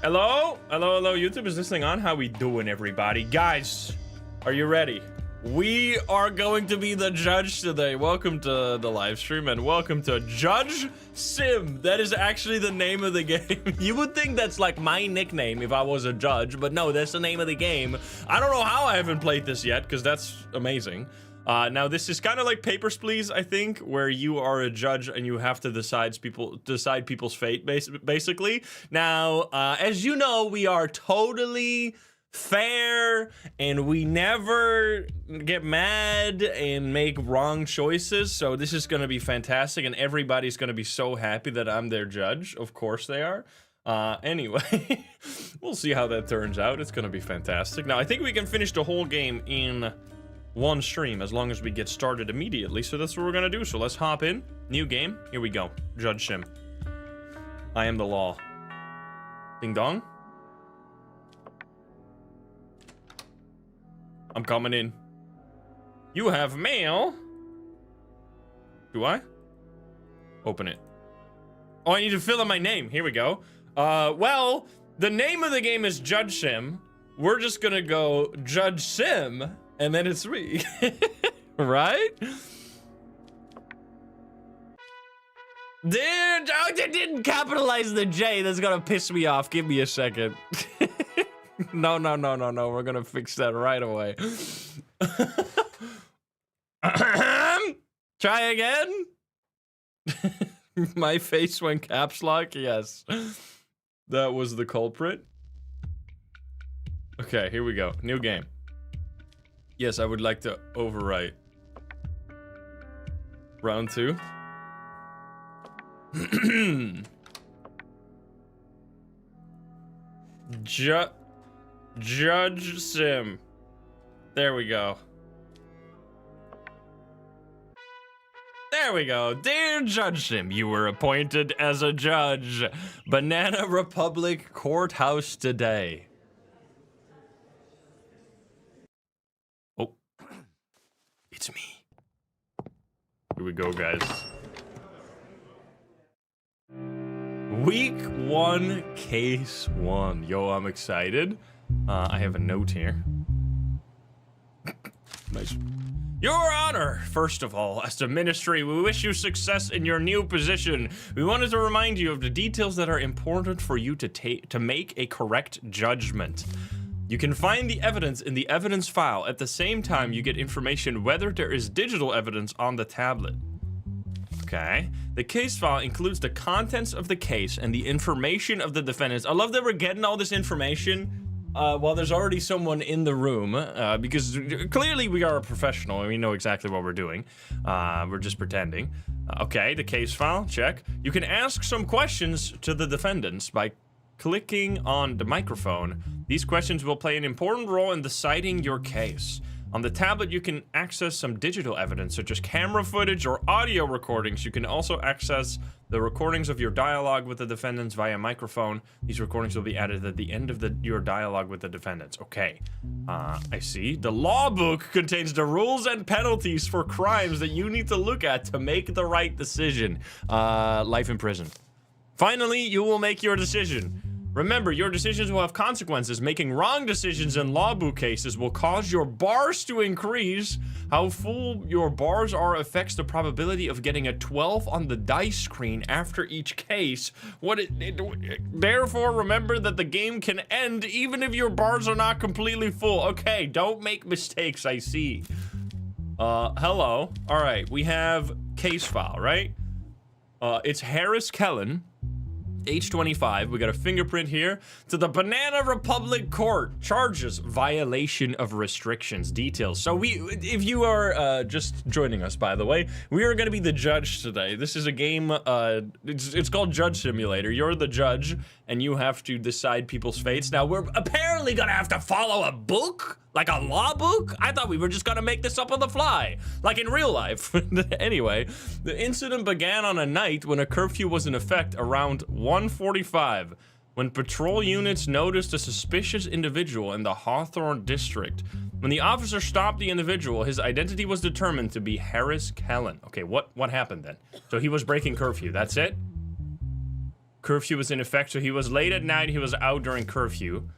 Hello? Hello, YouTube. Is this thing on? How we doing, everybody? Guys, are you ready? We are going to be the judge today. Welcome to the live stream and welcome to Judge Sim. That is actually the name of the game. You would think that's like my nickname if I was a judge, but no, that's the name of the game. I don't know how I haven't played this yet, because that's amazing. Now this is kind of like Papers, Please, I think, where you are a judge and you have to decide people's fate, basically. Now, as you know, we are totally fair and we never get mad and make wrong choices, so this is gonna be fantastic and everybody's gonna be so happy that I'm their judge. Of course they are. Anyway, we'll see how that turns out. It's gonna be fantastic. Now I think we can finish the whole game in one stream as long as we get started immediately, so that's what we're gonna do. So let's hop in. New game. Here we go. Judge Sim. I am the law. Ding dong. I'm coming in. You have mail. Do I? Open it. Oh, I need to fill in my name. Here we go. Well, the name of the game is Judge Sim. We're just gonna go Judge Sim, and then it's me. Right? Dude, oh, they didn't capitalize the J. That's gonna piss me off. Give me a second. No. We're gonna fix that right away. Try again. My face went caps lock. Yes. That was the culprit. Okay, here we go. New game. Yes, I would like to overwrite. Round 2. Judge Sim. There we go. There we go. Dear Judge Sim, you were appointed as a judge. Banana Republic Courthouse today. Oh. It's me. Here we go, guys. Week 1, case 1. Yo, I'm excited. I have a note here. Nice. Your Honor, first of all, as the Ministry, we wish you success in your new position. We wanted to remind you of the details that are important for you to make a correct judgment. You can find the evidence in the evidence file. At the same time, you get information whether there is digital evidence on the tablet. Okay. The case file includes the contents of the case and the information of the defendants. I love that we're getting all this information while there's already someone in the room, because clearly we are a professional and we know exactly what we're doing. We're just pretending. Okay, the case file, check. You can ask some questions to the defendants by clicking on the microphone. These questions will play an important role in deciding your case. On the tablet, you can access some digital evidence, such as camera footage or audio recordings. You can also access the recordings of your dialogue with the defendants via microphone. These recordings will be added at the end of your dialogue with the defendants. Okay, I see. The law book contains the rules and penalties for crimes that you need to look at to make the right decision. Life in prison. Finally, you will make your decision. Remember, your decisions will have consequences. Making wrong decisions in law book cases will cause your bars to increase. How full your bars are affects the probability of getting a 12 on the dice screen after each case. Therefore, remember that the game can end even if your bars are not completely full. Okay, don't make mistakes, I see. Hello. All right, we have case file, right? It's Harris Kellen. Age 25, we got a fingerprint here. To the Banana Republic Court. Charges, violation of restrictions, details. So if you are just joining us, by the way, we are gonna be the judge today. This is a game, it's called Judge Simulator. You're the judge, and you have to decide people's fates. Now, we're apparently gonna have to follow a book? Like a law book? I thought we were just gonna make this up on the fly, like in real life. Anyway, the incident began on a night when a curfew was in effect around 1:45, when patrol units noticed a suspicious individual in the Hawthorne district. When the officer stopped the individual, his identity was determined to be Harris Kellen. Okay, what happened then? So he was breaking curfew, that's it? Curfew was in effect, so he was late at night. He was out during curfew.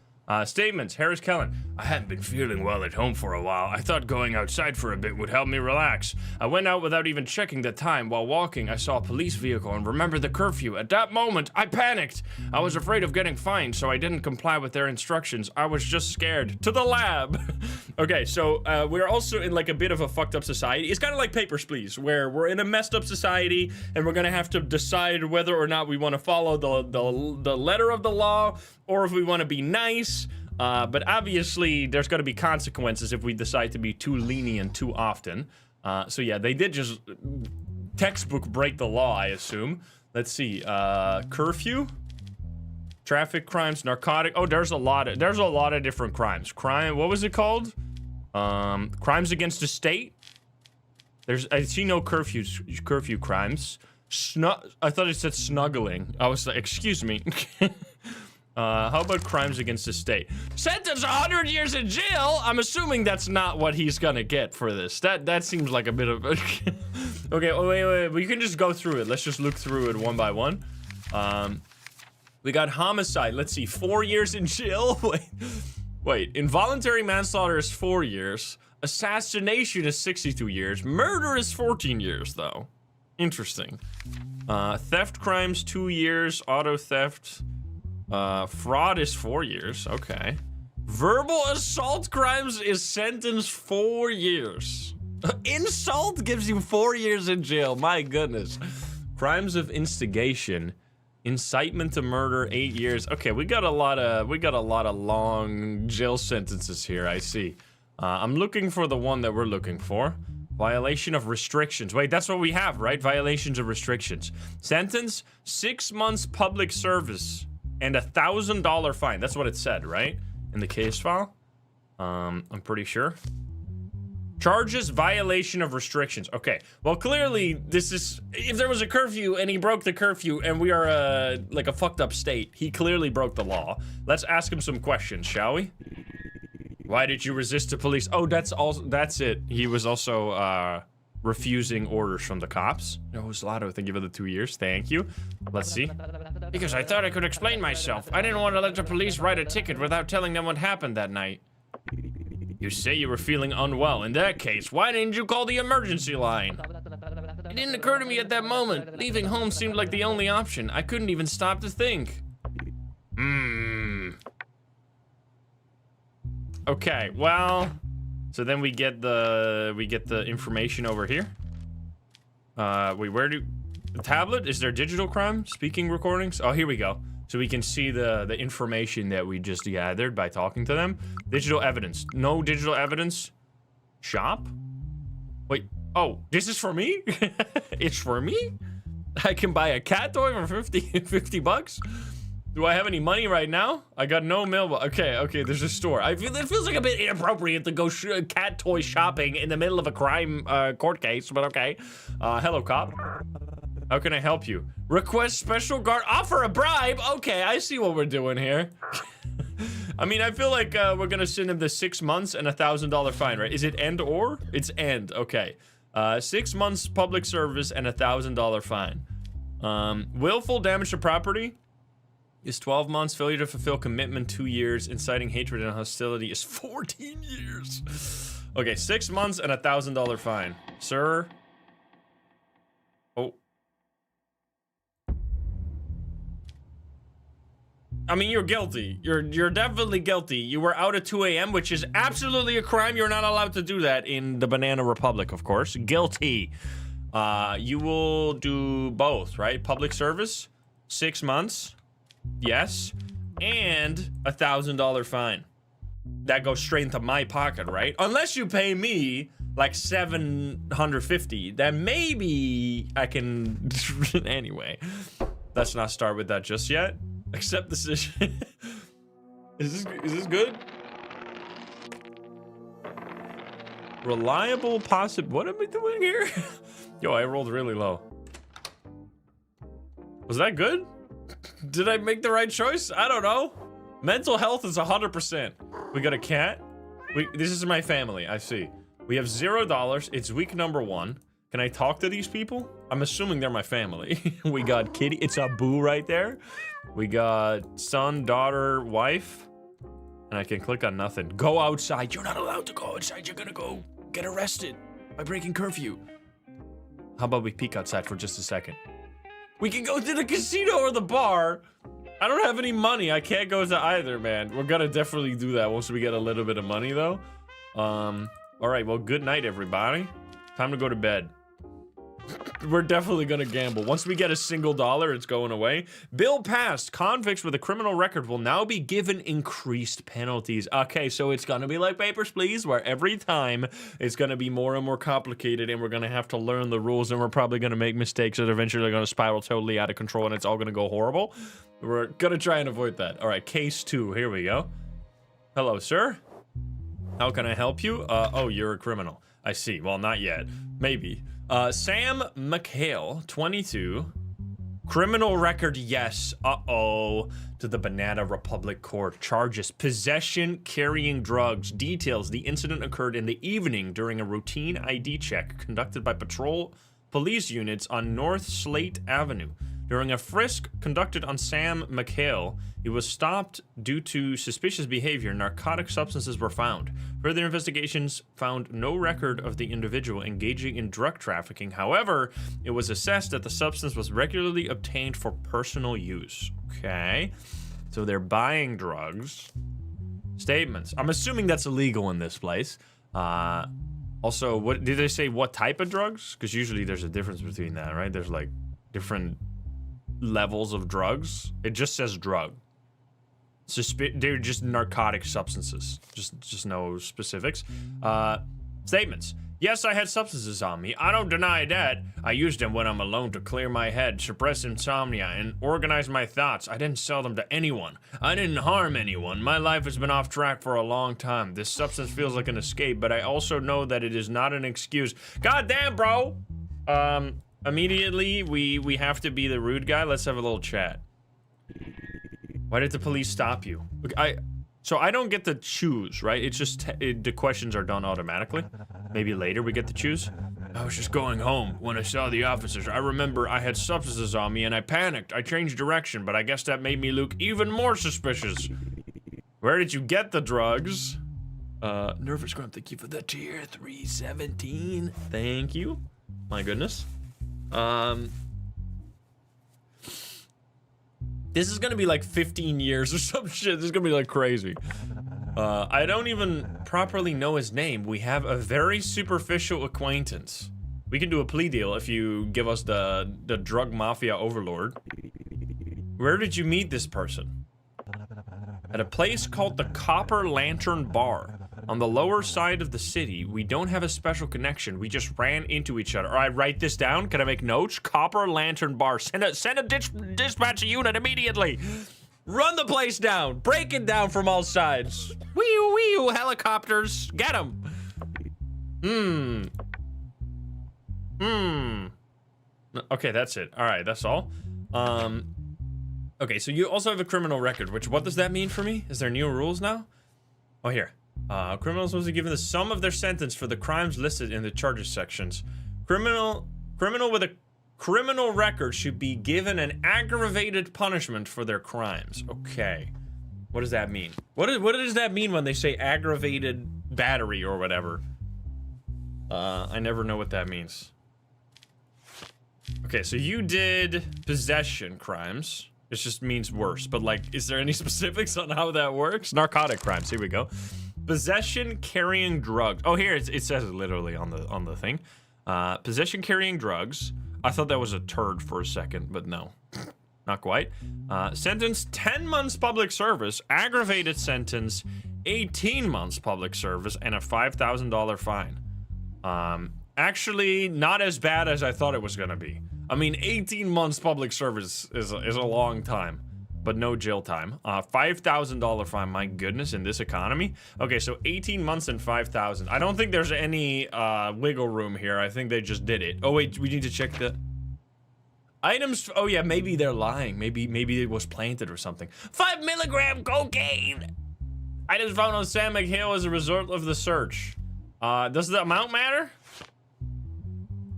Statements. Harris Kellen. I hadn't been feeling well at home for a while. I thought going outside for a bit would help me relax. I went out without even checking the time. While walking, I saw a police vehicle and remembered the curfew. At that moment, I panicked. I was afraid of getting fined, so I didn't comply with their instructions. I was just scared. To the lab. Okay, so we're also in like a bit of a fucked up society. It's kind of like Papers, Please, where we're in a messed up society and we're gonna have to decide whether or not we want to follow the letter of the law or if we want to be nice. But obviously, there's going to be consequences if we decide to be too lenient too often. So yeah, they did just textbook break the law, I assume. Let's see. Curfew, traffic crimes, narcotic. Oh, there's a lot of different crimes. What was it called? Crimes against the state. I see no curfew crimes. I thought it said snuggling. I was like, excuse me. How about crimes against the state? Sentence 100 years in jail? I'm assuming that's not what he's gonna get for this. That seems like a bit of a... Okay, wait. We can just go through it. Let's just look through it one by one. We got homicide. Let's see, 4 years in jail? Wait, involuntary manslaughter is 4 years. Assassination is 62 years. Murder is 14 years, though. Interesting. Theft crimes, 2 years. Auto theft... fraud is 4 years. Okay. Verbal assault crimes is sentenced 4 years. Insult gives you 4 years in jail. My goodness. Crimes of instigation, incitement to murder, 8 years. Okay, we got a lot of long jail sentences here. I see. I'm looking for the one that we're looking for. Violation of restrictions. Wait, that's what we have, right? Violations of restrictions. Sentence: 6 months public service and $1,000 fine. That's what it said, right? In the case file. I'm pretty sure. Charges: violation of restrictions. Okay. Well, clearly this is, if there was a curfew and he broke the curfew and we are like a fucked up state, he clearly broke the law. Let's ask him some questions, shall we? Why did you resist the police? Oh, that's it. He was also refusing orders from the cops. No, Slato, thank you for the 2 years. Thank you. Let's see. Because I thought I could explain myself. I didn't want to let the police write a ticket without telling them what happened that night. You say you were feeling unwell. In that case, why didn't you call the emergency line? It didn't occur to me at that moment. Leaving home seemed like the only option. I couldn't even stop to think. Okay, well, so then we get the information over here. Wait, the tablet? Is there digital crime? Speaking recordings? Oh, here we go. So we can see the information that we just gathered by talking to them. Digital evidence. No digital evidence. Shop? Wait, oh, this is for me? It's for me? I can buy a cat toy for 50 bucks? Do I have any money right now? I got no mail. Okay, there's a store. It feels like a bit inappropriate to go cat toy shopping in the middle of a crime court case, but okay. Hello, cop. How can I help you? Request special guard. Offer a bribe. Okay, I see what we're doing here. I mean, I feel like we're gonna send him the 6 months and $1,000 fine, right? Is it end or? It's end. Okay. 6 months public service and $1,000 fine. Willful damage to property is 12 months. Failure to fulfill commitment, 2 years. Inciting hatred and hostility is 14 years. Okay, 6 months and $1,000 fine. Sir. Oh. I mean, you're guilty. You're definitely guilty. You were out at 2 a.m., which is absolutely a crime. You're not allowed to do that in the Banana Republic, of course. Guilty. You will do both, right? Public service, 6 months. Yes, and $1,000 fine. That goes straight into my pocket, right? Unless you pay me like $750, then maybe I can. Anyway, let's not start with that just yet. Accept decision. Is this good? Reliable what am I doing here? Yo, I rolled really low. Was that good? Did I make the right choice? I don't know. Mental health is 100%. We got a cat. This is my family, I see. We have $0. It's week number 1. Can I talk to these people? I'm assuming they're my family. We got Kitty. It's a boo right there. We got son, daughter, wife. And I can click on nothing. Go outside. You're not allowed to go outside. You're gonna go get arrested by breaking curfew. How about we peek outside for just a second? We can go to the casino or the bar. I don't have any money. I can't go to either, man. We're gonna definitely do that once we get a little bit of money, though. All right, well, good night, everybody. Time to go to bed. We're definitely gonna gamble. Once we get a single dollar, it's going away. Bill passed. Convicts with a criminal record will now be given increased penalties. Okay, so it's gonna be like Papers, Please, where every time it's gonna be more and more complicated and we're gonna have to learn the rules and we're probably gonna make mistakes that eventually are gonna spiral totally out of control and it's all gonna go horrible. We're gonna try and avoid that. All right, case 2, here we go. Hello, sir. How can I help you? Oh, you're a criminal. I see. Well, not yet. Maybe. Sam McHale, 22. Criminal record, yes. Uh-oh. To the Banana Republic Court. Charges: possession, carrying drugs. Details: the incident occurred in the evening during a routine ID check conducted by patrol police units on North Slate Avenue. During a frisk conducted on Sam McHale, he was stopped due to suspicious behavior. Narcotic substances were found. Further investigations found no record of the individual engaging in drug trafficking. However, it was assessed that the substance was regularly obtained for personal use. Okay, so they're buying drugs. Statements. I'm assuming that's illegal in this place. Also, what did they say? What type of drugs? Because usually there's a difference between that, right? There's like different levels of drugs. It just says drug. They're just narcotic substances. Just no specifics. Statements. Yes, I had substances on me. I don't deny that. I used them when I'm alone to clear my head, suppress insomnia, and organize my thoughts. I didn't sell them to anyone. I didn't harm anyone. My life has been off track for a long time. This substance feels like an escape, but I also know that it is not an excuse. God damn, bro! Immediately, we have to be the rude guy. Let's have a little chat. Why did the police stop you? Look, so I don't get to choose, right? It's just the questions are done automatically. Maybe later we get to choose. I was just going home when I saw the officers. I remember I had substances on me and I panicked. I changed direction, but I guess that made me look even more suspicious. Where did you get the drugs? Nervous Grump, thank you for the tier 317. Thank you. My goodness. This is gonna be like 15 years or some shit. This is gonna be like crazy. I don't even properly know his name. We have a very superficial acquaintance. We can do a plea deal if you give us the drug mafia overlord. Where did you meet this person? At a place called the Copper Lantern Bar. On the lower side of the city, we don't have a special connection. We just ran into each other. All right, write this down. Can I make notes? Copper Lantern Bar. Send a dispatch unit immediately. Run the place down. Break it down from all sides. Wee-oo, helicopters. Get them. Okay, that's it. All right, that's all. Okay, so you also have a criminal record, what does that mean for me? Is there new rules now? Oh, here. Criminals must be given the sum of their sentence for the crimes listed in the charges sections. Criminal with a criminal record should be given an aggravated punishment for their crimes. Okay. What does that mean? What does that mean when they say aggravated battery or whatever? I never know what that means. Okay, so you did possession crimes. It just means worse, but like, is there any specifics on how that works? Narcotic crimes, here we go. Possession, carrying drugs. Oh, here, it says it literally on the thing. Possession, carrying drugs. I thought that was a turd for a second, but no, not quite. Sentence, 10 months public service. Aggravated sentence, 18 months public service, and a $5,000 fine. Actually, not as bad as I thought it was gonna be. I mean, 18 months public service is a long time, but no jail time. $5,000 fine, my goodness, in this economy. Okay, so 18 months and 5,000. I don't think there's any wiggle room here. I think they just did it. Oh wait, we need to check the items. Oh yeah, maybe they're lying. Maybe it was planted or something. 5 milligram cocaine. Items found on Sam McHale as a result of the search. Does the amount matter?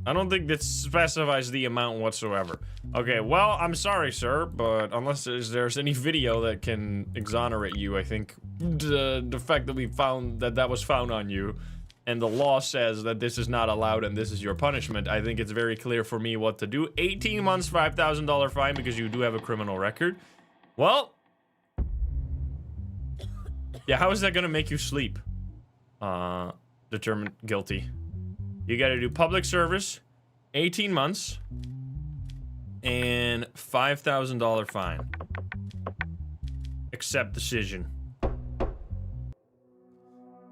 I don't think that specifies the amount whatsoever. Okay, well, I'm sorry, sir, but unless there's any video that can exonerate you, I think the fact that we found that was found on you, and the law says that this is not allowed and this is your punishment, I think it's very clear for me what to do. 18 months, $5,000 fine because you do have a criminal record. Well, yeah, how is that gonna make you sleep? Determined guilty. You gotta do public service, 18 months, and $5,000 fine. Accept decision.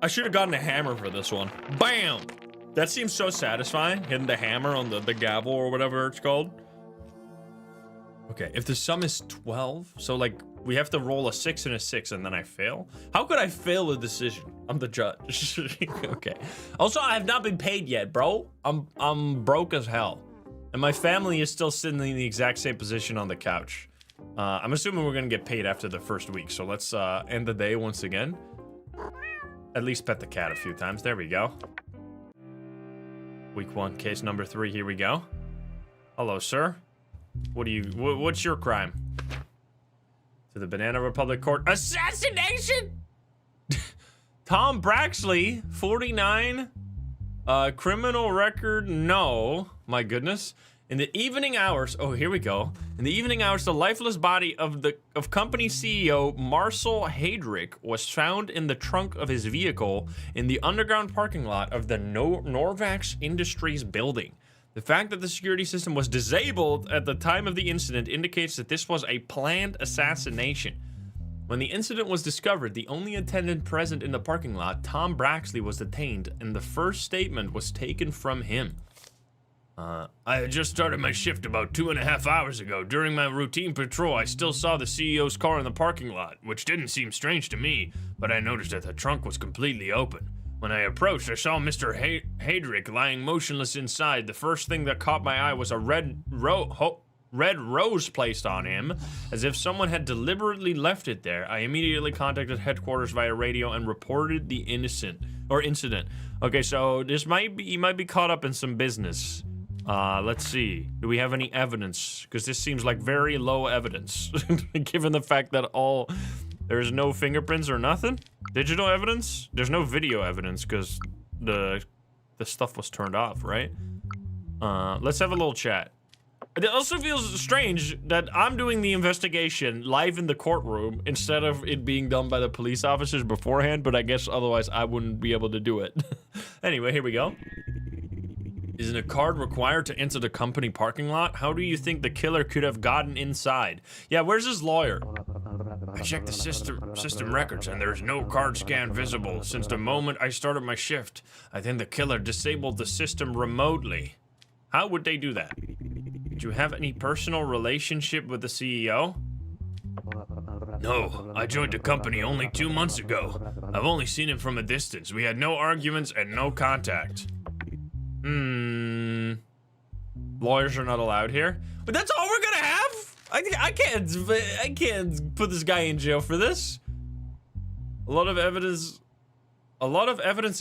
I should have gotten a hammer for this one. Bam! That seems so satisfying, hitting the hammer on the gavel or whatever it's called. Okay, if the sum is 12, so like we have to roll a 6 and a 6 and then I fail? How could I fail a decision? I'm the judge. Okay. Also, I have not been paid yet, bro. I'm broke as hell. And my family is still sitting in the exact same position on the couch. I'm assuming we're gonna get paid after the first week, so let's end the day once again. At least pet the cat a few times. There we go. Week 1, case number 3, here we go. Hello, sir. What's your crime? To the Banana Republic Court. Assassination! Tom Braxley, 49. Criminal record, no. My goodness. In the evening hours, oh, here we go. In the evening hours, the lifeless body of company CEO Marcel Heydrich was found in the trunk of his vehicle in the underground parking lot of the Norvax Industries building. The fact that the security system was disabled at the time of the incident indicates that this was a planned assassination. When the incident was discovered, the only attendant present in the parking lot, Tom Braxley, was detained, and the first statement was taken from him. I had just started my shift about 2.5 hours ago. During my routine patrol, I still saw the CEO's car in the parking lot, which didn't seem strange to me, but I noticed that the trunk was completely open. When I approached, I saw Mr. Heydrich lying motionless inside. The first thing that caught my eye was a red rose placed on him, as if someone had deliberately left it there. I immediately contacted headquarters via radio and reported the incident. Okay, so this he might be caught up in some business. Let's see. Do we have any evidence? Because this seems like very low evidence, given the fact that there's no fingerprints or nothing. Digital evidence? There's no video evidence because the stuff was turned off, right? Let's have a little chat. It also feels strange that I'm doing the investigation live in the courtroom instead of it being done by the police officers beforehand, but I guess otherwise I wouldn't be able to do it. Anyway, here we go. Isn't a card required to enter the company parking lot? How do you think the killer could have gotten inside? Yeah, where's his lawyer? I checked the system records and there's no card scan visible. Since the moment I started my shift, I think the killer disabled the system remotely. How would they do that? Did you have any personal relationship with the CEO? No, I joined the company only 2 months ago. I've only seen him from a distance. We had no arguments and no contact. Lawyers are not allowed here. But that's all we're gonna have? I can't put this guy in jail for this. A lot of evidence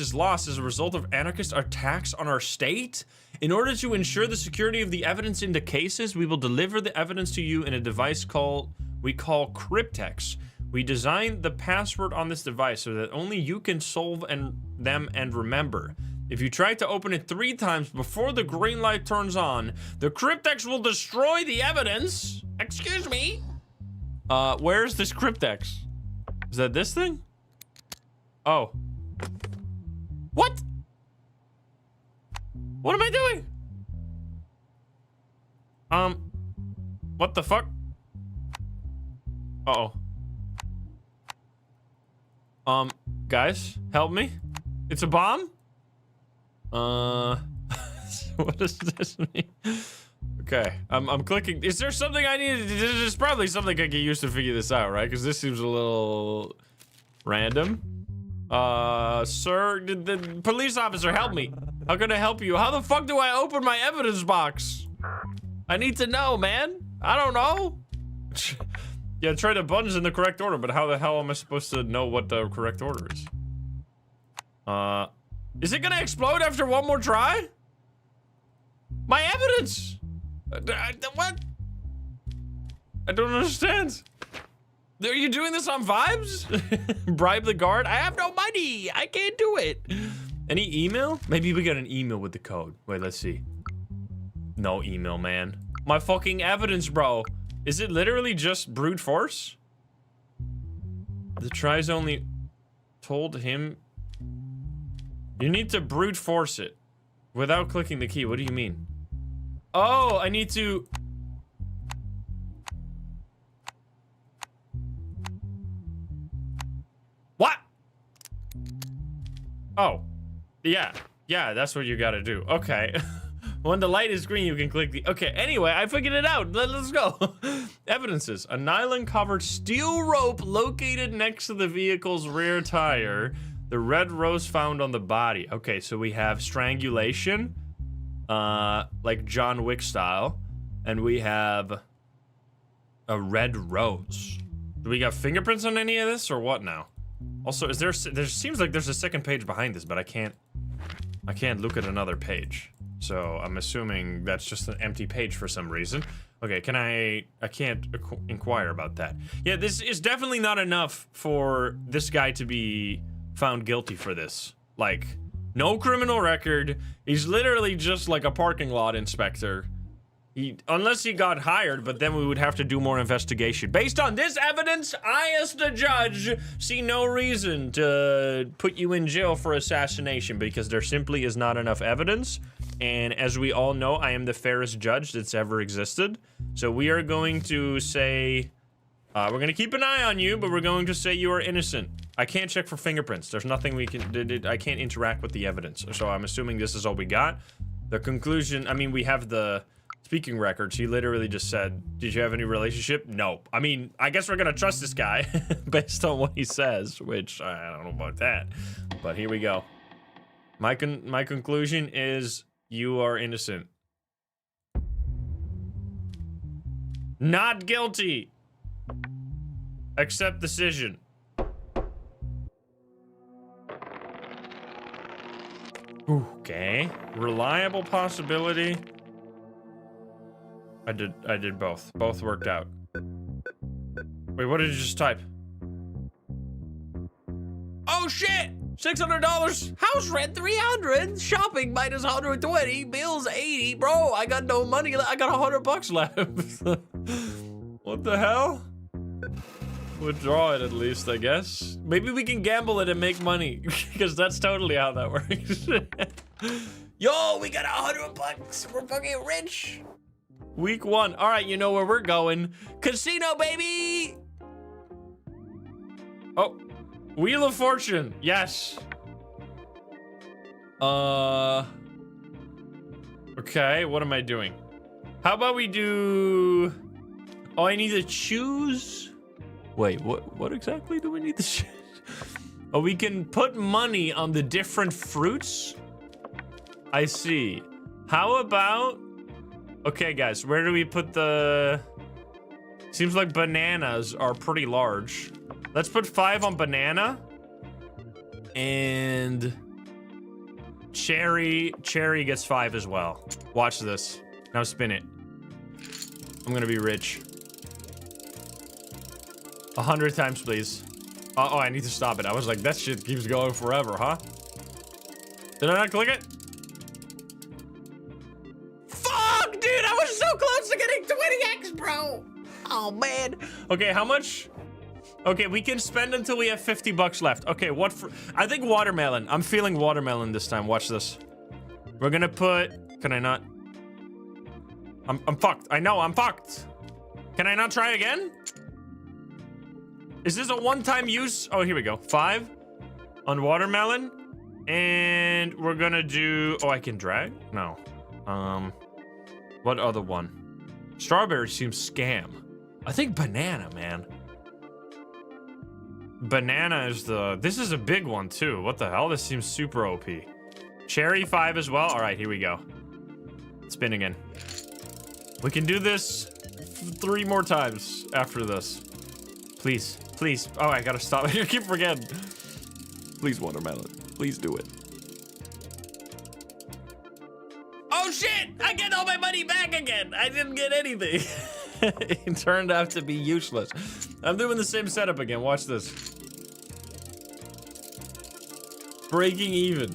is lost as a result of anarchist attacks on our state. In order to ensure the security of the evidence in the cases, we will deliver the evidence to you in a device we call Cryptex. We designed the password on this device so that only you can solve them and remember. If you try to open it 3 times before the green light turns on, the Cryptex will destroy the evidence. Excuse me? Where's this Cryptex? Is that this thing? Oh. What? What am I doing? What the fuck? Uh-oh. Guys, help me. It's a bomb? What does this mean? Okay, I'm clicking. Is there something I need to do? There's probably something I can use to figure this out, right? Because this seems a little random. Sir, the police officer, help me. How can I help you? How the fuck do I open my evidence box? I need to know, man. I don't know. Yeah, try the buttons in the correct order, but how the hell am I supposed to know what the correct order is? Is it gonna explode after one more try? My evidence! What? I don't understand. Are you doing this on vibes? Bribe the guard? I have no money. I can't do it. Any email? Maybe we got an email with the code. Wait, let's see. No email, man. My fucking evidence, bro. Is it literally just brute force? The tries only told him. You need to brute force it without clicking the key. What do you mean? Oh, I need to. What? Oh, yeah, that's what you gotta do. Okay. When the light is green, you can click the. Okay, anyway, I figured it out. Let's go. Evidences: a nylon-covered steel rope located next to the vehicle's rear tire. The red rose found on the body. Okay, so we have strangulation, like John Wick style, and we have a red rose. Do we got fingerprints on any of this, or what now? Also, is there seems like there's a second page behind this, but I can't look at another page. So I'm assuming that's just an empty page for some reason. Okay, I can't inquire about that. Yeah, this is definitely not enough for this guy to be found guilty for this. Like, no criminal record. He's literally just like a parking lot inspector. Unless he got hired, but then we would have to do more investigation. Based on this evidence, I, as the judge, see no reason to put you in jail for assassination because there simply is not enough evidence. And as we all know, I am the fairest judge that's ever existed. So we are going to say, we're going to keep an eye on you, but we're going to say you are innocent. I can't check for fingerprints. There's nothing we can, I can't interact with the evidence. So I'm assuming this is all we got. The conclusion, I mean, we have the speaking records. He literally just said, did you have any relationship? No. I mean, I guess we're gonna trust this guy based on what he says, which I don't know about that. But here we go. My conclusion is you are innocent. Not guilty. Accept decision. Okay. Reliable possibility. I did both. Both worked out. Wait, what did you just type? Oh shit! $600! House rent 300! Shopping minus 120, bills 80. Bro, I got no money. I got $100 left. What the hell? Withdraw it at least, I guess. Maybe we can gamble it and make money, because that's totally how that works. Yo, we got $100. We're fucking rich. Week 1. All right, you know where we're going. Casino, baby! Oh, Wheel of Fortune. Yes. Okay, what am I doing? How about we do... Oh, I need to choose... Wait, what exactly do we need to choose? Oh, we can put money on the different fruits? I see. How about... Okay, guys, where do we put the... Seems like bananas are pretty large. Let's put 5 on banana. And... Cherry gets 5 as well. Watch this. Now spin it. I'm gonna be rich. 100 times, please. Oh, I need to stop it. I was like, that shit keeps going forever, huh? Did I not click it? Dude, I was so close to getting 20x, bro. Oh, man. Okay, how much? Okay, we can spend until we have $50 left. Okay, what for? I think watermelon. I'm feeling watermelon this time. Watch this. We're gonna put... Can I not? I'm fucked. I know, I'm fucked. Can I not try again? Is this a one-time use? Oh, here we go. 5 on watermelon. And we're gonna do... Oh, I can drag? No. What other one? Strawberry seems scam. I think banana, man. Banana is the... This is a big one, too. What the hell? This seems super OP. Cherry 5 as well. All right, here we go. Spin again. We can do this 3 more times after this. Please. Please. Oh, I gotta stop. I keep forgetting. Please, watermelon. Please do it. Oh, shit! I get all my money back again. I didn't get anything. It turned out to be useless. I'm doing the same setup again. Watch this. Breaking even.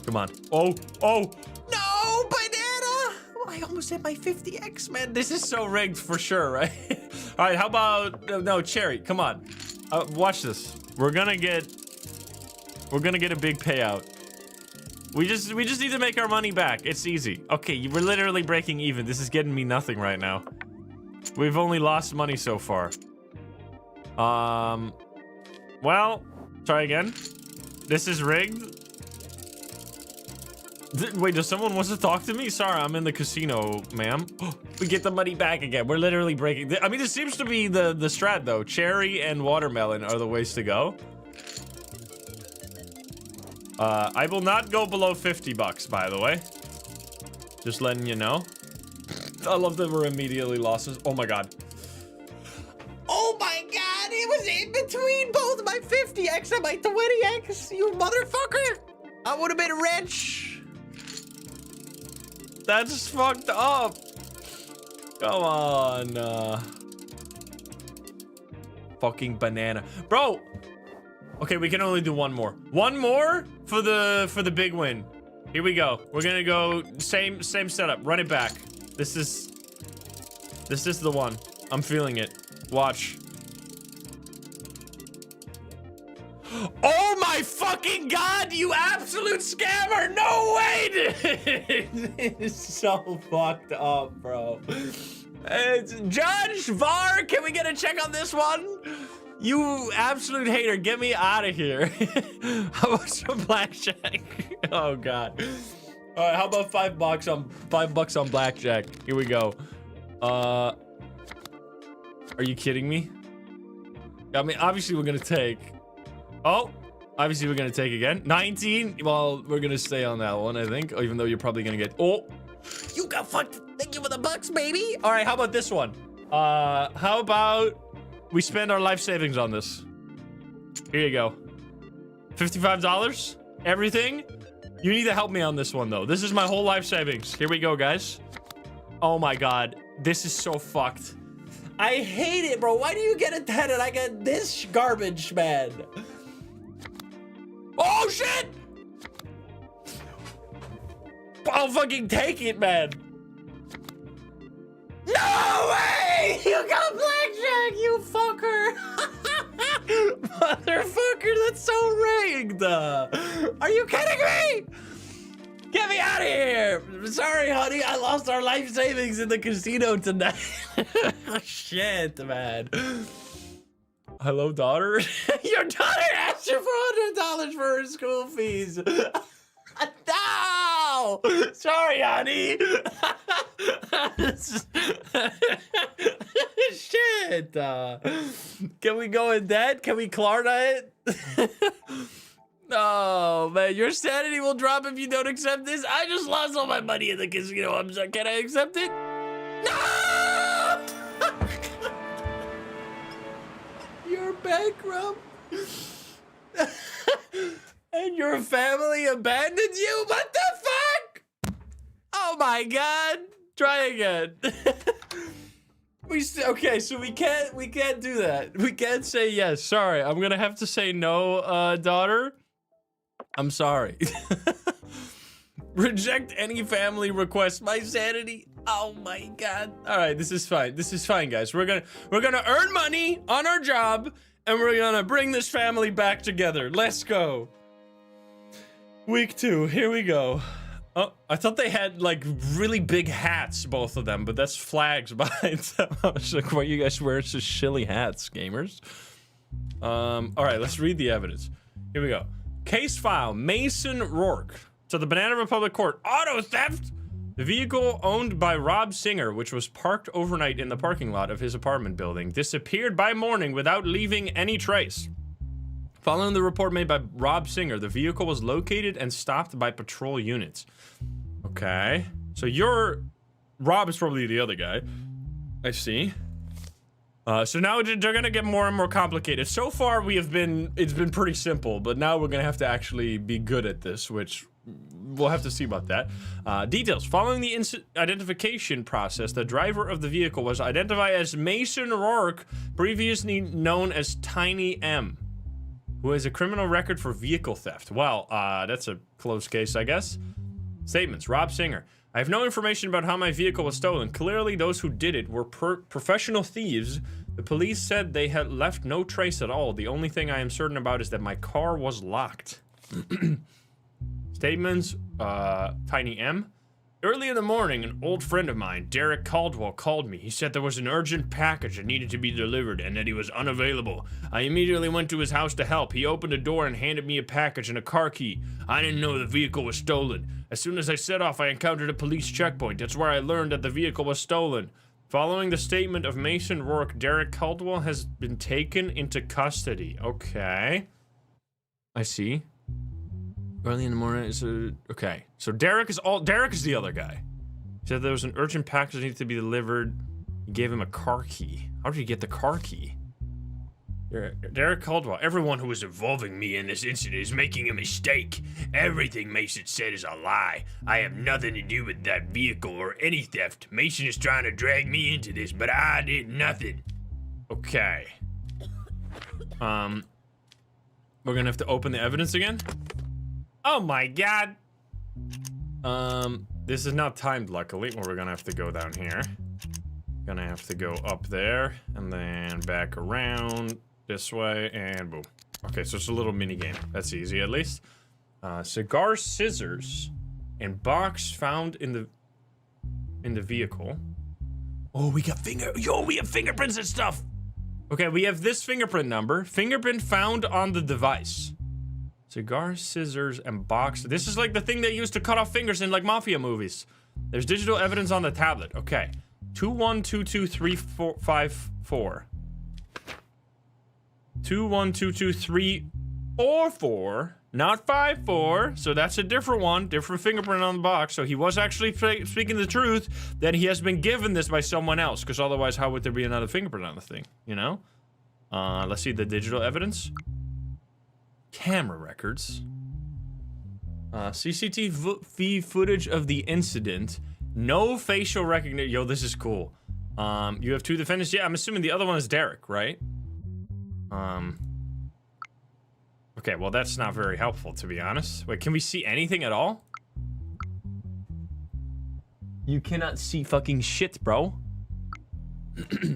Come on. Oh, oh. No, banana! I almost hit my 50x, man. This is so rigged for sure, right? All right, how about, no, cherry, come on. Watch this. We're gonna get a big payout. We just need to make our money back. It's easy. Okay, we're literally breaking even. This is getting me nothing right now. We've only lost money so far. Well, try again. This is rigged. Wait, does someone want to talk to me? Sorry, I'm in the casino, ma'am. We get the money back again. We're literally breaking. I mean, this seems to be the strat though. Cherry and watermelon are the ways to go. I will not go below 50 bucks, by the way. Just letting you know. I love that we're immediately losses. Oh my god. Oh my god, it was in between both my 50x and my 20x, you motherfucker. I would have been rich. That's fucked up. Come on. Fucking banana. Bro. Okay, we can only do one more. One more for the big win. Here we go. We're gonna go same setup. Run it back. This is the one. I'm feeling it. Watch. Oh my fucking god, you absolute scammer! No way, dude! It's so fucked up, bro. Judge, VAR, can we get a check on this one? You absolute hater, get me out of here. How about some blackjack? Oh god. All right, how about $5 on blackjack? Here we go. Are you kidding me? I mean, obviously we're gonna take. Oh, obviously we're gonna take again. 19. Well, we're gonna stay on that one, I think. Even though you're probably gonna get. Oh, you got fucked. Thank you for the bucks, baby. All right, how about this one? How about we spend our life savings on this? Here you go. $55. Everything. You need to help me on this one though. This is my whole life savings. Here we go, guys. Oh my god, this is so fucked. I hate it, bro. Why do you get a 10 and I get this garbage, man? Oh shit! I'll fucking take it, man. No way! You got blackjack, you fucker! Motherfucker, that's so rigged! Are you kidding me? Get me out of here! Sorry, honey, I lost our life savings in the casino tonight. Shit, man. Hello, daughter? Your daughter asked you for $100 for her school fees. No! Sorry, honey. Shit. Can we go in debt? Can we Klarna it? No, man, your sanity will drop if you don't accept this. I just lost all my money in the casino. I'm sorry. Can I accept it? No! You're bankrupt. And your family abandoned you? What the fuck? Oh my god. Try again. Okay, so we can't do that. We can't say yes. Sorry, I'm gonna have to say no, daughter. I'm sorry. Reject any family request. My sanity. Oh my god. All right, this is fine. This is fine, guys. We're gonna earn money on our job, and we're gonna bring this family back together. Let's go. Week 2. Here we go. Oh, I thought they had like really big hats, both of them, but that's flags behind them. I was like, why you guys wearing such shilly hats, gamers? All right, let's read the evidence. Here we go. Case file, Mason Rourke. To the Banana Republic Court, auto theft! The vehicle owned by Rob Singer, which was parked overnight in the parking lot of his apartment building, disappeared by morning without leaving any trace. Following the report made by Rob Singer, the vehicle was located and stopped by patrol units. Okay. So Rob is probably the other guy. I see. So now they're gonna get more and more complicated. So far it's been pretty simple, but now we're gonna have to actually be good at this, which we'll have to see about that. Details. Following the identification process, the driver of the vehicle was identified as Mason Rourke, previously known as Tiny M, who has a criminal record for vehicle theft. Well, that's a close case, I guess. Statements. Rob Singer. I have no information about how my vehicle was stolen. Clearly, those who did it were professional thieves. The police said they had left no trace at all. The only thing I am certain about is that my car was locked. Statements. Tiny M. Early in the morning, an old friend of mine, Derek Caldwell, called me. He said there was an urgent package that needed to be delivered and that he was unavailable. I immediately went to his house to help. He opened a door and handed me a package and a car key. I didn't know the vehicle was stolen. As soon as I set off, I encountered a police checkpoint. That's where I learned that the vehicle was stolen. Following the statement of Mason Rourke, Derek Caldwell has been taken into custody. Okay. I see. Early in the morning, so okay. So Derek is the other guy. He said there was an urgent package that needed to be delivered. He gave him a car key. How did he get the car key? Derek Caldwell. Everyone who is involving me in this incident is making a mistake. Everything Mason said is a lie. I have nothing to do with that vehicle or any theft. Mason is trying to drag me into this, but I did nothing. Okay. We're gonna have to open the evidence again. Oh my god. This is not timed, luckily. Well, we're gonna have to go down here. Gonna have to go up there and then back around this way and boom. Okay, so it's a little mini game. That's easy, at least. Cigar scissors and box found in the vehicle. Oh, we got we have fingerprints and stuff. Okay, we have this fingerprint number. Fingerprint found on the device. Cigar, scissors, and box. This is like the thing they used to cut off fingers in like mafia movies. There's digital evidence on the tablet. Okay. 2122354. 2122344, not 54. So that's a different one, different fingerprint on the box. So he was actually speaking the truth that he has been given this by someone else, because otherwise how would there be another fingerprint on the thing, you know? Let's see the digital evidence. Camera records. CCTV footage of the incident. No facial recognition. Yo, this is cool. You have two defendants. Yeah, I'm assuming the other one is Derek, right? Okay, well, that's not very helpful, to be honest. Wait, can we see anything at all? You cannot see fucking shit, bro.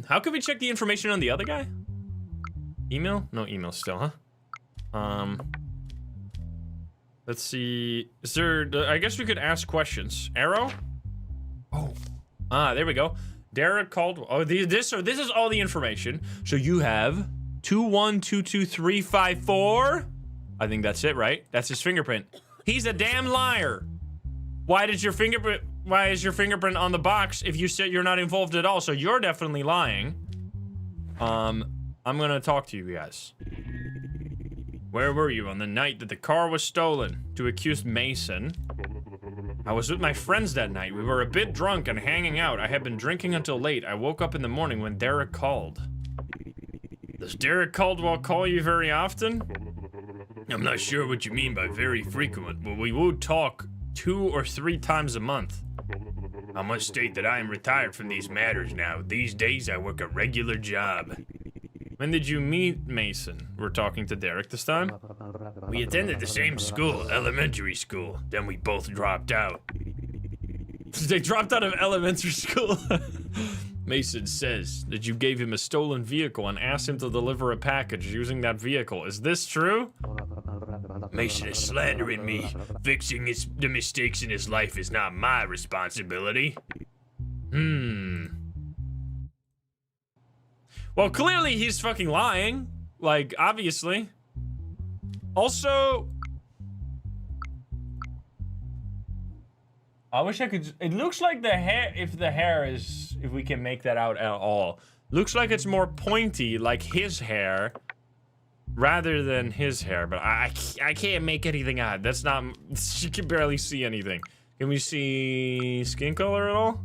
How can we check the information on the other guy? Email? No email still, huh? Let's see. Is there... I guess we could ask questions. Arrow? Oh. There we go. Derek called... Oh, this is all the information. So you have 2122354. I think that's it, right? That's his fingerprint. He's a damn liar. Why is your fingerprint on the box if you said you're not involved at all? So you're definitely lying. I'm gonna talk to you guys. Where were you on the night that the car was stolen? To accuse Mason. I was with my friends that night. We were a bit drunk and hanging out. I had been drinking until late. I woke up in the morning when Derek called. Does Derek Caldwell call you very often? I'm not sure what you mean by very frequent, but we would talk 2 or 3 times a month. I must state that I am retired from these matters now. These days I work a regular job. When did you meet Mason? We're talking to Derek this time? We attended the same school, elementary school. Then we both dropped out. They dropped out of elementary school? Mason says that you gave him a stolen vehicle and asked him to deliver a package using that vehicle. Is this true? Mason is slandering me. Fixing the mistakes in his life is not my responsibility. Well, clearly he's fucking lying. Like, obviously. Also... I wish I could... It looks like the hair... If we can make that out at all. Looks like it's more pointy, like his hair. Rather than his hair. But I can't make anything out. That's not... You can barely see anything. Can we see skin color at all?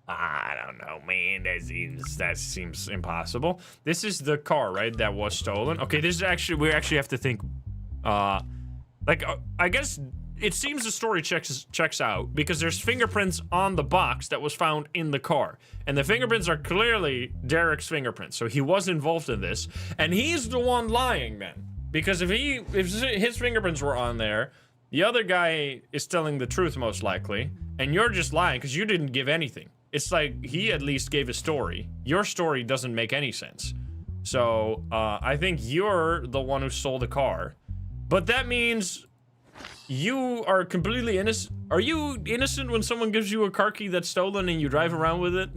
I don't know, man. That seems impossible. This is the car, right? That was stolen. Okay, this is actually... We actually have to think... I guess it seems the story checks out because there's fingerprints on the box that was found in the car. And the fingerprints are clearly Derek's fingerprints. So he was involved in this. And he's the one lying then. Because if his fingerprints were on there, the other guy is telling the truth most likely. And you're just lying because you didn't give anything. It's like he at least gave a story. Your story doesn't make any sense. So I think you're the one who stole the car. But that means you are completely innocent. Are you innocent when someone gives you a car key that's stolen and you drive around with it?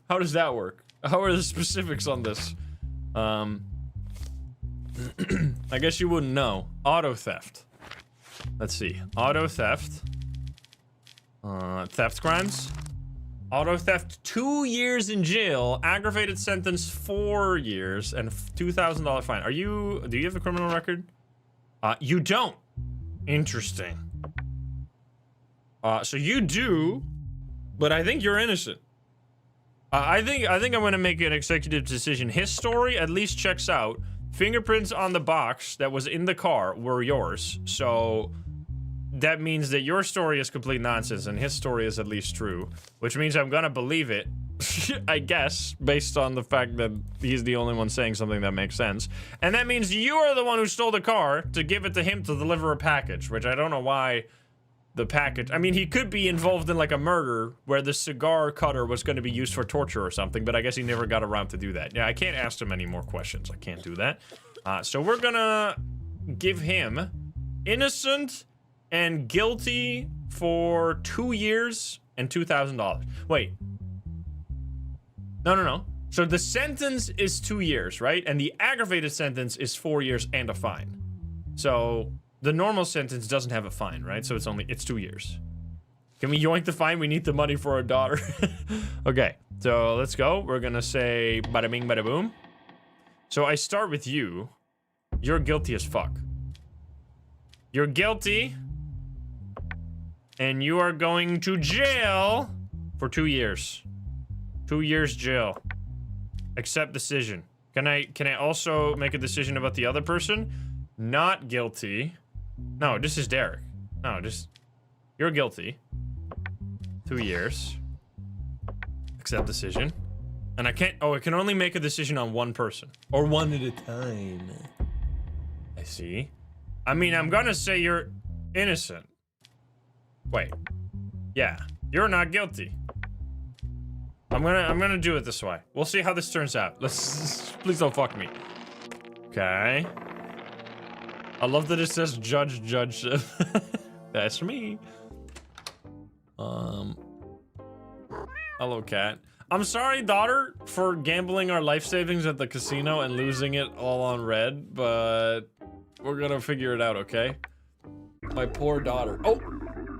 How does that work? How are the specifics on this? I guess you wouldn't know. Auto theft. Let's see. Auto theft. Theft crimes. Auto theft, 2 years in jail. Aggravated sentence, 4 years and $2,000 fine. Do you have a criminal record? You don't. Interesting. So you do, but I think you're innocent. I think I'm gonna make an executive decision. His story at least checks out. Fingerprints on the box that was in the car were yours, so that means that your story is complete nonsense and his story is at least true, which means I'm gonna believe it, I guess, based on the fact that he's the only one saying something that makes sense. And that means you are the one who stole the car to give it to him to deliver a package, which I don't know why the package... I mean, he could be involved in like a murder where the cigar cutter was going to be used for torture or something, but I guess he never got around to do that. Yeah, I can't ask him any more questions. I can't do that. So we're gonna give him innocent and guilty for 2 years and $2,000. Wait. No. So the sentence is 2 years, right? And the aggravated sentence is 4 years and a fine. So the normal sentence doesn't have a fine, right? So it's 2 years. Can we yoink the fine? We need the money for our daughter. Okay, so let's go. We're gonna say bada bing, bada boom. So I start with you. You're guilty as fuck. You're guilty. And you are going to jail for 2 years. 2 years jail. Accept decision. Can I also make a decision about the other person? Not guilty. No, this is Derek. No, you're guilty. 2 years. Accept decision. And I can only make a decision on one person. Or one at a time. I see. I mean, I'm gonna say you're innocent. Wait. Yeah, you're not guilty. I'm gonna do it this way. We'll see how this turns out. Please don't fuck me. Okay. I love that it says judge. That's me. Hello, cat. I'm sorry, daughter, for gambling our life savings at the casino and losing it all on red, but we're gonna figure it out, okay? My poor daughter. Oh!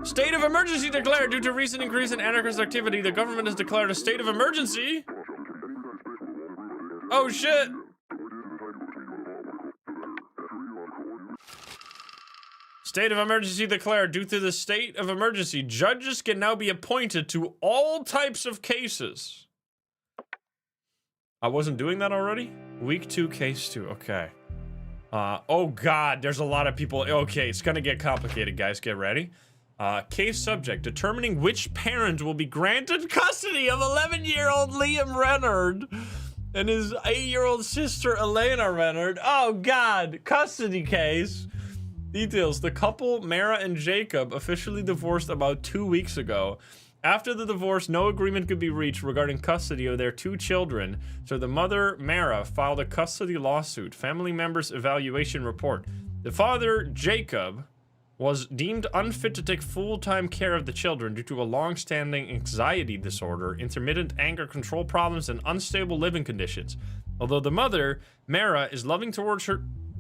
State of emergency declared due to recent increase in anarchist activity. The government has declared a state of emergency. Oh shit. State of emergency declared. Due to the state of emergency, judges can now be appointed to all types of cases. I wasn't doing that already? Week 2, case 2, okay. Oh god, there's a lot of people. Okay, it's gonna get complicated, guys, get ready. Case subject, determining which parent will be granted custody of 11-year-old Liam Renard and his 8-year-old sister Elena Renard. Oh god, custody case. Details, the couple, Mara and Jacob, officially divorced about 2 weeks ago. After the divorce, no agreement could be reached regarding custody of their 2 children, so the mother, Mara, filed a custody lawsuit. Family members' evaluation report. The father, Jacob, was deemed unfit to take full-time care of the children due to a long-standing anxiety disorder, intermittent anger control problems, and unstable living conditions. Although the mother, Mara, is loving towards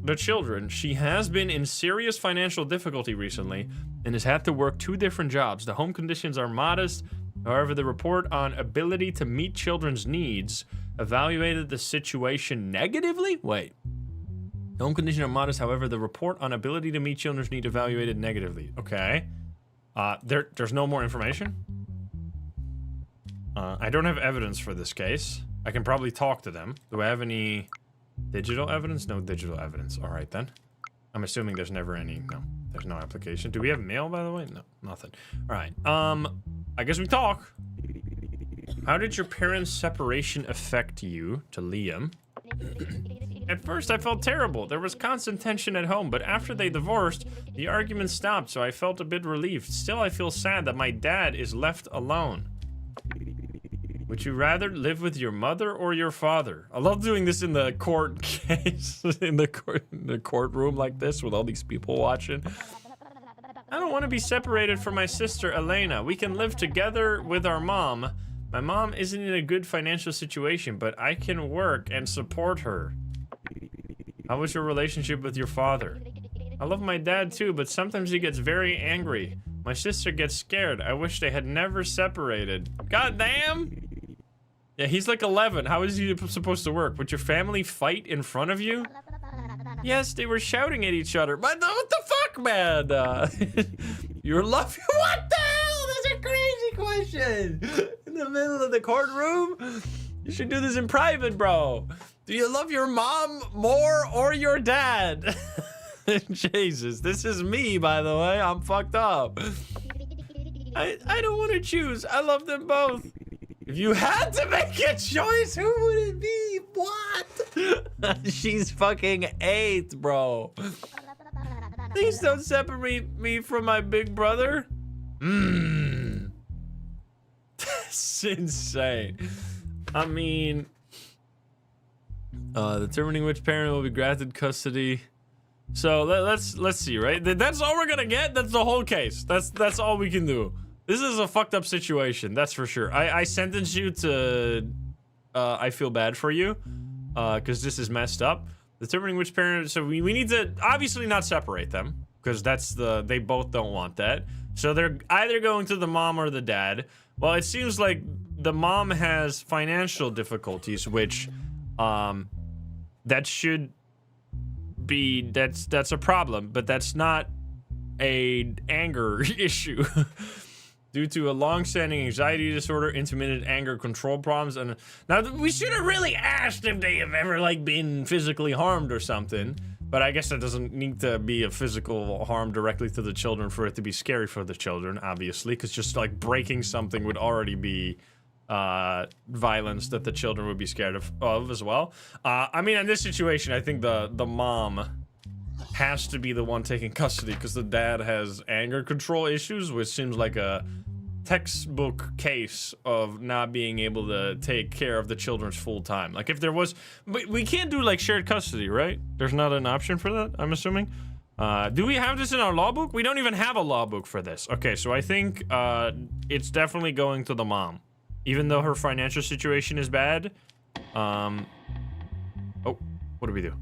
the children, she has been in serious financial difficulty recently and has had to work 2 different jobs. The home conditions are modest. However, the report on ability to meet children's needs evaluated the situation negatively? Wait. The home conditions are modest, however, the report on ability to meet children's needs evaluated negatively. Okay. There's no more information? I don't have evidence for this case. I can probably talk to them. Do I have any digital evidence? No digital evidence. Alright then. I'm assuming there's never any. No. There's no application. Do we have mail, by the way? No, nothing. All right. I guess we talk. How did your parents' separation affect you? To Liam. At first, I felt terrible. There was constant tension at home, but after they divorced, the argument stopped, so I felt a bit relieved. Still, I feel sad that my dad is left alone. Would you rather live with your mother or your father? I love doing this in the court case, in the courtroom like this with all these people watching. I don't want to be separated from my sister Elena. We can live together with our mom. My mom isn't in a good financial situation, but I can work and support her. How was your relationship with your father? I love my dad too, but sometimes he gets very angry. My sister gets scared. I wish they had never separated. God damn! Yeah, he's like 11. How is he supposed to work? Would your family fight in front of you? Yes, they were shouting at each other. But what the fuck, man? Your love? What the hell? That's a crazy question. In the middle of the courtroom? You should do this in private, bro. Do you love your mom more or your dad? Jesus, this is me, by the way. I'm fucked up. I don't want to choose. I love them both. If you had to make a choice, who would it be? What? She's fucking 8, bro. Please don't separate me from my big brother. That's insane. I mean, determining which parent will be granted custody. So let's see, right? That's all we're gonna get. That's the whole case. That's all we can do. This is a fucked up situation, that's for sure. I sentence you to, I feel bad for you, because this is messed up. Determining which parent, so we need to obviously not separate them, because they both don't want that. So they're either going to the mom or the dad. Well, it seems like the mom has financial difficulties, which, that should be, that's a problem, but that's not a anger issue. Due to a long-standing anxiety disorder, intermittent anger control problems, and now we should have really asked if they have ever like been physically harmed or something. But I guess that doesn't need to be a physical harm directly to the children for it to be scary for the children, obviously, because just like breaking something would already be violence that the children would be scared of as well. I mean, in this situation, I think the mom has to be the one taking custody because the dad has anger control issues, which seems like a textbook case of not being able to take care of the children's full time. Like if there was, we can't do like shared custody, right? There's not an option for that, I'm assuming. Do we have this in our law book? We don't even have a law book for this. Okay, so I think it's definitely going to the mom, even though her financial situation is bad. Oh, what do we do?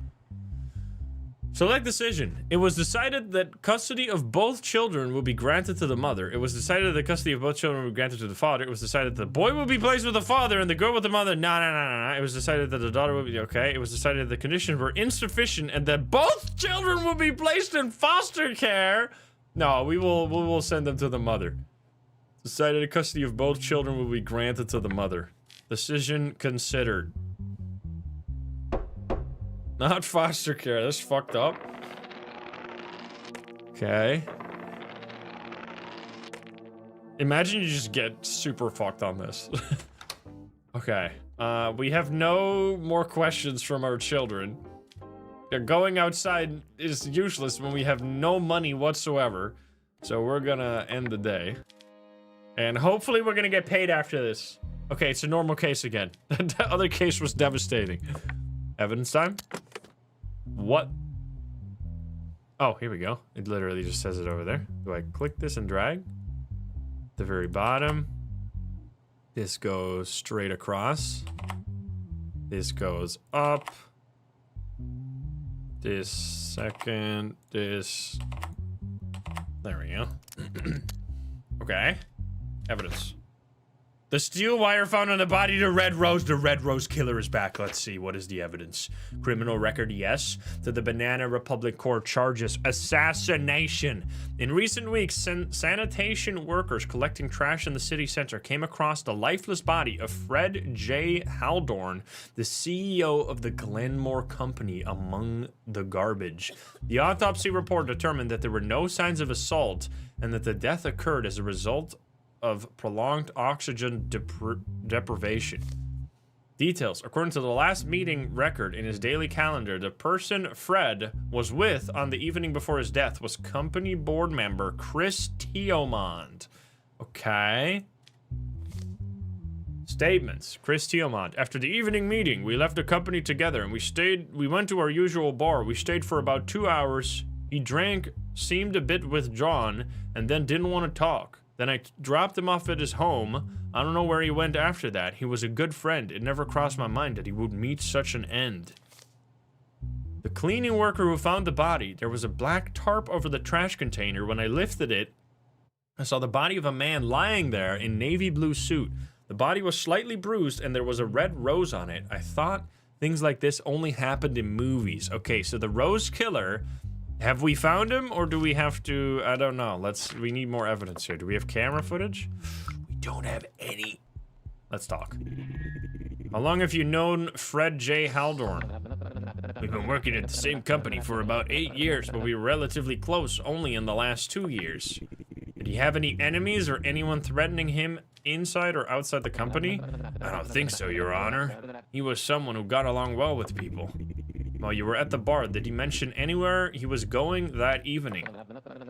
Select decision. It was decided that custody of both children will be granted to the mother. It was decided that custody of both children will be granted to the father. It was decided that the boy will be placed with the father and the girl with the mother. No. It was decided that the daughter will be okay. It was decided that the conditions were insufficient and that both children will be placed in foster care. No, we will send them to the mother. Decided that custody of both children will be granted to the mother. Decision considered. Not foster care, that's fucked up. Okay. Imagine you just get super fucked on this. Okay. We have no more questions from our children. Going outside is useless when we have no money whatsoever. So we're gonna end the day. And hopefully we're gonna get paid after this. Okay, it's a normal case again. The other case was devastating. Evidence time? What? Oh, here we go. It literally just says it over there. Do I click this and drag? At the very bottom. This goes straight across. This goes up. This second. This. There we go. Okay. Evidence. The steel wire found on the body of the Red Rose. The Red Rose killer is back. Let's see. What is the evidence? Criminal record, yes. To the Banana Republic Court charges assassination. In recent weeks, sanitation workers collecting trash in the city center came across the lifeless body of Fred J. Haldorn, the CEO of the Glenmore Company, among the garbage. The autopsy report determined that there were no signs of assault and that the death occurred as a result of prolonged oxygen deprivation. Details. According to the last meeting record in his daily calendar, the person Fred was with on the evening before his death was company board member Chris Tiomond. Okay. Statements. Chris Tiomond. After the evening meeting, we left the company together and we went to our usual bar. We stayed for about 2 hours. He drank, seemed a bit withdrawn, and then didn't want to talk. Then I dropped him off at his home. I don't know where he went after that. He was a good friend. It never crossed my mind that he would meet such an end. The cleaning worker who found the body, there was a black tarp over the trash container. When I lifted it, I saw the body of a man lying there in navy blue suit. The body was slightly bruised and there was a red rose on it. I thought things like this only happened in movies. Okay, so the Rose Killer... Have we found him, or do we have to... I don't know. We need more evidence here. Do we have camera footage? We don't have any. Let's talk. How long have you known Fred J. Haldorn? We've been working at the same company for about 8 years, but we were relatively close only in the last 2 years. Did he have any enemies or anyone threatening him inside or outside the company? I don't think so, Your Honor. He was someone who got along well with people. While you were at the bar, did he mention anywhere he was going that evening?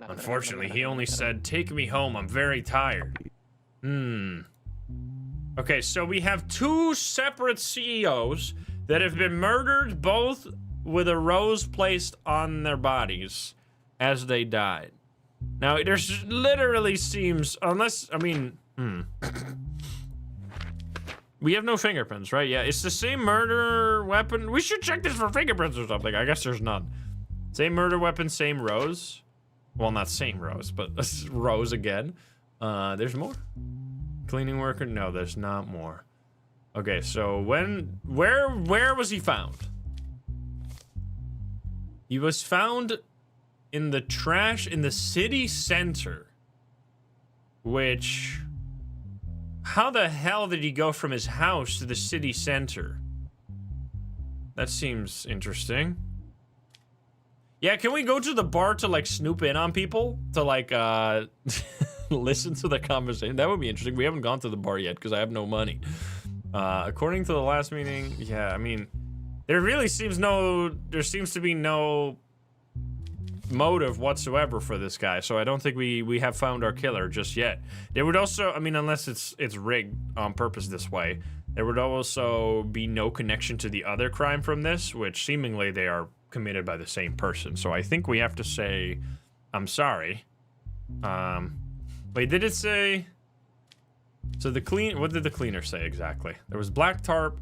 Unfortunately, he only said, "Take me home, I'm very tired." Okay, so we have 2 separate CEOs that have been murdered, both with a rose placed on their bodies as they died. Now, there's literally seems, unless, I mean, we have no fingerprints, right? Yeah, it's the same murder weapon. We should check this for fingerprints or something. I guess there's none. Same murder weapon, same rose. Well, not same rose, but rose again. There's more. Cleaning worker? No, there's not more. Okay, so where was he found? He was found in the trash in the city center, which... How the hell did he go from his house to the city center? That seems interesting. Yeah, can we go to the bar to, like, snoop in on people? To, like, listen to the conversation? That would be interesting. We haven't gone to the bar yet because I have no money. According to the last meeting, yeah, I mean, there seems to be no motive whatsoever for this guy, so I don't think we have found our killer just yet. There would also, I mean, unless it's rigged on purpose this way, there would also be no connection to the other crime from this, which seemingly they are committed by the same person. So I think we have to say, I'm sorry. Wait, did it say? So what did the cleaner say exactly? There was black tarp.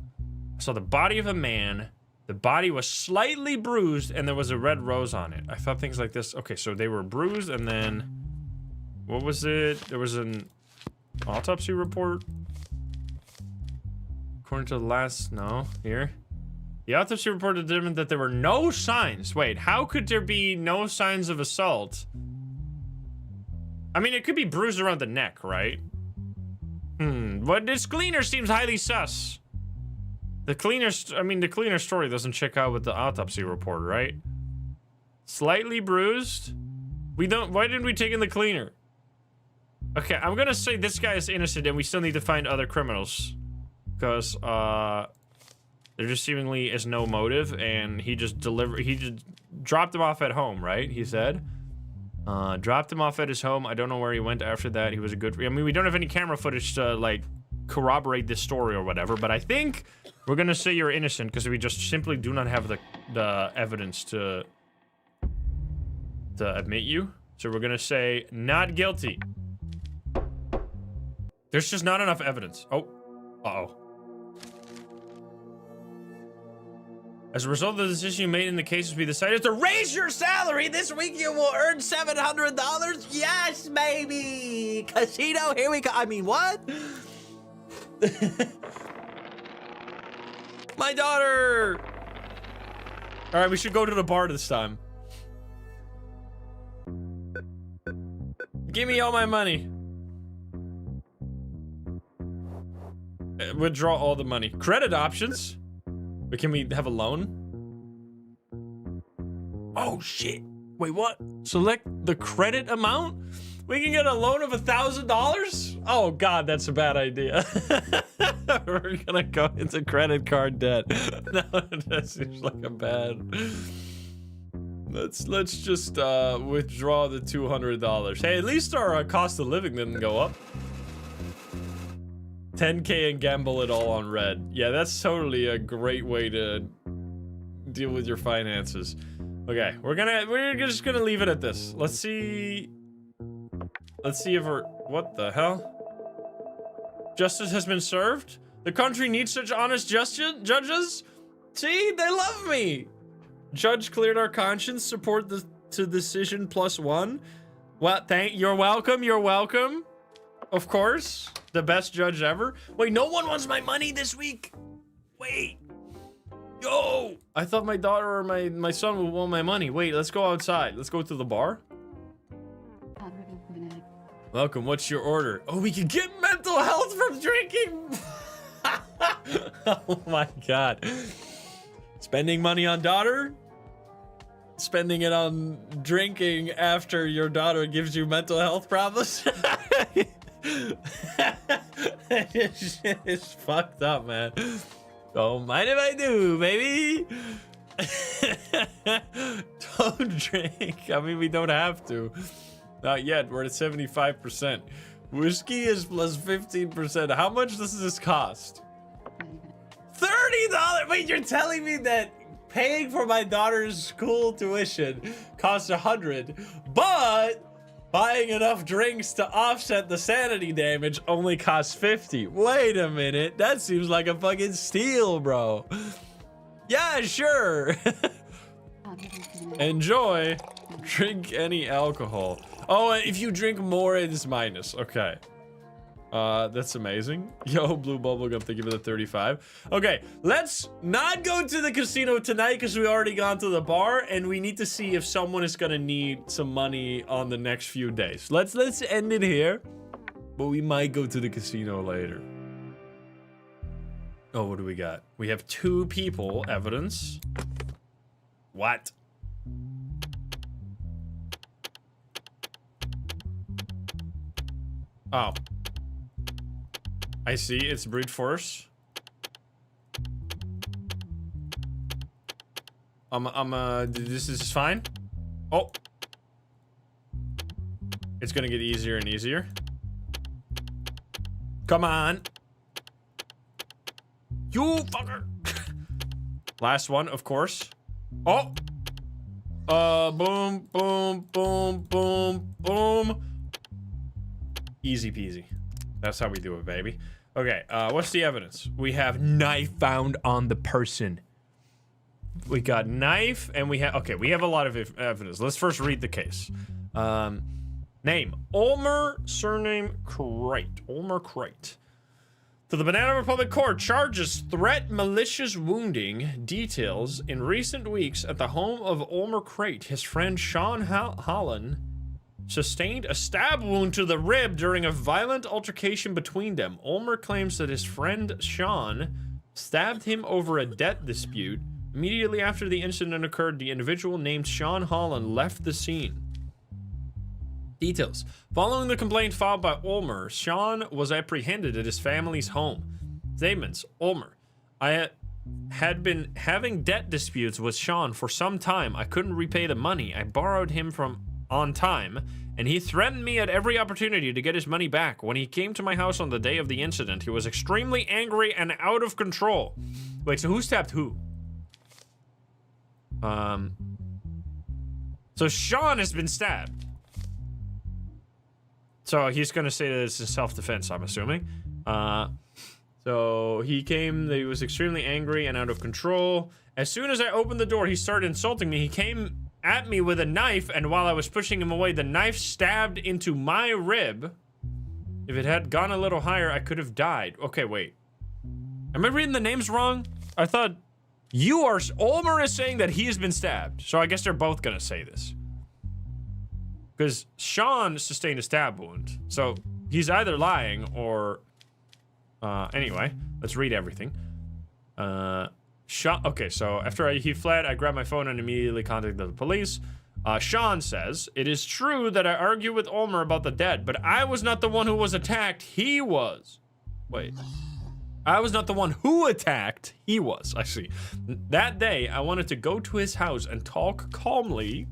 I saw the body of a man. The body was slightly bruised, and there was a red rose on it. I thought things like this. Okay, so they were bruised, and then... What was it? There was an autopsy report? According to the last... No, here. The autopsy report determined that there were no signs. Wait, how could there be no signs of assault? I mean, it could be bruised around the neck, right? But this cleaner seems highly sus. The cleaner story doesn't check out with the autopsy report, right? Slightly bruised? Why didn't we take in the cleaner? Okay, I'm gonna say this guy is innocent and we still need to find other criminals. Because, there just seemingly is no motive and he just dropped him off at home, right? He said. Dropped him off at his home. I don't know where he went after that. He was a good... I mean, we don't have any camera footage to, like, corroborate this story or whatever, but I think we're gonna say you're innocent because we just simply do not have the evidence to admit you. So we're gonna say not guilty. There's just not enough evidence. Oh. Uh-oh. As a result of the decision you made in the cases, we decided to raise your salary. This week you will earn $700. Yes, baby. Casino, here we go. I mean, what? My daughter! All right, we should go to the bar this time. Give me all my money. Withdraw all the money. Credit options. But can we have a loan? Oh shit. Wait, what? Select the credit amount? We can get a loan of $1,000? Oh god, that's a bad idea. We're gonna go into credit card debt. No, that seems like a bad. Let's just withdraw the $200. Hey, at least our cost of living didn't go up. 10K and gamble it all on red. Yeah, that's totally a great way to deal with your finances. Okay, we're just gonna leave it at this. Let's see if we're, what the hell? Justice has been served? The country needs such honest judges? See, they love me. Judge cleared our conscience, support the decision +1. Well, you're welcome, you're welcome. Of course, the best judge ever. Wait, no one wants my money this week. Wait. Yo, I thought my daughter or my son would want my money. Wait, let's go outside. Let's go to the bar. Welcome, what's your order? Oh, we can get mental health from drinking. Oh my god. Spending money on daughter? Spending it on drinking after your daughter gives you mental health problems? This shit is fucked up, man. Don't mind if I do, baby. Don't drink. I mean, we don't have to. Not yet. We're at 75%. Whiskey is plus 15%. How much does this cost? $30. Wait, you're telling me that paying for my daughter's school tuition costs $100, but buying enough drinks to offset the sanity damage only costs $50. Wait a minute. That seems like a fucking steal, bro. Yeah, sure. Enjoy. Drink any alcohol. Oh, if you drink more, it is minus. Okay. That's amazing. Yo, Blue Bubblegum, thank you for the 35. Okay, let's not go to the casino tonight because we already gone to the bar, and we need to see if someone is gonna need some money on the next few days. Let's end it here, but we might go to the casino later. Oh, what do we got? We have 2 people, evidence. What? Oh. I see, it's brute force. This is fine. Oh. It's gonna get easier and easier. Come on. You fucker. Last one, of course. Oh. Boom, boom, boom, boom, boom. Easy peasy. That's how we do it, baby. Okay, what's the evidence? We have knife found on the person. We got knife, and we have, okay, we have a lot of evidence. Let's first read the case. Name, Ulmer, surname, Crate. Ulmer Crate. To the Banana Republic Court, charges, threat, malicious wounding, details. In recent weeks, at the home of Ulmer Crate, his friend Sean Holland sustained a stab wound to the rib during a violent altercation between them. Ulmer claims that his friend Sean stabbed him over a debt dispute. Immediately after the incident occurred, the individual named Sean Holland left the scene. Details. Following the complaint filed by Ulmer, Sean was apprehended at his family's home. Statements. Ulmer. I had been having debt disputes with Sean for some time. I couldn't repay the money I borrowed him from on time, and he threatened me at every opportunity to get his money back. When he came to my house on the day of the incident, he was extremely angry and out of control. Wait, so who stabbed who? So Sean has been stabbed. So he's gonna say that it's in self-defense, I'm assuming. So he came, he was extremely angry and out of control. As soon as I opened the door, he started insulting me. He came at me with a knife, and while I was pushing him away, the knife stabbed into my rib. If it had gone a little higher, I could have died. Okay, wait. Am I reading the names wrong? I thought Ulmer is saying that he has been stabbed. So I guess they're both gonna say this. Because Sean sustained a stab wound. So he's either lying or... anyway, let's read everything. Okay, so after he fled, I grabbed my phone and immediately contacted the police. Sean says, it is true that I argued with Ulmer about the dead, but I was not the one who was attacked. He was. Wait. I was not the one who attacked. He was. I see. That day, I wanted to go to his house and talk calmly.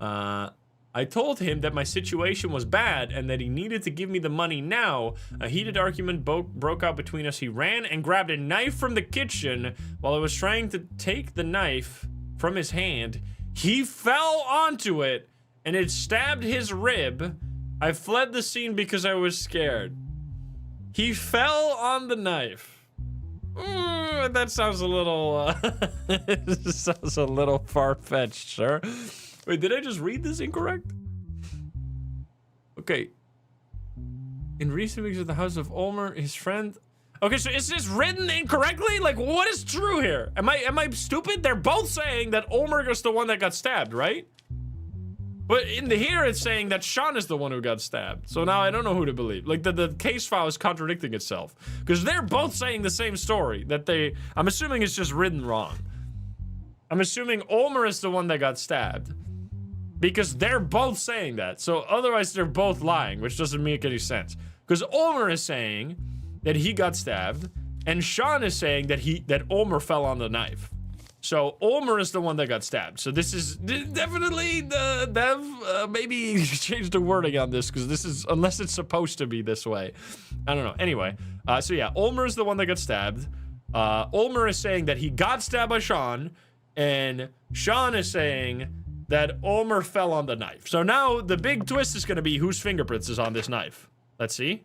I told him that my situation was bad and that he needed to give me the money now. A heated argument broke out between us. He ran and grabbed a knife from the kitchen. While I was trying to take the knife from his hand, he fell onto it and it stabbed his rib. I fled the scene because I was scared. He fell on the knife. That sounds a little, sounds a little far-fetched, sir. Wait, did I just read this incorrect? Okay. In recent weeks at the house of Ulmer, his friend... Okay, so is this written incorrectly? Like, what is true here? Am I stupid? They're both saying that Ulmer was the one that got stabbed, right? But in here, it's saying that Sean is the one who got stabbed. So now I don't know who to believe. Like, the case file is contradicting itself. Because they're both saying the same story. I'm assuming it's just written wrong. I'm assuming Ulmer is the one that got stabbed. Because they're both saying that. So otherwise, they're both lying, which doesn't make any sense. Because Ulmer is saying that he got stabbed, and Sean is saying that Ulmer fell on the knife. So Ulmer is the one that got stabbed. So this is definitely maybe change the wording on this, because this is, unless it's supposed to be this way. I don't know. Anyway, so yeah, Ulmer is the one that got stabbed. Ulmer is saying that he got stabbed by Sean, and Sean is saying that Ulmer fell on the knife. So now the big twist is going to be whose fingerprints is on this knife. Let's see.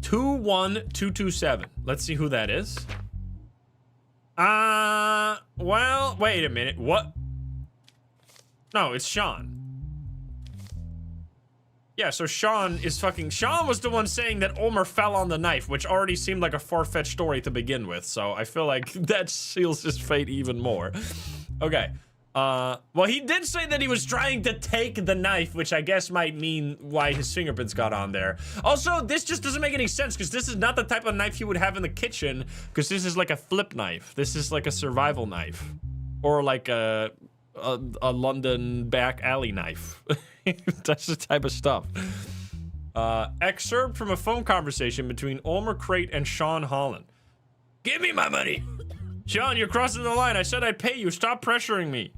21227. Let's see who that is. Well, wait a minute. What? No, it's Sean. Yeah, so Sean was the one saying that Ulmer fell on the knife, which already seemed like a far-fetched story to begin with. So I feel like that seals his fate even more. Okay. Well, he did say that he was trying to take the knife, which I guess might mean why his fingerprints got on there. Also, this just doesn't make any sense, because this is not the type of knife he would have in the kitchen, because this is like a flip knife. This is like a survival knife. Or like a London back alley knife. That's the type of stuff. Excerpt from a phone conversation between Ulmer Crate and Sean Holland. Give me my money! Sean, you're crossing the line. I said I'd pay you. Stop pressuring me.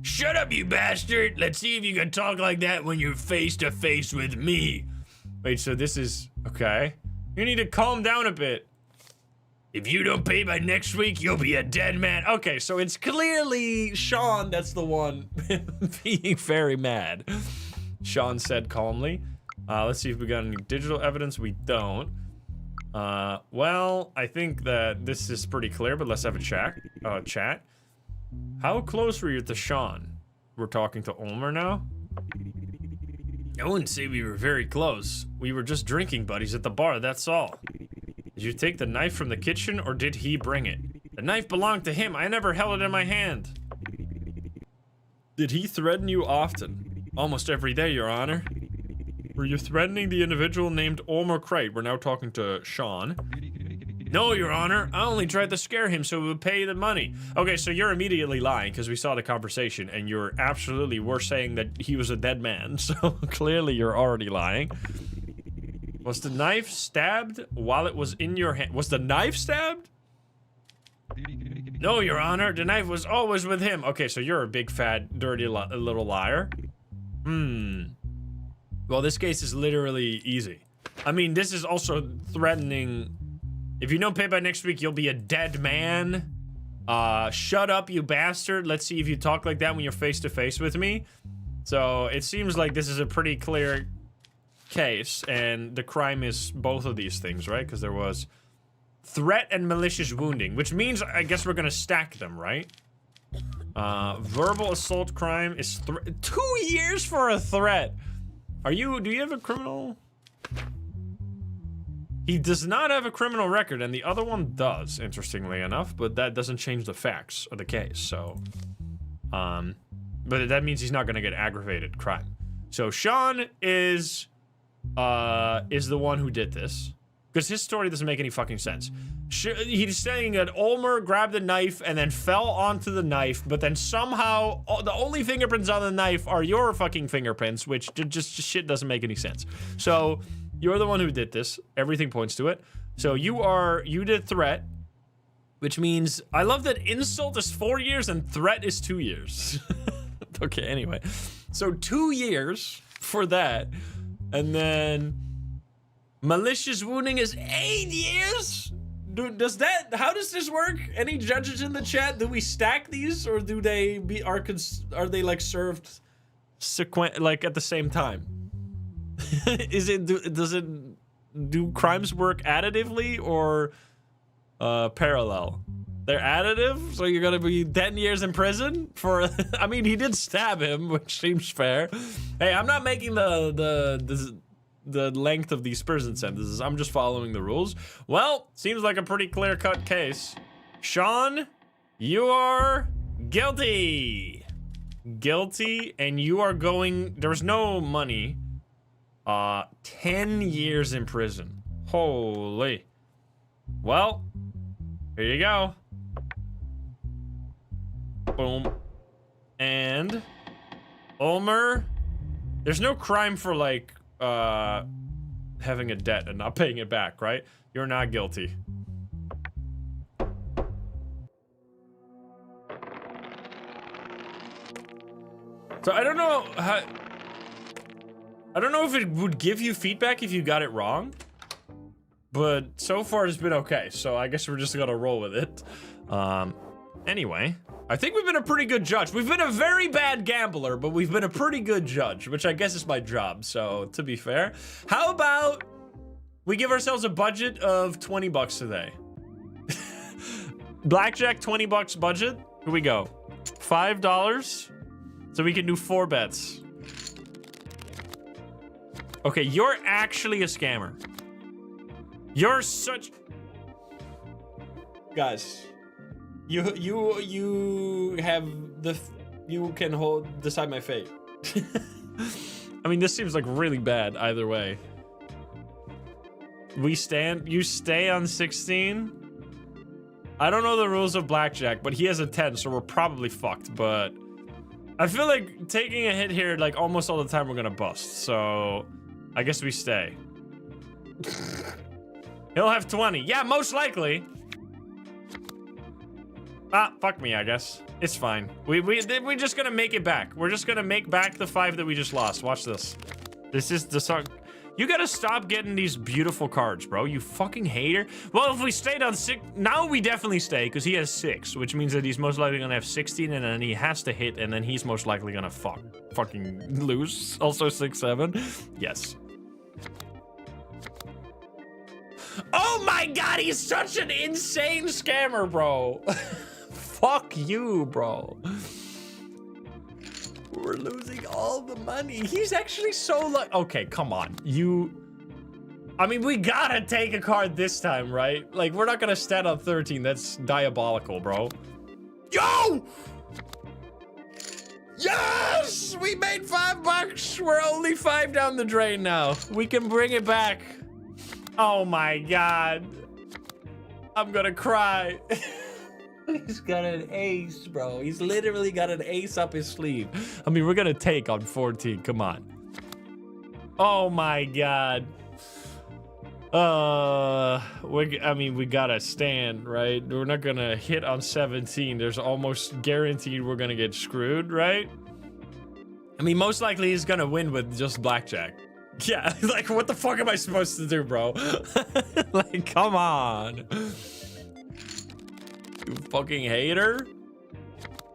Shut up, you bastard. Let's see if you can talk like that when you're face to face with me. Wait, so this is... Okay. You need to calm down a bit. If you don't pay by next week, you'll be a dead man. Okay, so it's clearly Sean that's the one being very mad. Sean said calmly. Let's see if we got any digital evidence. We don't. Well, I think that this is pretty clear, but let's have a chat. How close were you to Sean? We're talking to Ulmer now? I wouldn't say we were very close. We were just drinking buddies at the bar, that's all. Did you take the knife from the kitchen, or did he bring it? The knife belonged to him. I never held it in my hand. Did he threaten you often? Almost every day, Your Honor. Were you threatening the individual named Ulmer Crate? We're now talking to Sean. No, Your Honor. I only tried to scare him so he would pay the money. Okay, so you're immediately lying because we saw the conversation and you're absolutely were saying that he was a dead man. So clearly you're already lying. Was the knife stabbed while it was in your hand? Was the knife stabbed? No, Your Honor. The knife was always with him. Okay, so you're a big, fat, dirty little liar. Well, this case is literally easy. I mean, this is also threatening... If you don't pay by next week, you'll be a dead man. Shut up, you bastard. Let's see if you talk like that when you're face to face with me. So it seems like this is a pretty clear case, and the crime is both of these things, right? Because there was threat and malicious wounding, which means I guess we're gonna stack them, right? Verbal assault crime is 2 years for a threat. Do you have a criminal He does not have a criminal record, and the other one does, interestingly enough, but that doesn't change the facts of the case, so... but that means he's not gonna get aggravated crime. So Sean is the one who did this. Because his story doesn't make any fucking sense. He's saying that Ulmer grabbed a knife and then fell onto the knife, but then somehow the only fingerprints on the knife are your fucking fingerprints, which just shit doesn't make any sense. So you're the one who did this. Everything points to it. So you did threat, which means I love that insult is 4 years and threat is 2 years. Okay, anyway. So 2 years for that, and then malicious wounding is 8 years? Dude, how does this work? Any judges in the chat? Do we stack these, or do they are they like served like at the same time? Do crimes work additively or parallel? They're additive, so you're gonna be 10 years in prison for. I mean, he did stab him, which seems fair. Hey, I'm not making the length of these prison sentences. I'm just following the rules. Well, seems like a pretty clear-cut case. Sean, you are guilty. Guilty, and you are going... There's no money. 10 years in prison. Holy. Well, here you go. Boom. And Ulmer, there's no crime for, like, having a debt and not paying it back, right? You're not guilty. So I don't know how... I don't know if it would give you feedback if you got it wrong, but so far it's been okay, so I guess we're just gonna roll with it. Anyway, I think we've been a pretty good judge. We've been a very bad gambler, but we've been a pretty good judge, which I guess is my job, so to be fair. How about we give ourselves a budget of 20 bucks today? Blackjack, 20 bucks budget. Here we go. $5, so we can do 4 bets. Okay, you're actually a scammer. You're such... Guys, you have the... You can decide my fate. I mean, this seems like really bad either way. You stay on 16? I don't know the rules of blackjack, but he has a 10, so we're probably fucked, but... I feel like taking a hit here, like, almost all the time we're gonna bust, so... I guess we stay. He'll have 20. Yeah, most likely. Ah, fuck me, I guess. It's fine. We're just gonna make it back. We're just gonna make back the 5 that we just lost. Watch this. This is the song. You gotta stop getting these beautiful cards, bro. You fucking hater. Well, if we stayed on 6, now we definitely stay, because he has 6, which means that he's most likely gonna have 16, and then he has to hit, and then he's most likely gonna fucking lose. Also 6, 7. Yes. Oh my god, he's such an insane scammer, bro. Fuck you, bro. We're losing all the money. He's actually so like... Okay, come on. I mean, we gotta take a card this time, right? Like, we're not gonna stand on 13. That's diabolical, bro. Yo! Yes! We made 5 bucks. We're only 5 down the drain now. We can bring it back. Oh my god. I'm gonna cry. He's got an ace, bro. He's literally got an ace up his sleeve. I mean, we're gonna take on 14. Come on. Oh my god. I mean, we gotta stand, right? We're not gonna hit on 17. There's almost guaranteed we're gonna get screwed, right? I mean, most likely he's gonna win with just blackjack. Yeah, like, what the fuck am I supposed to do, bro? Like, come on. You fucking hater.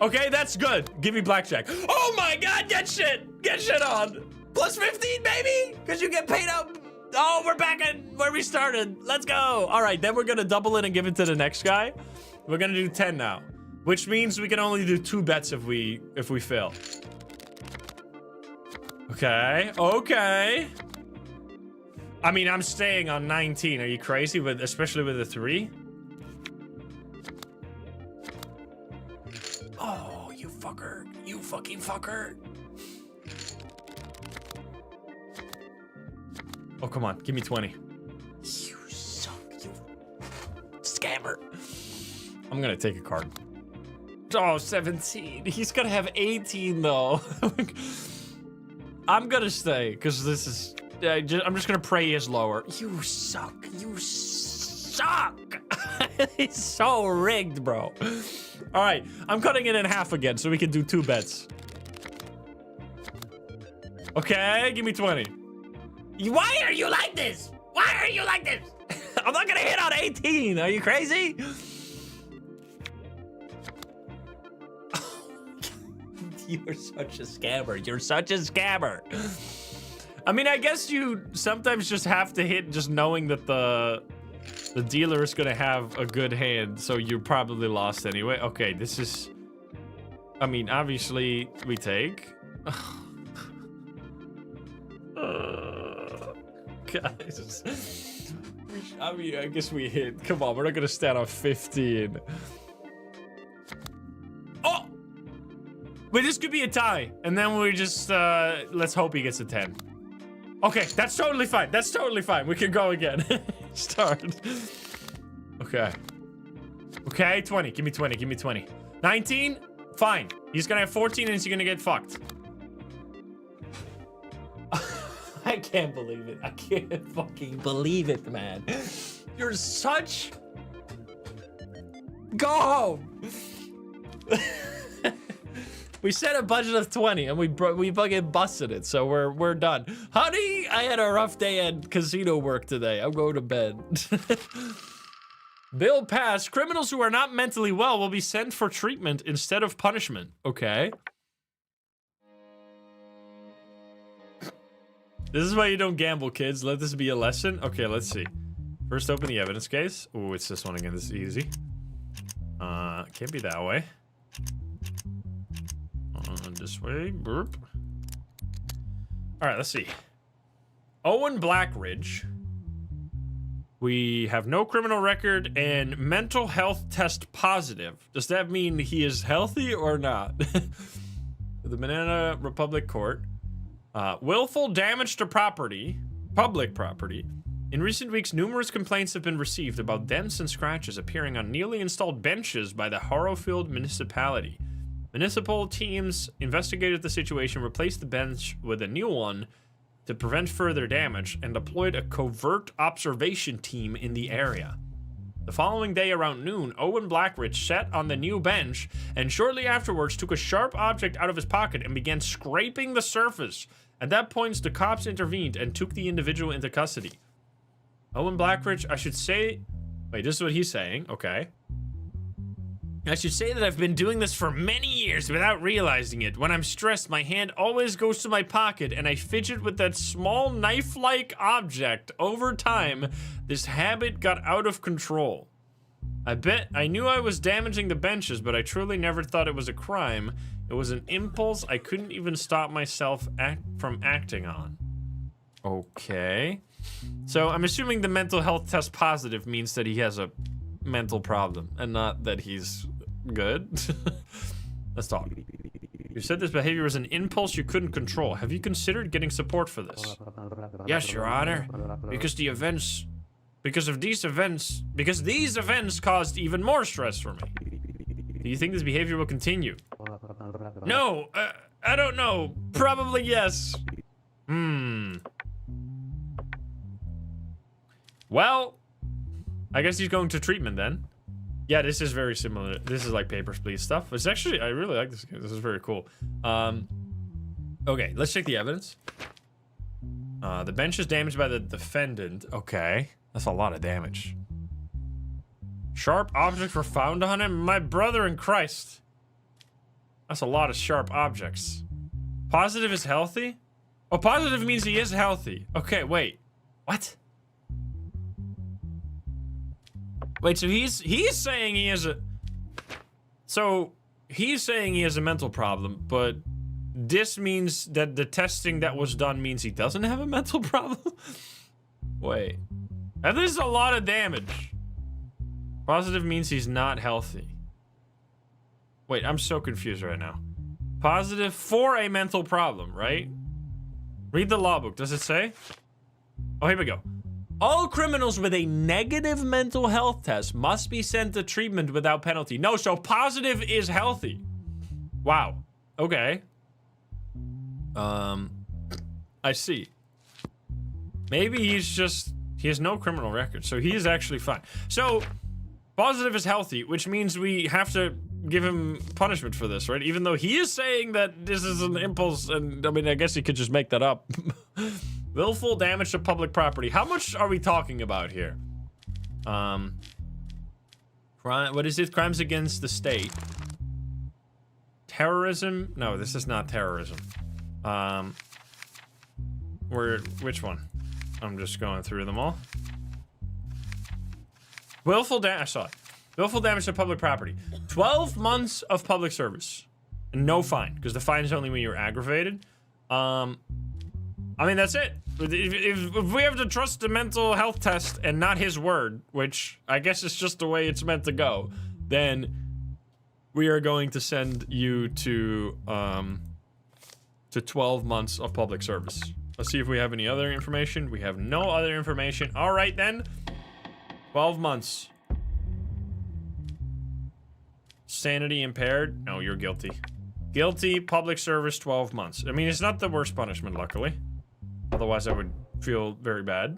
Okay, that's good. Give me blackjack. Oh my god, get shit! Get shit on! Plus 15, baby! Because you get paid out. Oh, we're back at where we started. Let's go. All right, then we're gonna double it and give it to the next guy. We're gonna do 10 now, which means we can only do 2 bets if we fail. Okay, okay. I mean, I'm staying on 19. Are you crazy? Especially with the 3? Oh, you fucker. You fucking fucker. Oh, come on. Give me 20. You suck, you scammer. I'm gonna take a card. Oh, 17. He's gonna have 18, though. I'm gonna stay, because this is... I'm just gonna pray he is lower. You suck. You suck. It's so rigged, bro. All right, I'm cutting it in half again so we can do 2 bets. Okay, give me 20. Why are you like this? Why are you like this? I'm not gonna hit on 18. Are you crazy? You're such a scammer. You're such a scammer. I mean, I guess you sometimes just have to hit just knowing that the dealer is gonna have a good hand, so you're probably lost anyway. Okay, this is... I mean, obviously, we take... guys. I mean, I guess we hit. Come on, we're not gonna stand on 15. Oh! Wait, this could be a tie. And then we just, let's hope he gets a 10. Okay, that's totally fine. That's totally fine. We can go again. Start. Okay. Okay, 20. Give me 20. Give me 20. 19? Fine. He's gonna have 14 and he's gonna get fucked. I can't believe it. I can't fucking believe it, man. You're such... Go home. We set a budget of 20 and we fucking busted it, so we're done. Honey, I had a rough day at casino work today. I'm going to bed. Bill passed. Criminals who are not mentally well will be sent for treatment instead of punishment. Okay. This is why you don't gamble, kids. Let this be a lesson. Okay, let's see. First, open the evidence case. Oh, it's this one again. This is easy. Can't be that way. This way. Burp. All right, let's see. Owen Blackridge. We have no criminal record and mental health test positive. Does that mean he is healthy or not? The Banana Republic Court. Willful damage to property, public property. In recent weeks, numerous complaints have been received about dents and scratches appearing on newly installed benches by the Harrowfield municipality. Municipal teams investigated the situation, replaced the bench with a new one to prevent further damage, and deployed a covert observation team in the area. The following day around noon, Owen Blackridge sat on the new bench and shortly afterwards took a sharp object out of his pocket and began scraping the surface. At that point, the cops intervened and took the individual into custody. Owen Blackridge, I should say... Wait, this is what he's saying. Okay. I should say that I've been doing this for many years without realizing it. When I'm stressed, my hand always goes to my pocket and I fidget with that small knife-like object. Over time, this habit got out of control. I knew I was damaging the benches, but I truly never thought it was a crime. It was an impulse I couldn't even stop myself from acting on. Okay. So I'm assuming the mental health test positive means that he has a mental problem and not that he's good. Let's talk. You said this behavior was an impulse you couldn't control. Have you considered getting support for this? Yes, Your Honor. Because these events caused even more stress for me. Do you think this behavior will continue? No, I don't know. Probably yes. Well, I guess he's going to treatment then. Yeah, this is very similar. This is like Papers, Please stuff. It's actually, I really like this game. This is very cool. Okay, let's check the evidence. The bench is damaged by the defendant. Okay, that's a lot of damage. Sharp objects were found on him. My brother in Christ. That's a lot of sharp objects. Positive is healthy? Oh, positive means he is healthy. Okay, wait. What? Wait, so he's saying he has a... So, he's saying he has a mental problem, but this means that the testing that was done means he doesn't have a mental problem? Wait. That is a lot of damage. Positive means he's not healthy. Wait, I'm so confused right now. Positive for a mental problem, right? Read the law book. Does it say? Oh, here we go. All criminals with a negative mental health test must be sent to treatment without penalty. No, so positive is healthy. Wow. Okay. I see. Maybe he has no criminal record, so he is actually fine. So, positive is healthy, which means we have to give him punishment for this, right? Even though he is saying that this is an impulse, and I mean, I guess he could just make that up. Willful damage to public property. How much are we talking about here? Crime, what is it? Crimes against the state. Terrorism? No, this is not terrorism. Which one? I'm just going through them all. Willful damage, I saw it. Willful damage to public property. 12 months of public service. And no fine, because the fine is only when you're aggravated. I mean, that's it. If we have to trust the mental health test and not his word, which I guess is just the way it's meant to go, then we are going to send you to 12 months of public service. Let's see if we have any other information. We have no other information. All right, then. 12 months. Sanity impaired? No, you're guilty. Guilty, public service, 12 months. I mean, it's not the worst punishment, luckily. Otherwise, I would feel very bad.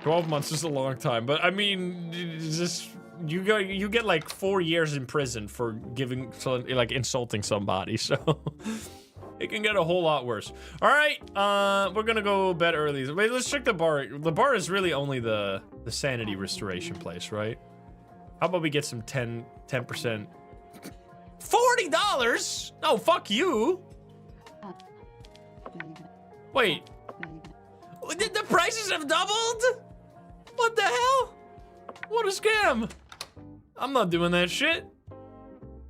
"12 months is a long time, but I mean, just you get like 4 years in prison for like insulting somebody, so it can get a whole lot worse. All right, we're gonna go bed early. Wait, let's check the bar. The bar is really only the sanity restoration place, right? How about we get some 10%? $40? No, fuck you. Wait, did the prices have doubled? What the hell? What a scam. I'm not doing that shit.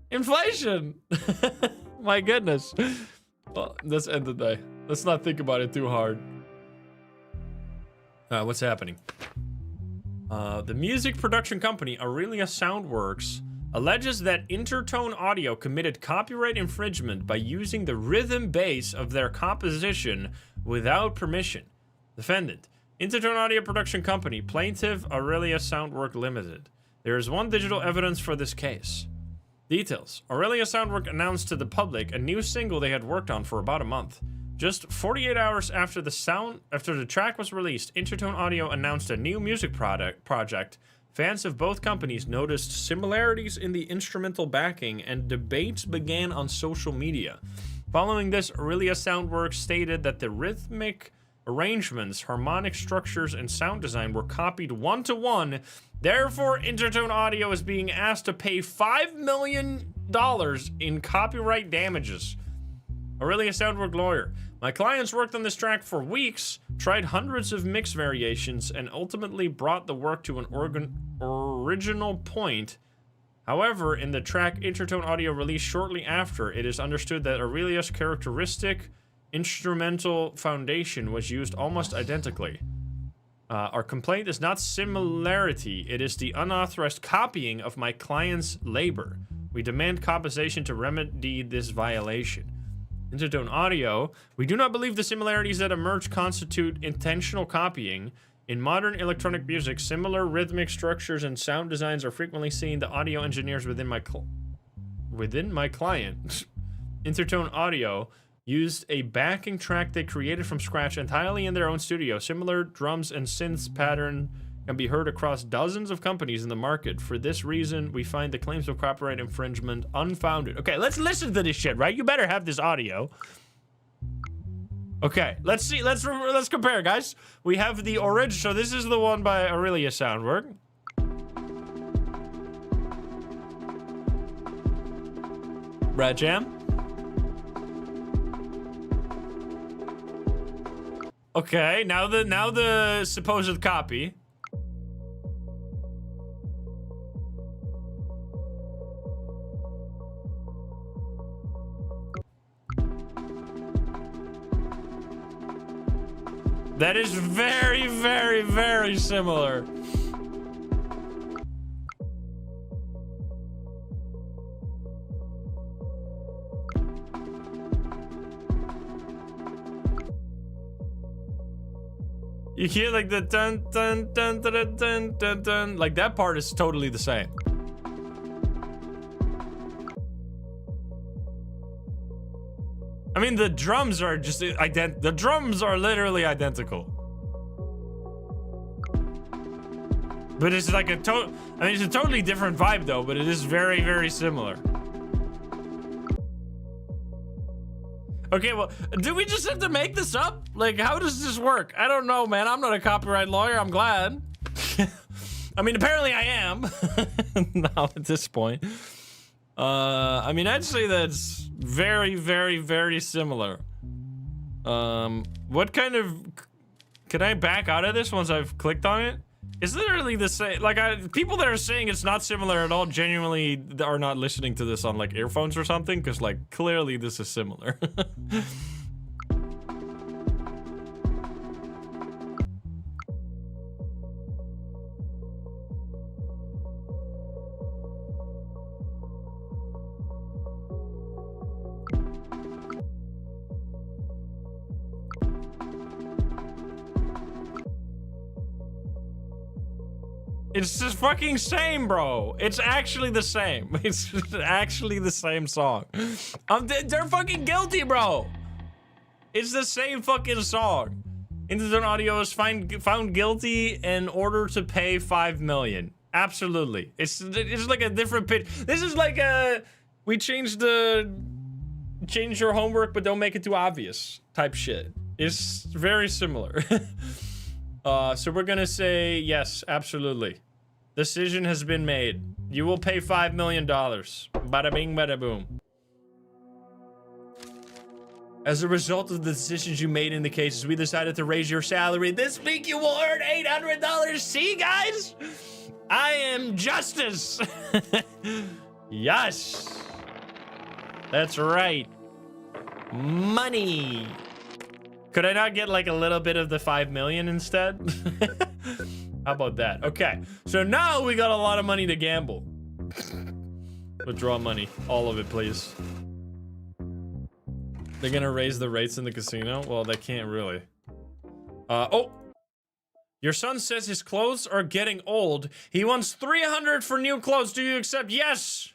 Inflation. My goodness. Well, let's end the day. Let's not think about it too hard. What's happening? The music production company Aurelia Soundworks alleges that Intertone Audio committed copyright infringement by using the rhythm bass of their composition without permission. Defendant: Intertone Audio Production Company, Plaintiff Aurelia Soundwork Limited. There is one digital evidence for this case. Details: Aurelia Soundwork announced to the public a new single they had worked on for about a month. Just 48 hours after the track was released, Intertone Audio announced a new music project. Fans of both companies noticed similarities in the instrumental backing, and debates began on social media. Following this, Aurelia Soundworks stated that the rhythmic arrangements, harmonic structures, and sound design were copied one-to-one. Therefore, Intertone Audio is being asked to pay $5 million in copyright damages. Aurelia Soundwork lawyer: My clients worked on this track for weeks, tried hundreds of mix variations, and ultimately brought the work to an original point. However, in the track Intertone Audio released shortly after, it is understood that Aurelia's characteristic instrumental foundation was used almost identically. Our complaint is not similarity, it is the unauthorized copying of my client's labor. We demand compensation to remedy this violation. Intertone Audio: We do not believe the similarities that emerge constitute intentional copying. In modern electronic music, similar rhythmic structures and sound designs are frequently seen. The audio engineers within my client, Intertone Audio, used a backing track they created from scratch entirely in their own studio. Similar drums and synths pattern can be heard across dozens of companies in the market. For this reason, we find the claims of copyright infringement unfounded. Okay, let's listen to this shit, right? You better have this audio. Okay, let's see. Let's compare, guys. We have the original. So this is the one by Aurelia Soundwork. Brad Jam. Okay, now the supposed copy. That is very, very, very similar. You hear like the dun dun dun dun dun dun dun. Like that part is totally the same. I mean, the drums are just the drums are literally identical. But it's like it's a totally different vibe though, but it is very, very similar. Okay, well, do we just have to make this up? Like, how does this work? I don't know, man. I'm not a copyright lawyer. I'm glad. I mean, apparently I am. Now at this point. I mean, I'd say that's very, very, very similar. What kind of... Can I back out of this once I've clicked on it? It's literally the same. Like, people that are saying it's not similar at all genuinely are not listening to this on, like, earphones or something, because, like, clearly this is similar. It's just fucking same, bro. It's actually the same. It's actually the same song. They're fucking guilty, bro. It's the same fucking song. Indizone Audio is found guilty in order to pay $5 million. Absolutely. It's like a different pitch. This is like a we change your homework, but don't make it too obvious type shit. It's very similar. So we're gonna say yes, absolutely. Decision has been made. You will pay $5 million. Bada bing, bada boom. As a result of the decisions you made in the cases, we decided to raise your salary. This week you will earn $800. See, guys? I am justice. Yes. That's right. Money. Could I not get like a little bit of the 5 million instead? How about that? Okay, so now we got a lot of money to gamble. Withdraw money, all of it, please. They're gonna raise the rates in the casino? Well, they can't really. Oh! Your son says his clothes are getting old. He wants 300 for new clothes. Do you accept? Yes!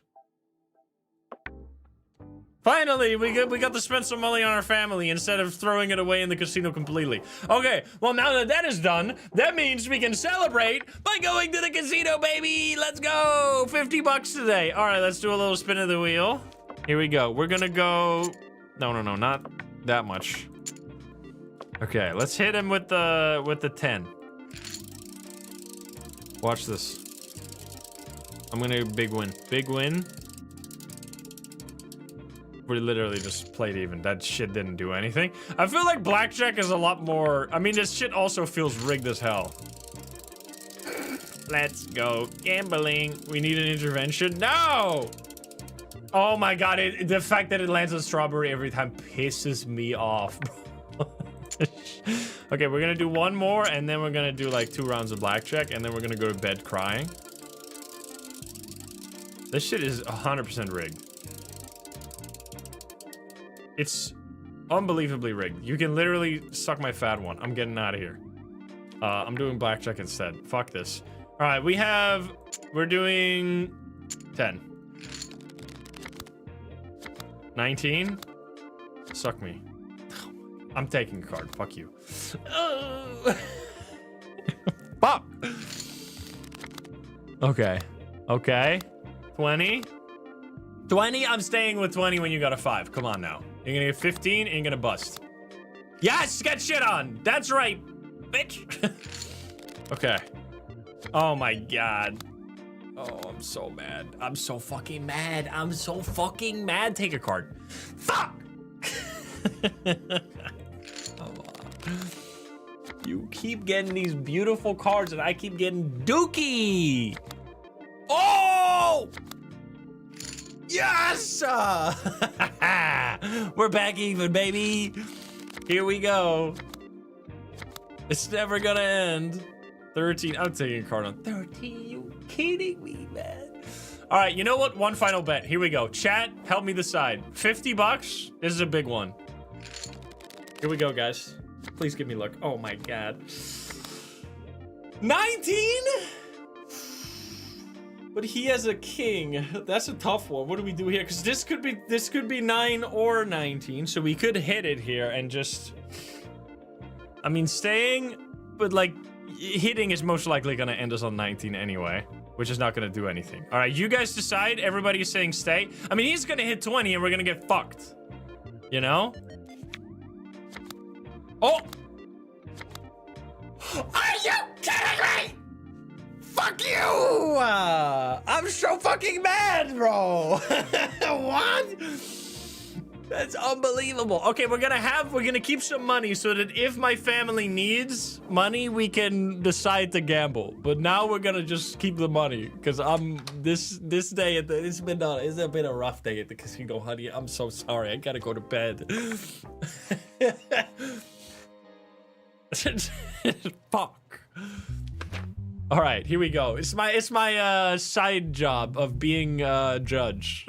Finally, we got to spend some money on our family instead of throwing it away in the casino completely. Okay, well now that that is done, that means we can celebrate by going to the casino, baby! Let's go! 50 bucks today. All right, let's do a little spin of the wheel. Here we go. We're gonna go... No, not that much. Okay, let's hit him with the 10. Watch this. I'm gonna big win. Big win. We literally just played even. That shit didn't do anything. I feel like blackjack is a lot more... I mean, this shit also feels rigged as hell. Let's go gambling. We need an intervention. No! Oh my god, the fact that it lands on strawberry every time pisses me off. Okay, we're gonna do one more, and then we're gonna do like 2 rounds of blackjack, and then we're gonna go to bed crying. This shit is 100% rigged. It's unbelievably rigged. You can literally suck my fat one. I'm getting out of here. I'm doing blackjack instead. Fuck this. All right, we're doing 10. 19. Suck me. I'm taking a card. Fuck you. Fuck. Okay. 20. 20. I'm staying with 20 when you got a 5. Come on now. You're gonna get 15 and you're gonna bust. Yes, get shit on. That's right, bitch. Okay. Oh my god. Oh, I'm so mad. I'm so fucking mad. I'm so fucking mad. Take a card. Fuck. You keep getting these beautiful cards and I keep getting dookie. Oh! Yes! We're back even, baby. Here we go. It's never gonna end. 13. I'm taking a card on 13. You kidding me, man? All right, you know what? One final bet. Here we go. Chat, help me decide. 50 bucks? This is a big one. Here we go, guys. Please give me luck. Oh my god. 19? But he has a king. That's a tough one. What do we do here? Because this could be 9 or 19, so we could hit it here and just. I mean, staying, but like hitting is most likely gonna end us on 19 anyway, which is not gonna do anything. All right, you guys decide. Everybody is saying stay. I mean, he's gonna hit 20 and we're gonna get fucked. You know? Oh! Are you kidding me? Fuck you! I'm so fucking mad, bro. What? That's unbelievable. Okay, we're gonna keep some money so that if my family needs money, we can decide to gamble. But now we're gonna just keep the money because this day it's been a rough day at the casino, honey. I'm so sorry. I gotta go to bed. Fuck. All right, here we go. It's my side job of being judge.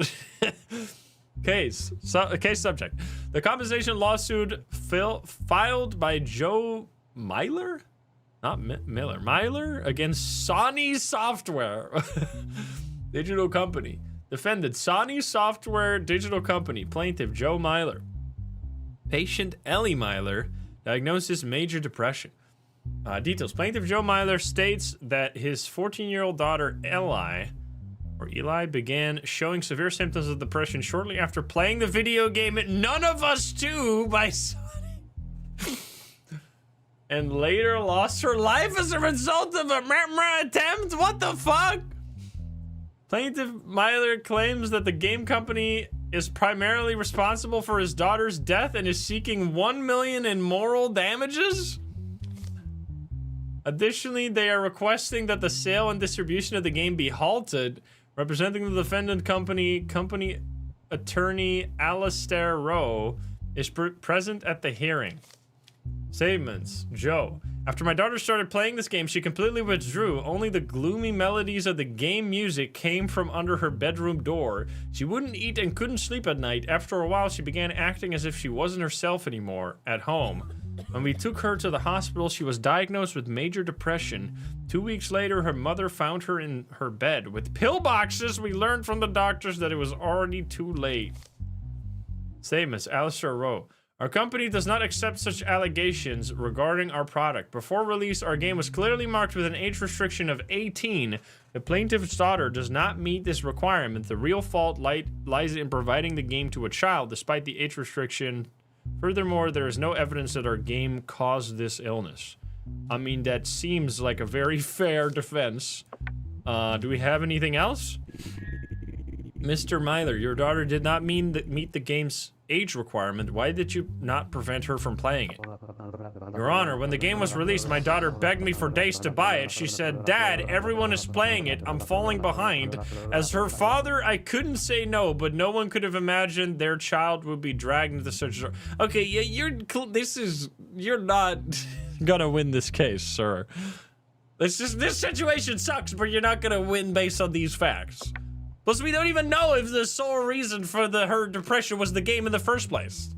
Case subject. The compensation lawsuit filed by Joe Myler? Not Miller. Myler against Sony Software Digital Company. Defendant Sony Software Digital Company. Plaintiff Joe Myler. Patient Ellie Myler. Diagnosis major depression. Details. Plaintiff Joe Myler states that his 14-year-old daughter Eli began showing severe symptoms of depression shortly after playing the video game None of Us 2 by Sony. And later lost her life as a result of a murder attempt? What the fuck? Plaintiff Myler claims that the game company is primarily responsible for his daughter's death and is seeking $1 million in moral damages. Additionally, they are requesting that the sale and distribution of the game be halted. Representing the defendant company attorney Alistair Rowe is present at the hearing. Statements. Joe. After my daughter started playing this game, she completely withdrew. Only the gloomy melodies of the game music came from under her bedroom door. She wouldn't eat and couldn't sleep at night. After a while, she began acting as if she wasn't herself anymore at home. When we took her to the hospital, she was diagnosed with major depression. 2 weeks later, her mother found her in her bed. With pillboxes, we learned from the doctors that it was already too late. Statements. Alistair Rowe. Our company does not accept such allegations regarding our product. Before release, our game was clearly marked with an age restriction of 18. The plaintiff's daughter does not meet this requirement. The real fault lies in providing the game to a child, despite the age restriction. Furthermore, there is no evidence that our game caused this illness. I mean, that seems like a very fair defense. Do we have anything else? Mr. Myler, your daughter did not meet the game's age requirement. Why did you not prevent her from playing it? Your Honor, when the game was released, my daughter begged me for days to buy it. She said, Dad, everyone is playing it. I'm falling behind. As her father, I couldn't say no, but no one could have imagined their child would be dragged into such a... Okay, yeah, you're not gonna win this case, sir. This situation sucks, but you're not gonna win based on these facts. Plus, we don't even know if the sole reason for her depression was the game in the first place.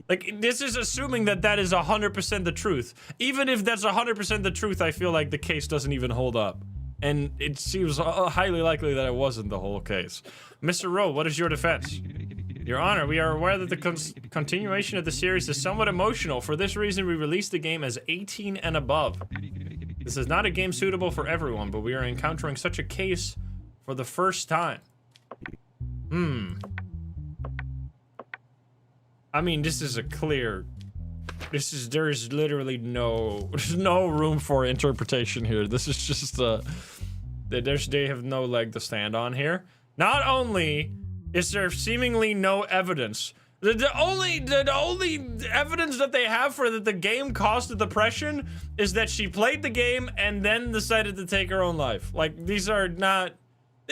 Like, this is assuming that is 100% the truth. Even if that's 100% the truth, I feel like the case doesn't even hold up. And it seems highly likely that it wasn't the whole case. Mr. Rowe, what is your defense? Your Honor, we are aware that the continuation of the series is somewhat emotional. For this reason, we released the game as 18 and above. This is not a game suitable for everyone, but we are encountering such a case for the first time. I mean, this is a clear... There's literally there's no room for interpretation here. This is just, they have no leg to stand on here. Not only is there seemingly no evidence, the only evidence that they have for that the game caused the depression is that she played the game and then decided to take her own life. Like, these are not...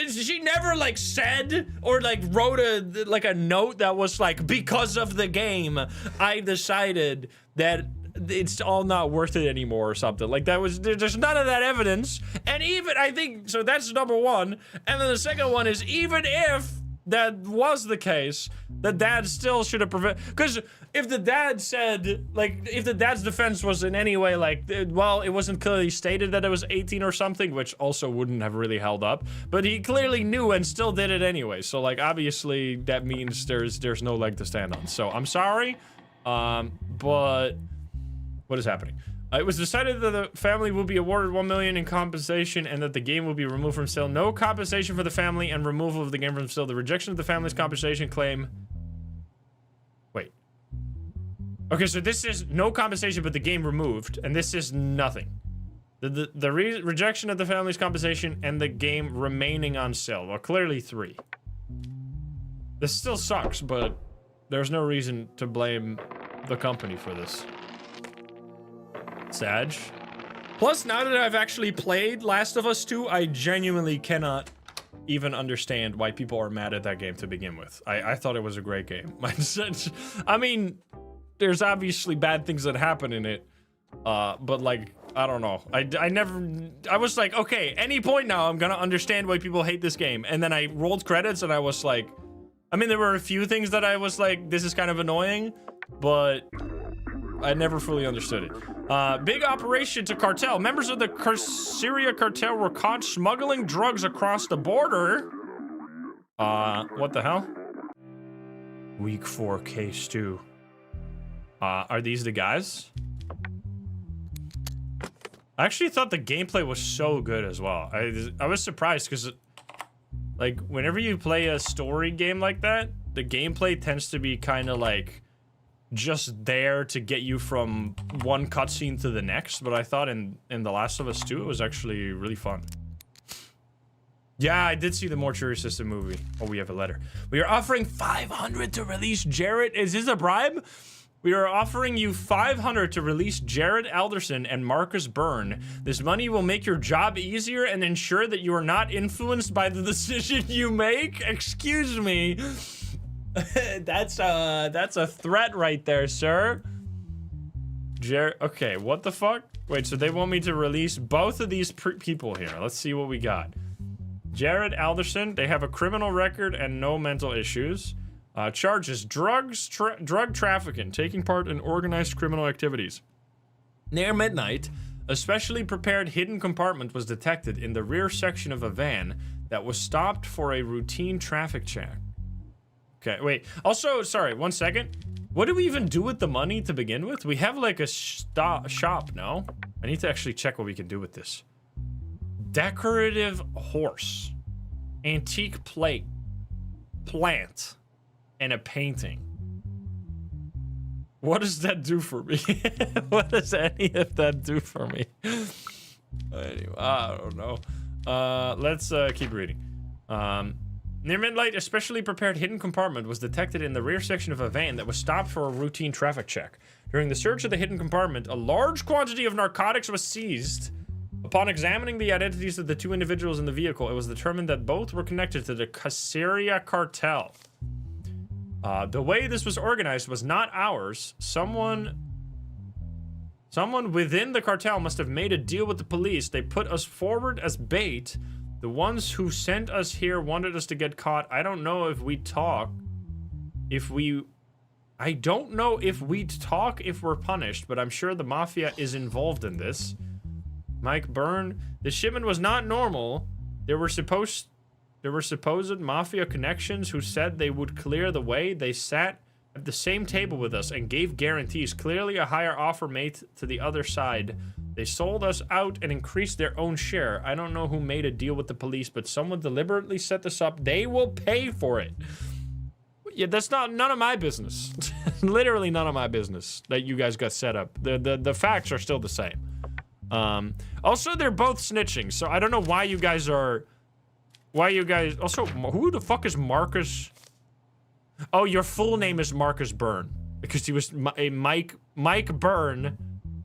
She never, like, said or, like, wrote a note that was like, because of the game, I decided that it's all not worth it anymore or something. Like, there's none of that evidence. And even, I think, so that's number one. And then the second one is, even if that was the case, the dad still should have prevented, because if the dad said, like, if the dad's defense was in any way like, well, it wasn't clearly stated that it was 18 or something, which also wouldn't have really held up, but he clearly knew and still did it anyway. So, like, obviously that means there's no leg to stand on. So I'm sorry, but what is happening? It was decided that the family will be awarded $1 million in compensation and that the game will be removed from sale. No compensation for the family and removal of the game from sale. The rejection of the family's compensation claim. Wait. Okay, so this is no compensation, but the game removed, and this is nothing. The rejection of the family's compensation and the game remaining on sale. Well, clearly 3. This still sucks, but there's no reason to blame the company for this. Sag. Plus, now that I've actually played Last of Us 2, I genuinely cannot even understand why people are mad at that game to begin with. I thought it was a great game. I mean, there's obviously bad things that happen in it, but like, I don't know. I was like, okay, any point now, I'm gonna understand why people hate this game. And then I rolled credits and I was like, I mean, there were a few things that I was like, this is kind of annoying, but I never fully understood it. Big operation to cartel. Members of the Syria cartel were caught smuggling drugs across the border. What the hell? Week 4 case 2. Are these the guys? I actually thought the gameplay was so good as well. I was surprised because, like, whenever you play a story game like that, the gameplay tends to be kind of like just there to get you from one cutscene to the next, but I thought in The Last of Us 2 it was actually really fun. Yeah, I did see the Mortuary System movie. Oh, we have a letter. We are offering 500 to release Jared. Is this a bribe? We are offering you 500 to release Jared Alderson and Marcus Byrne. This money will make your job easier and ensure that you are not influenced by the decision you make. Excuse me. That's a threat right there, sir. Okay, what the fuck? Wait, so they want me to release both of these people here. Let's see what we got. Jared Alderson, they have a criminal record and no mental issues. Charges, drug trafficking, taking part in organized criminal activities. Near midnight, a specially prepared hidden compartment was detected in the rear section of a van that was stopped for a routine traffic check. Okay, wait. Also, sorry, 1 second. What do we even do with the money to begin with? We have like a shop, no? I need to actually check what we can do with this. Decorative horse. Antique plate. Plant. And a painting. What does that do for me? What does any of that do for me? Anyway, I don't know. Let's keep reading. Near midnight, a specially prepared hidden compartment was detected in the rear section of a van that was stopped for a routine traffic check. During the search of the hidden compartment, a large quantity of narcotics was seized. Upon examining the identities of the 2 individuals in the vehicle, it was determined that both were connected to the Syria cartel. The way this was organized was not ours. Someone within the cartel must have made a deal with the police. They put us forward as bait. The ones who sent us here wanted us to get caught. I don't know if we talk. If we're punished, but I'm sure the mafia is involved in this. Mike Byrne. The shipment was not normal. There were supposed mafia connections who said they would clear the way. They sat at the same table with us and gave guarantees. Clearly a higher offer made to the other side. They sold us out and increased their own share. I don't know who made a deal with the police, but someone deliberately set this up. They will pay for it. Yeah, that's none of my business. Literally none of my business that you guys got set up. The facts are still the same. Also, they're both snitching, so I don't know why you guys are... Also, who the fuck is Marcus? Oh, your full name is Marcus Byrne. Because he was a Mike Byrne,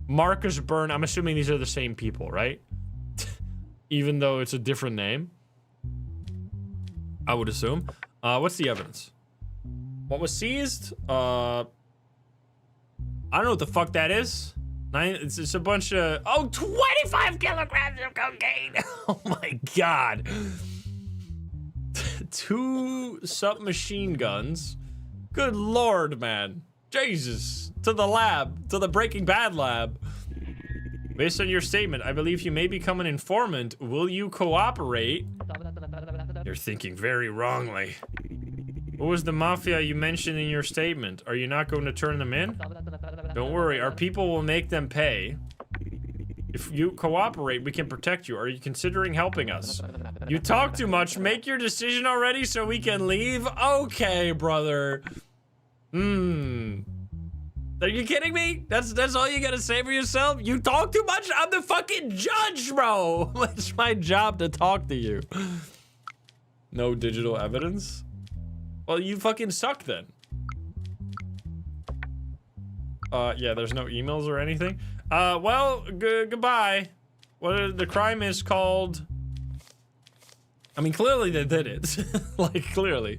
Marcus Byrne. I'm assuming these are the same people, right? Even though it's a different name. I would assume. What's the evidence? What was seized? I don't know what the fuck that is. It's a bunch of, oh, 25 kilograms of cocaine. Oh my God. 2 submachine guns. Good Lord, man. Jesus. To the lab, to the Breaking Bad lab. Based on your statement, I believe you may become an informant. Will you cooperate? You're thinking very wrongly. What was the mafia you mentioned in your statement? Are you not going to turn them in? Don't worry, our people will make them pay. If you cooperate, we can protect you. Are you considering helping us? You talk too much. Make your decision already so we can leave? Okay, brother. Are you kidding me? That's all you gotta say for yourself? You talk too much? I'm the fucking judge, bro. It's my job to talk to you. No digital evidence? Well, you fucking suck then. Yeah, there's no emails or anything. Well, goodbye. The crime is called... I mean, clearly they did it. Like, clearly.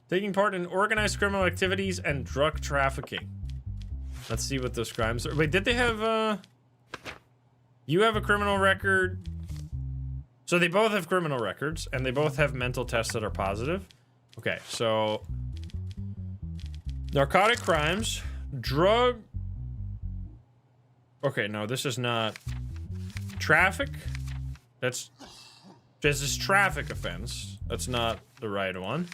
Taking part in organized criminal activities and drug trafficking. Let's see what those crimes are. Wait, did they have, You have a criminal record. So they both have criminal records, and they both have mental tests that are positive. Okay, so... Narcotic crimes. Drug... Okay, no, this is not... Traffic? This is traffic offense. That's not the right one.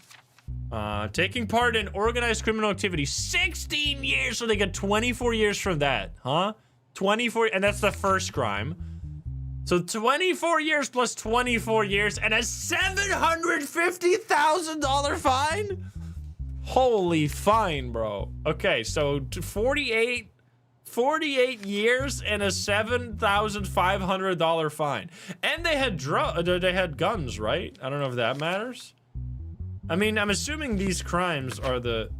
Taking part in organized criminal activity. 16 years, so they get 24 years from that, huh? 24, and that's the first crime. So 24 years plus 24 years and a $750,000 fine? Holy fine, bro. Okay, so 48 years and a $7,500 fine. And they had guns, right? I don't know if that matters. I mean, I'm assuming these crimes are the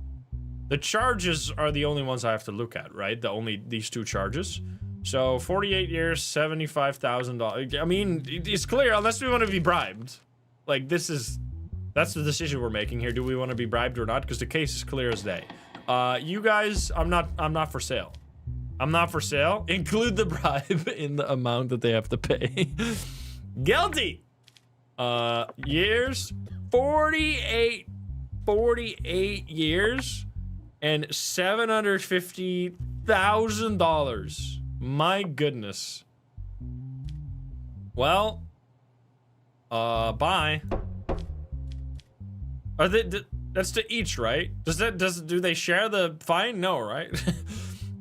charges are the only ones I have to look at, right? These 2 charges. So 48 years, $75,000. I mean, it's clear unless we want to be bribed. Like that's the decision we're making here. Do we want to be bribed or not? Because the case is clear as day. You guys, I'm not for sale. I'm not for sale. Include the bribe in the amount that they have to pay. Guilty. Years, 48 years and $750,000. My goodness. Well, bye. Are they? That's to each, right? Do they share the fine? No, right?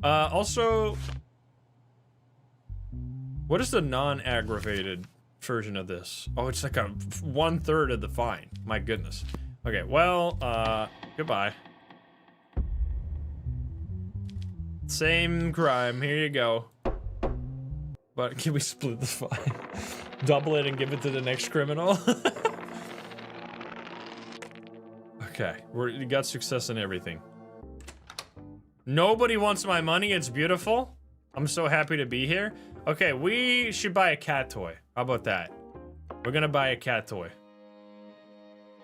Also, what is the non-aggravated version of this? Oh, it's like a 1/3 of the fine. My goodness. Okay, well, goodbye. Same crime, here you go. But can we split the fine? Double it and give it to the next criminal? Okay, we got success in everything. Nobody wants my money, it's beautiful. I'm so happy to be here. Okay, we should buy a cat toy. How about that? We're gonna buy a cat toy.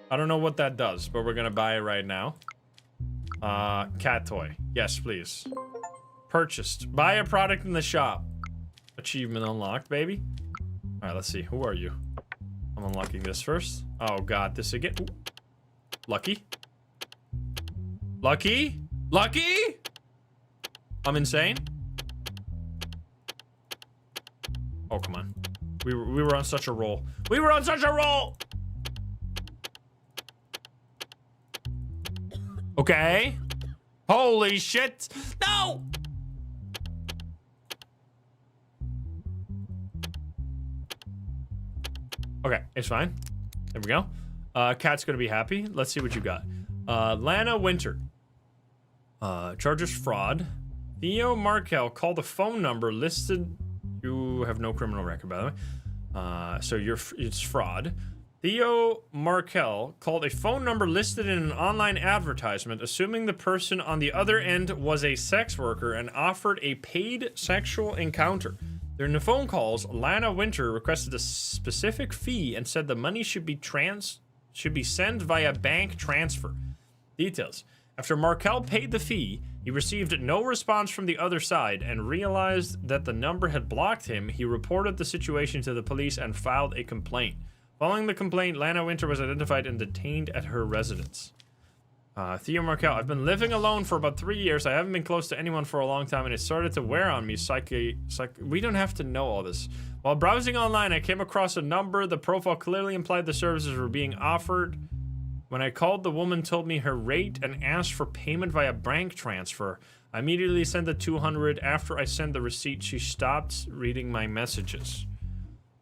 I don't know what that does, but we're gonna buy it right now. Cat toy. Yes, please. Purchased. Buy a product in the shop. Achievement unlocked, baby. Alright, let's see. Who are you? I'm unlocking this first. Oh god, this again. Ooh. Lucky? Lucky? Lucky? I'm insane? Oh, come on. We were on such a roll. We were on such a roll! Okay. Holy shit. No! Okay, it's fine. There we go. Cat's gonna be happy. Let's see what you got. Lana Winter. Charges fraud. Theo Markel called a phone number listed. You have no criminal record, by the way. So it's fraud. Theo Markel called a phone number listed in an online advertisement, assuming the person on the other end was a sex worker and offered a paid sexual encounter. During the phone calls, Lana Winter requested a specific fee and said the money should be sent via bank transfer. Details. After Markel paid the fee, he received no response from the other side and realized that the number had blocked him. He reported the situation to the police and filed a complaint. Following the complaint, Lana Winter was identified and detained at her residence. Theo Markel, I've been living alone for about 3 years. I haven't been close to anyone for a long time, and it started to wear on me. We don't have to know all this. While browsing online, I came across a number. The profile clearly implied the services were being offered. When I called, the woman told me her rate and asked for payment via bank transfer. I immediately sent the $200. After I sent the receipt, she stopped reading my messages.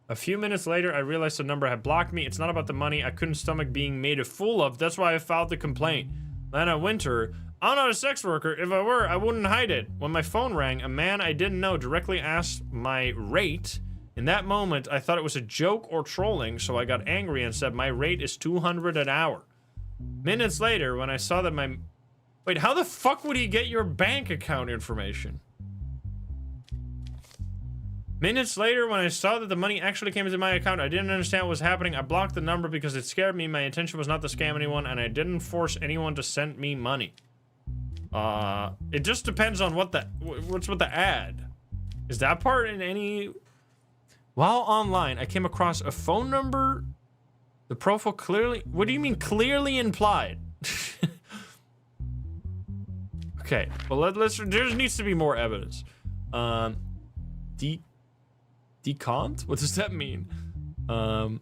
A few minutes later, I realized the number had blocked me. It's not about the money. I couldn't stomach being made a fool of. That's why I filed the complaint. Lana Winter, I'm not a sex worker. If I were, I wouldn't hide it. When my phone rang, a man I didn't know directly asked my rate. In that moment, I thought it was a joke or trolling, so I got angry and said my rate is $200 an hour. Minutes later, when I saw that my... Wait, how the fuck would he get your bank account information? Minutes later, when I saw that the money actually came into my account, I didn't understand what was happening. I blocked the number because it scared me. My intention was not to scam anyone, and I didn't force anyone to send me money. It just depends on what's with the ad. Is that part in any... While online, I came across a phone number. The profile clearly... What do you mean clearly implied? Okay, well, there needs to be more evidence. Decont? What does that mean? The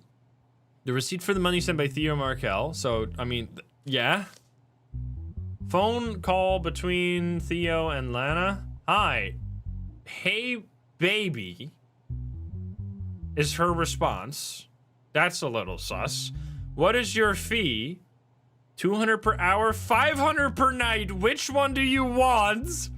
receipt for the money sent by Theo Markel. So, I mean, yeah. Phone call between Theo and Lana. Hi. Hey, baby. Is her response. That's a little sus. What is your fee? 200 per hour, 500 per night. Which one do you want?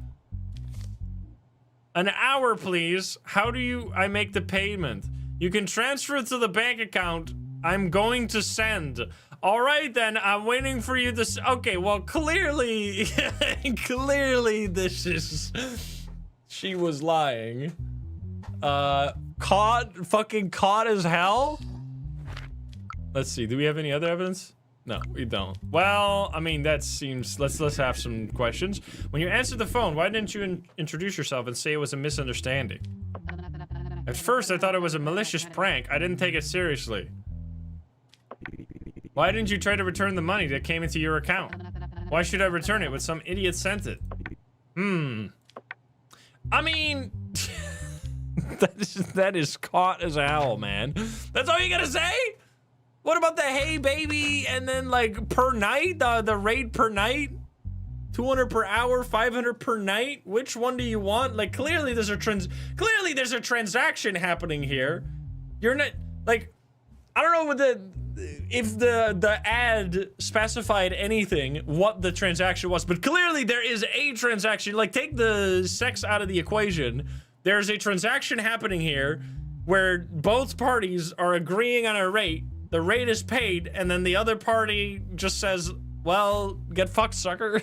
An hour, please. How do I make the payment? You can transfer it to the bank account. I'm going to send. All right, then. I'm waiting for you to... Okay, well, clearly... clearly, this is... She was lying. Fucking caught as hell? Let's see. Do we have any other evidence? No, we don't. Well, I mean, that seems... Let's have some questions. When you answered the phone, why didn't you introduce yourself and say it was a misunderstanding? At first, I thought it was a malicious prank. I didn't take it seriously. Why didn't you try to return the money that came into your account? Why should I return it when some idiot sent it? I mean... that is caught as hell, man. That's all you gotta say? What about the hey baby and then like per night, the rate per night? 200 per hour, 500 per night? Which one do you want? Like clearly there's a transaction happening here. You're not like, I don't know what if the ad specified anything what the transaction was, but clearly there is a transaction. Like take the sex out of the equation. There's a transaction happening here where both parties are agreeing on a rate. The rate is paid, and then the other party just says, well, get fucked, sucker.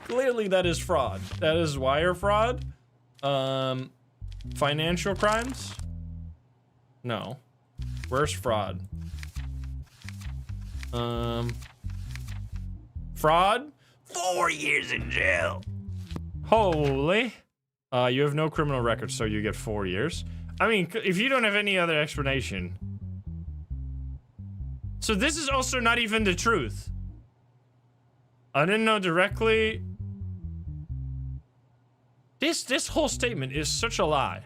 Clearly that is fraud. That is wire fraud. Financial crimes? No. Where's fraud? Fraud? 4 years in jail. Holy. You have no criminal record, so you get 4 years. I mean, if you don't have any other explanation. So this is also not even the truth. I didn't know directly. This whole statement is such a lie.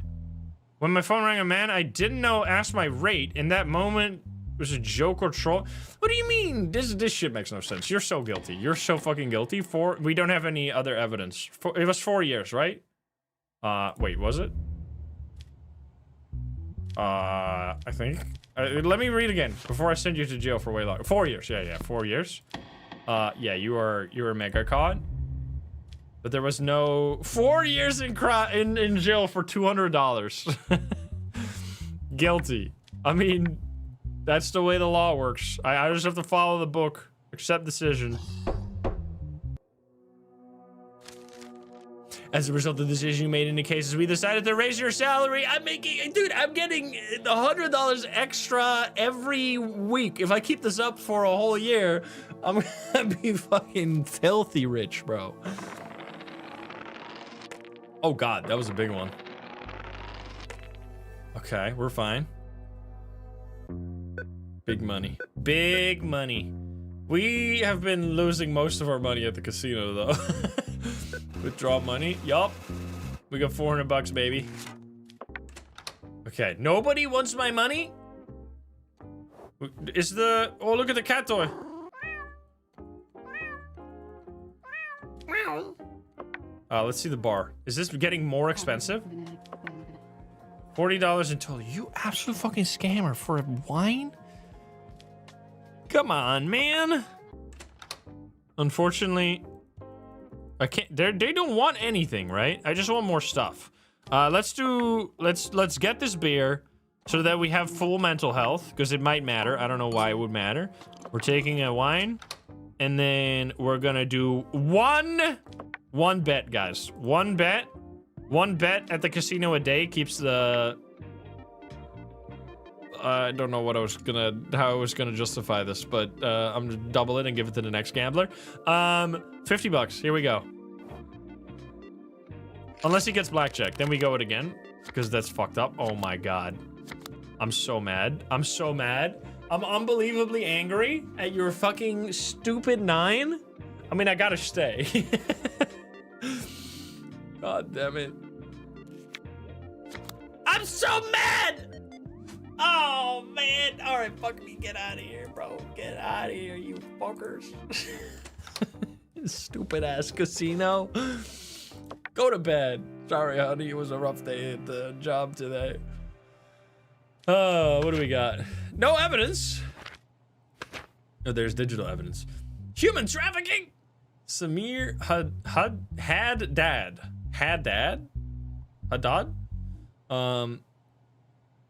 When my phone rang, a man I didn't know asked my rate. In that moment, it was a joke or troll. What do you mean? This shit makes no sense. You're so guilty. You're so fucking guilty. We don't have any other evidence. It was 4 years, right? Wait, was it? I think. Let me read again before I send you to jail for way longer. 4 years. Yeah, 4 years. Yeah, you were mega caught. But there was no 4 years in jail for $200. Guilty. I mean, that's the way the law works. I just have to follow the book, accept decision. As a result of the decision you made in the cases, we decided to raise your salary. I'm getting $100 extra every week. If I keep this up for a whole year, I'm gonna be fucking filthy rich, bro. Oh God, that was a big one. Okay, we're fine. Big money. Big money. We have been losing most of our money at the casino, though. Withdraw money. Yup. We got 400 bucks, baby. Okay, nobody wants my money? Is the... Oh, look at the cat toy. Let's see the bar. Is this getting more expensive? $40 in total. You absolute fucking scammer for a wine? Come on, man. Unfortunately, I can't. They don't want anything, right? I just want more stuff. Let's get this beer so that we have full mental health, because it might matter. I don't know why it would matter. We're taking a wine, and then we're gonna do one bet, guys. One bet at the casino a day keeps the... I don't know what how I was gonna justify this, but I'm gonna double it and give it to the next gambler. 50 bucks. Here we go. Unless he gets blackjack, then we go it again, because that's fucked up. Oh my God. I'm so mad. I'm so mad. I'm unbelievably angry at your fucking stupid 9. I mean, I gotta stay. God damn it. I'm so mad! Oh, man. All right, fuck me. Get out of here, bro. Get out of here, you fuckers. Stupid ass casino. Go to bed. Sorry, honey. It was a rough day at the job today. What do we got? No evidence. Oh, there's digital evidence. Human trafficking. Samir Haddad?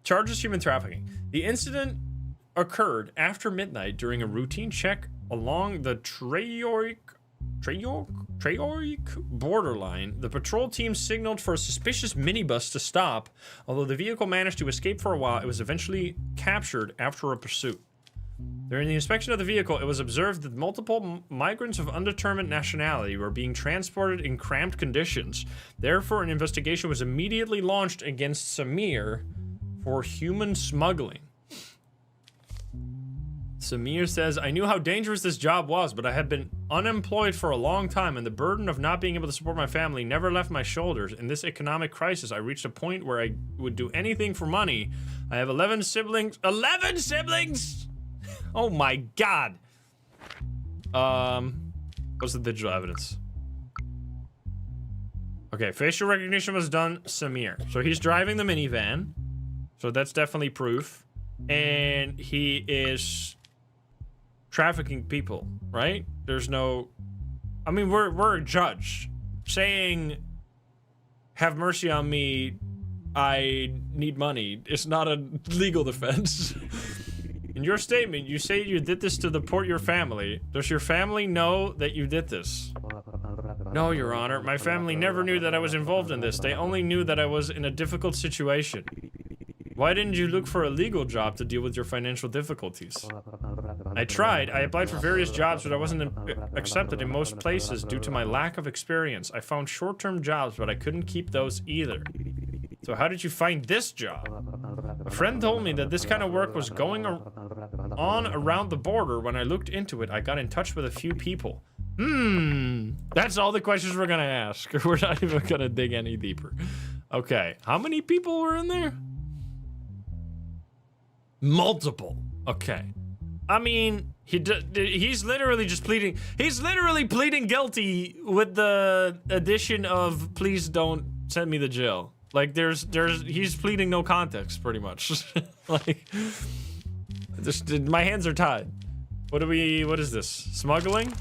Charges human trafficking. The incident occurred after midnight during a routine check along the Treyarch borderline. The patrol team signaled for a suspicious minibus to stop. Although the vehicle managed to escape for a while, it was eventually captured after a pursuit. During the inspection of the vehicle, it was observed that multiple migrants of undetermined nationality were being transported in cramped conditions. Therefore, an investigation was immediately launched against Samir for human smuggling. Samir says, I knew how dangerous this job was, but I had been unemployed for a long time, and the burden of not being able to support my family never left my shoulders. In this economic crisis, I reached a point where I would do anything for money. I have 11 siblings. 11 siblings! Oh my God. What's the digital evidence? Okay, facial recognition was done, Samir. So he's driving the minivan. So that's definitely proof. And he is trafficking people, right? There's no... I mean, we're a judge. Saying, have mercy on me, I need money. It's not a legal defense. In your statement, you say you did this to support your family. Does your family know that you did this? No, Your Honor. My family never knew that I was involved in this. They only knew that I was in a difficult situation. Why didn't you look for a legal job to deal with your financial difficulties? I tried. I applied for various jobs, but I wasn't accepted in most places due to my lack of experience. I found short-term jobs, but I couldn't keep those either. So how did you find this job? A friend told me that this kind of work was going on around the border. When I looked into it, I got in touch with a few people. That's all the questions we're gonna ask. We're not even gonna dig any deeper. Okay, how many people were in there? Multiple. Okay. I mean, he's literally just pleading. He's literally pleading guilty with the addition of please don't send me to jail. Like he's pleading no context pretty much. Like my hands are tied. What is this? Smuggling?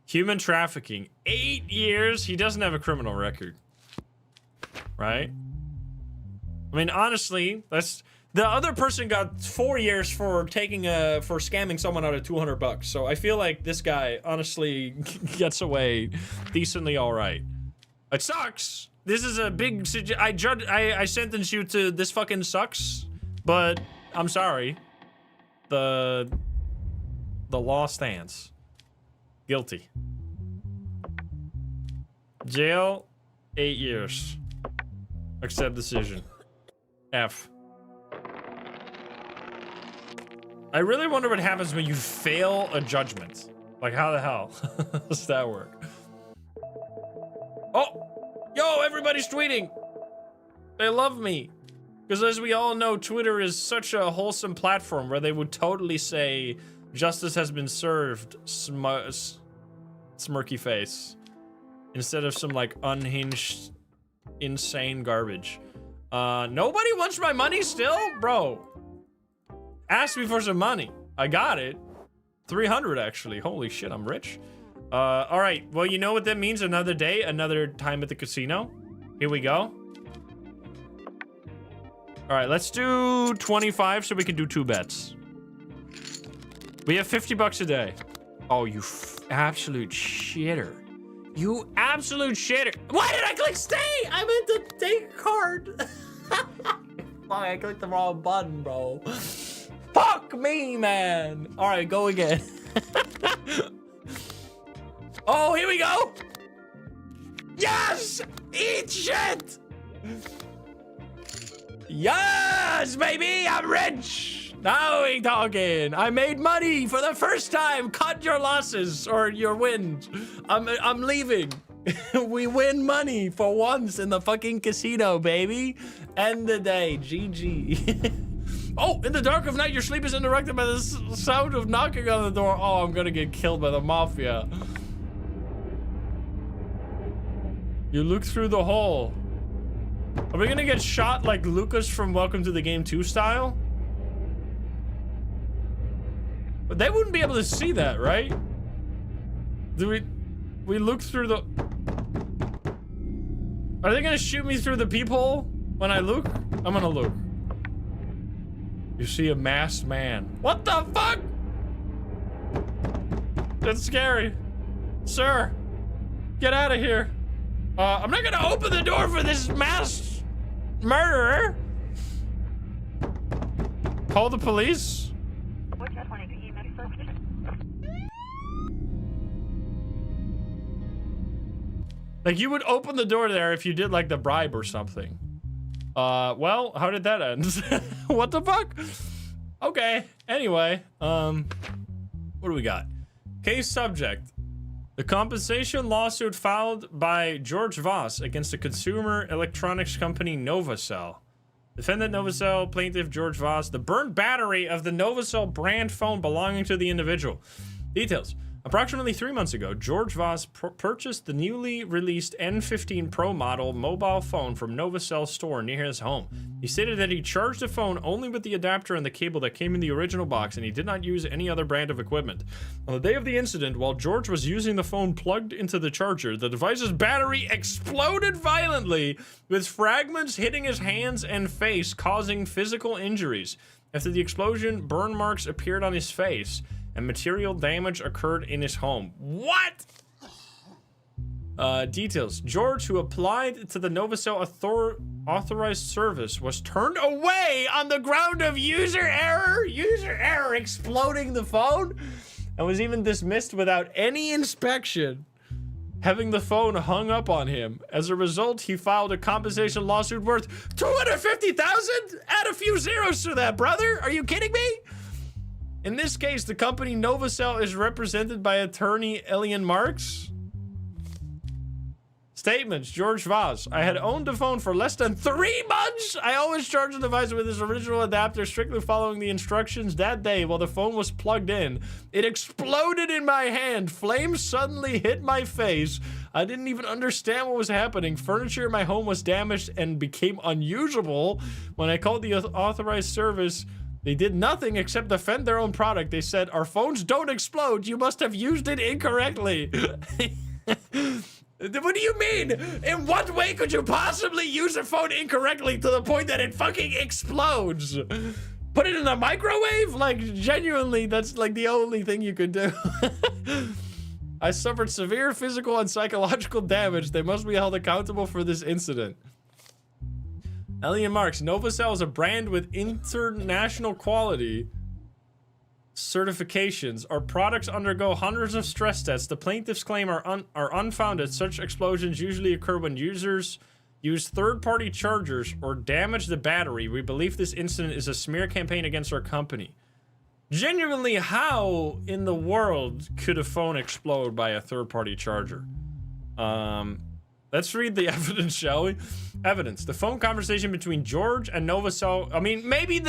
Human trafficking. 8 years. He doesn't have a criminal record. Right? I mean, honestly, the other person got 4 years for for scamming someone out of 200 bucks. So I feel like this guy honestly gets away decently all right. It sucks. This is a big I sentence you to this fucking sucks, but I'm sorry. The The law stands. Guilty. Jail, 8 years. Accept decision. F. I really wonder what happens when you fail a judgment. Like, how the hell does that work? Oh! Yo, everybody's tweeting! They love me. Because as we all know, Twitter is such a wholesome platform where they would totally say, justice has been served, smirky face. Instead of some, like, unhinged, insane garbage. Nobody wants my money still? Bro. Ask me for some money. I got it. 300 actually. Holy shit, I'm rich. All right. Well, you know what that means? Another day, another time at the casino. Here we go. All right, let's do 25 so we can do 2 bets. We have 50 bucks a day. Oh, you absolute shitter. You absolute shitter. Why did I click stay? I meant to take card. Fuck, I clicked the wrong button, bro. Fuck me, man. All right, go again. Oh, here we go. Yes! Eat shit! Yes, baby, I'm rich. Now we talking. I made money for the first time. Cut your losses or your wins. I'm leaving. We win money for once in the fucking casino, baby. End the day. GG. Oh, in the dark of night, your sleep is interrupted by the sound of knocking on the door. Oh, I'm gonna get killed by the mafia. You look through the hole. Are we gonna get shot like Lucas from Welcome to the Game 2 style? But they wouldn't be able to see that, right? Do we look through the... Are they gonna shoot me through the peephole when I look? I'm gonna look. You see a masked man. What the fuck? That's scary. Sir, get out of here. I'm not gonna open the door for this masked murderer. Call the police. Like, you would open the door there if you did like the bribe or something. Well, how did that end? What the fuck? Okay, anyway, what do we got? Case subject. The compensation lawsuit filed by George Voss against the consumer electronics company Novacell. Defendant Novacell, plaintiff George Voss, the burned battery of the Novacell brand phone belonging to the individual. Details. Approximately 3 months ago, George Voss purchased the newly released N15 Pro model mobile phone from Novacell's store near his home. He stated that he charged the phone only with the adapter and the cable that came in the original box, and he did not use any other brand of equipment. On the day of the incident, while George was using the phone plugged into the charger, the device's battery exploded violently, with fragments hitting his hands and face, causing physical injuries. After the explosion, burn marks appeared on his face, and material damage occurred in his home. What? Details. George, who applied to the Novacell authorized service, was turned away on the ground of user error exploding the phone, and was even dismissed without any inspection, having the phone hung up on him. As a result, he filed a compensation lawsuit worth $250,000? Add a few zeros to that, brother. Are you kidding me? In this case, the company Novacell is represented by attorney Elian Marks. Statements. George Voss. I had owned the phone for less than 3 months. I always charged the device with its original adapter, strictly following the instructions. That day, while the phone was plugged in, it exploded in my hand. Flames suddenly hit my face. I didn't even understand what was happening. Furniture in my home was damaged and became unusable. When I called the authorized service, they did nothing except defend their own product. They said, our phones don't explode. You must have used it incorrectly. What do you mean? In what way could you possibly use a phone incorrectly to the point that it fucking explodes? Put it in a microwave? Like, genuinely, that's like the only thing you could do. I suffered severe physical and psychological damage. They must be held accountable for this incident. Elian Marks. Novacell is a brand with international quality. certifications. Our products undergo hundreds of stress tests. The plaintiffs claim are unfounded. Such explosions usually occur when users use third-party chargers or damage the battery. We believe this incident is a smear campaign against our company. Genuinely, how in the world could a phone explode by a third-party charger? Let's read the evidence, shall we? Evidence. The phone conversation between George and Novacell. I mean, maybe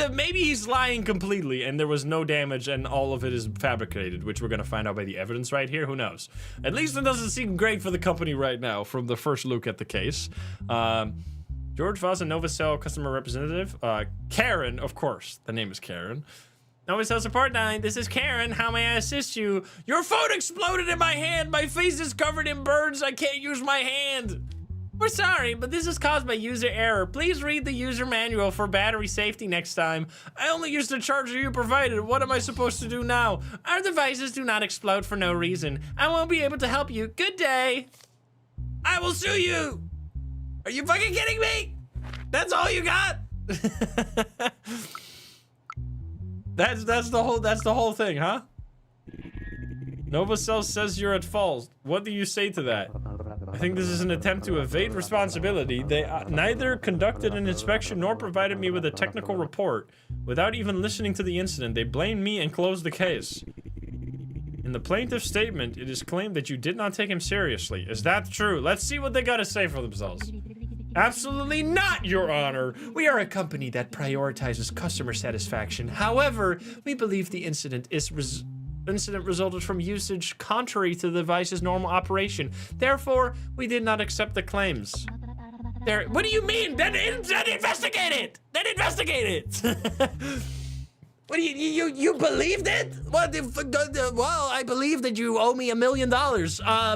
he's lying completely and there was no damage and all of it is fabricated, which we're gonna find out by the evidence right here. Who knows? At least it doesn't seem great for the company right now from the first look at the case. George Voss and Novacell customer representative. Karen, of course. The name is Karen. Novacell support 9. This is Karen. How may I assist you? Your phone exploded in my hand. My face is covered in burns. I can't use my hand. We're sorry, but this is caused by user error. Please read the user manual for battery safety next time. I only used the charger you provided. What am I supposed to do now? Our devices do not explode for no reason. I won't be able to help you. Good day. I will sue you. Are you fucking kidding me? That's all you got? That's the whole thing, huh? Novacell says you're at fault. What do you say to that? I think this is an attempt to evade responsibility. They neither conducted an inspection nor provided me with a technical report. Without even listening to the incident, they blamed me and closed the case. In the plaintiff's statement, it is claimed that you did not take him seriously. Is that true? Let's see what they gotta say for themselves. Absolutely not, Your Honor. We are a company that prioritizes customer satisfaction. However, we believe the incident resulted from usage contrary to the device's normal operation. Therefore, we did not accept the claims. What do you mean? Then investigate it. Then investigate it. What do you believed it? What? Well, I believe that you owe me $1 million.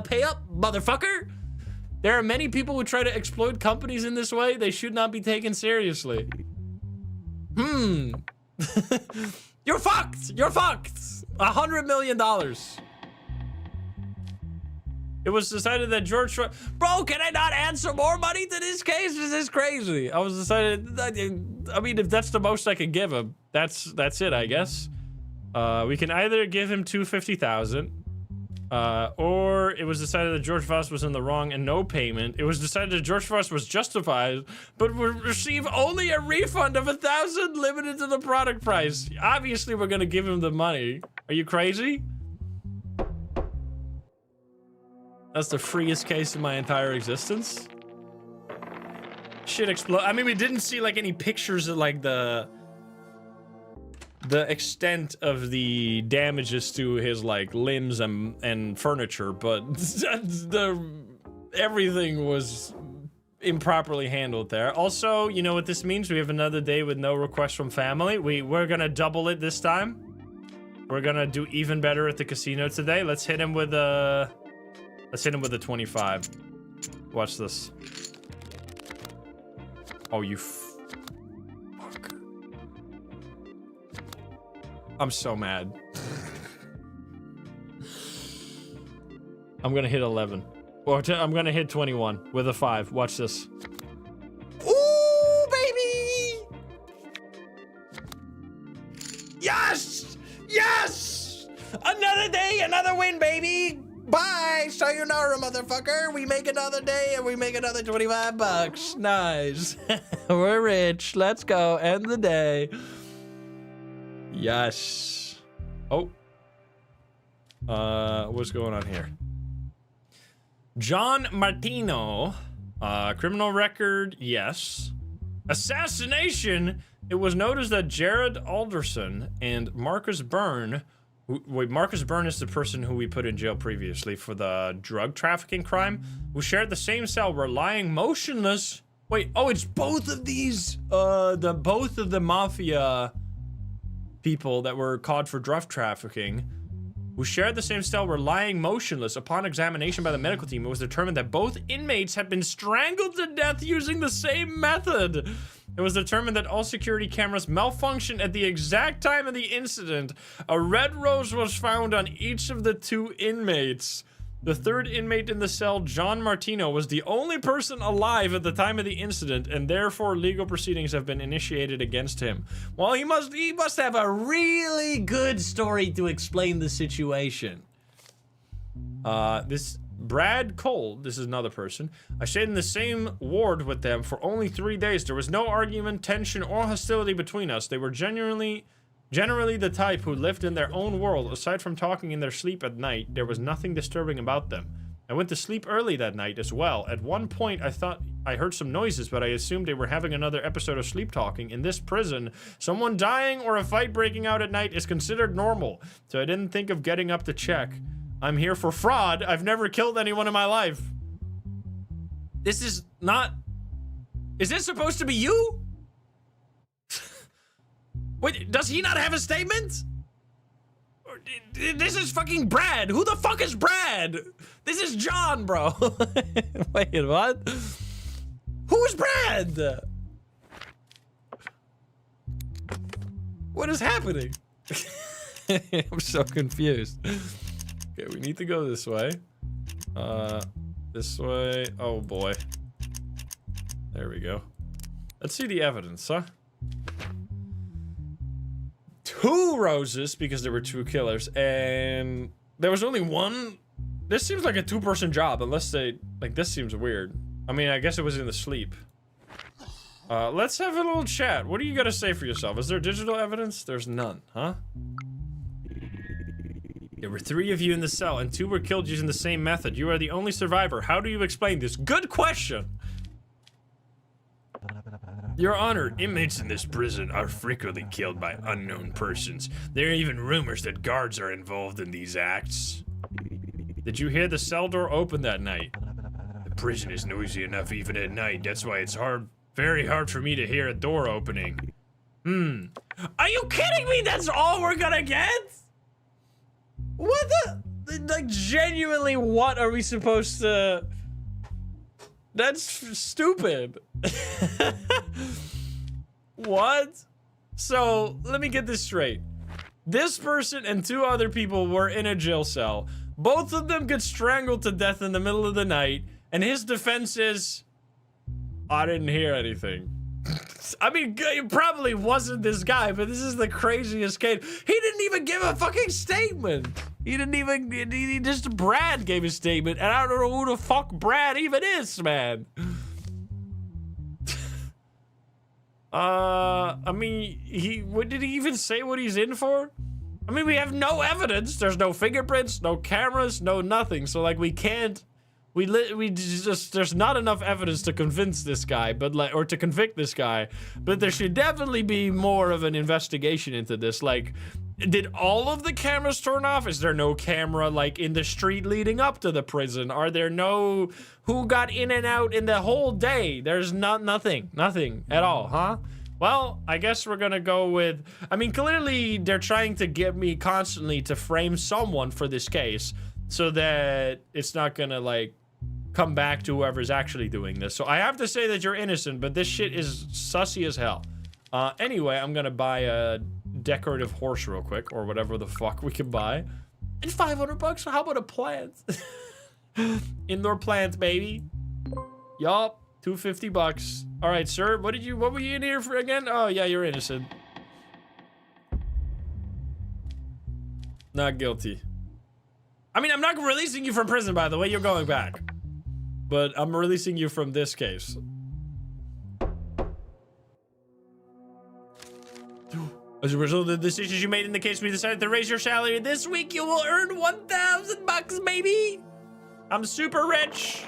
Pay up, motherfucker. There are many people who try to exploit companies in this way. They should not be taken seriously. You're fucked. You're fucked. $100 million. It was decided that George... Bro, can I not add some more money to this case? This is crazy. I was decided... I mean, if that's the most I can give him, that's it, I guess. We can either give him $250,000, or it was decided that George Voss was in the wrong and no payment. It was decided that George Voss was justified, but would receive only a refund of $1,000 limited to the product price. Obviously, we're gonna give him the money. Are you crazy? That's the freest case in my entire existence. Shit explode. I mean, we didn't see like any pictures of like the extent of the damages to his like limbs and furniture, but everything was improperly handled there. Also, you know what this means? We have another day with no requests from family. We're gonna double it this time. We're gonna do even better at the casino today. Let's hit him with a 25. Watch this. Oh, you fuck. I'm so mad. I'm gonna hit 11. Or I'm gonna hit 21 with a 5. Watch this. Ooh, baby! Yes! Yes! Another day, another win, baby! Bye! Sayonara, motherfucker! We make another day and we make another 25 bucks. Nice. We're rich. Let's go. End the day. Yes. Oh. What's going on here? John Martino. Criminal record, yes. Assassination. It was noticed that Jared Alderson and Marcus Byrne... Wait, Marcus Byrne is the person who we put in jail previously for the drug trafficking crime, who shared the same cell, were lying motionless. Wait, oh, it's both of these, both of the mafia people that were caught for drug trafficking, who shared the same cell, were lying motionless. Upon examination by the medical team, it was determined that both inmates had been strangled to death using the same method. It was determined that all security cameras malfunctioned at the exact time of the incident. A red rose was found on each of the 2 inmates. The third inmate in the cell, John Martino, was the only person alive at the time of the incident, and therefore legal proceedings have been initiated against him. Well, he must have a really good story to explain the situation. This Brad Cole, this is another person. I stayed in the same ward with them for only 3 days. There was no argument, tension, or hostility between us. They were generally the type who lived in their own world. Aside from talking in their sleep at night, there was nothing disturbing about them. I went to sleep early that night as well. At one point, I thought I heard some noises, but I assumed they were having another episode of sleep talking. In this prison, someone dying or a fight breaking out at night is considered normal, so I didn't think of getting up to check. I'm here for fraud. I've never killed anyone in my life. This is not... Is this supposed to be you? Wait, does he not have a statement? This is fucking Brad. Who the fuck is Brad? This is John, bro. Wait, what? Who's Brad? What is happening? I'm so confused. Okay, we need to go this way. This way. Oh boy. There we go. Let's see the evidence, huh? 2 roses because there were 2 killers, and there was only 1. This seems like a 2-person job, unless they like. This seems weird. I mean, I guess it was in the sleep. Let's have a little chat. What do you gotta say for yourself? Is there digital evidence? There's none, huh? There were 3 of you in the cell, and 2 were killed using the same method. You are the only survivor. How do you explain this? Good question! Your Honor, inmates in this prison are frequently killed by unknown persons. There are even rumors that guards are involved in these acts. Did you hear the cell door open that night? The prison is noisy enough even at night. That's why it's very hard for me to hear a door opening. Are you kidding me? That's all we're gonna get? What the? Like, genuinely, what are we supposed to... That's stupid. What? So, let me get this straight. This person and 2 other people were in a jail cell. Both of them get strangled to death in the middle of the night, and his defense is, I didn't hear anything. I mean, it probably wasn't this guy, but this is the craziest case. He didn't even give a fucking statement. He didn't even, he just, Brad gave a statement, and I don't know who the fuck Brad even is, man. I mean, what did he even say what he's in for? I mean, we have no evidence. There's no fingerprints, no cameras, no nothing. So, like, we can't, there's not enough evidence to convince this guy, but like, or to convict this guy, but there should definitely be more of an investigation into this. Like, did all of the cameras turn off? Is there no camera, like, in the street leading up to the prison? Are there no, who got in and out in the whole day? There's nothing at all, huh? Well, I guess we're gonna go with, I mean, clearly they're trying to get me constantly to frame someone for this case so that it's not gonna, like, come back to whoever's actually doing this. So I have to say that you're innocent, but this shit is sussy as hell. Anyway, I'm gonna buy a decorative horse real quick, or whatever the fuck we can buy. And 500 bucks, how about a plant? Indoor plant, baby. Yup, 250 bucks. All right, sir, what were you in here for again? Oh yeah, you're innocent. Not guilty. I mean, I'm not releasing you from prison, by the way, you're going back. But I'm releasing you from this case. As a result of the decisions you made in the case, we decided to raise your salary. This week, you will earn 1,000 bucks, baby. I'm super rich.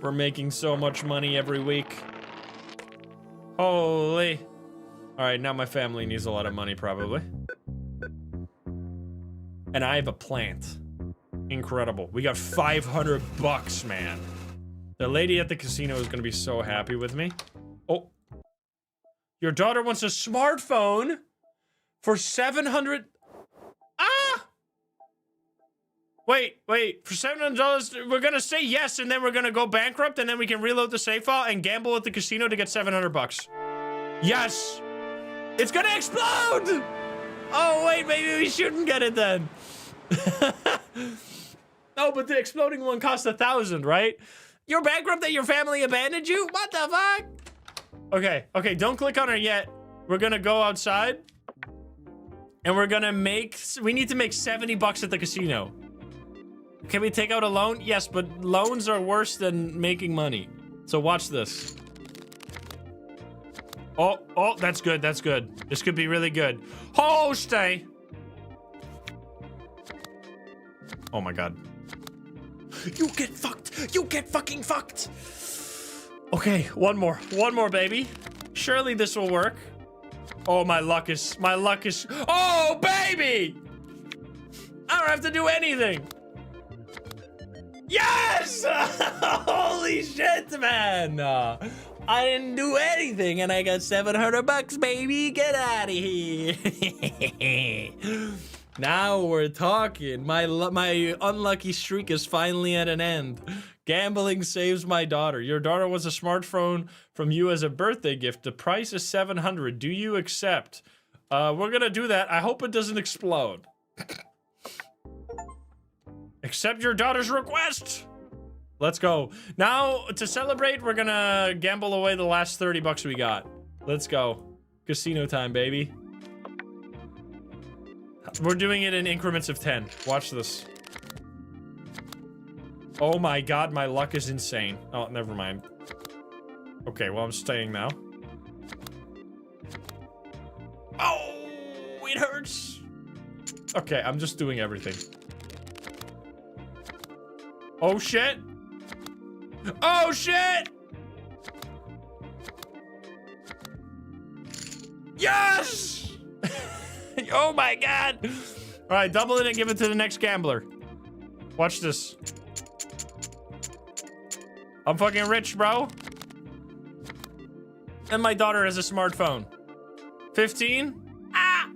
We're making so much money every week. Holy. All right, now my family needs a lot of money, probably. And I have a plant. Incredible. We got 500 bucks, man. The lady at the casino is gonna be so happy with me. Oh. Your daughter wants a smartphone for 700. Ah! Wait. For $700, we're gonna say yes, and then we're gonna go bankrupt, and then we can reload the save file and gamble at the casino to get 700 bucks. Yes! It's gonna explode! Oh, wait, maybe we shouldn't get it then. Oh, but the exploding one cost 1,000, right? You're bankrupt that your family abandoned you? What the fuck? Okay, okay, don't click on her yet. We're gonna go outside. And we're gonna make... We need to make 70 bucks at the casino. Can we take out a loan? Yes, but loans are worse than making money. So watch this. Oh, oh, that's good, that's good. This could be really good. Oh, stay. Oh my God. You get fucked. You get fucking fucked. Okay, one more, baby. Surely this will work. Oh, my luck is, oh, baby! I don't have to do anything. Yes! Holy shit, man. I didn't do anything and I got 700 bucks, baby. Get out of here. Now we're talking. My unlucky streak is finally at an end. Gambling saves my daughter. Your daughter wants a smartphone from you as a birthday gift. The price is 700. Do you accept? We're gonna do that. I hope it doesn't explode. Accept your daughter's request. Let's go. Now, to celebrate, we're gonna gamble away the last 30 bucks we got. Let's go. Casino time, baby. We're doing it in increments of 10. Watch this. Oh my God, my luck is insane. Oh, never mind. Okay, well, I'm staying now. Oh, it hurts. Okay, I'm just doing everything. Oh, shit. Oh, shit. Yes. Oh my God. All right, double it and give it to the next gambler. Watch this. I'm fucking rich, bro. And my daughter has a smartphone. 15? Ah!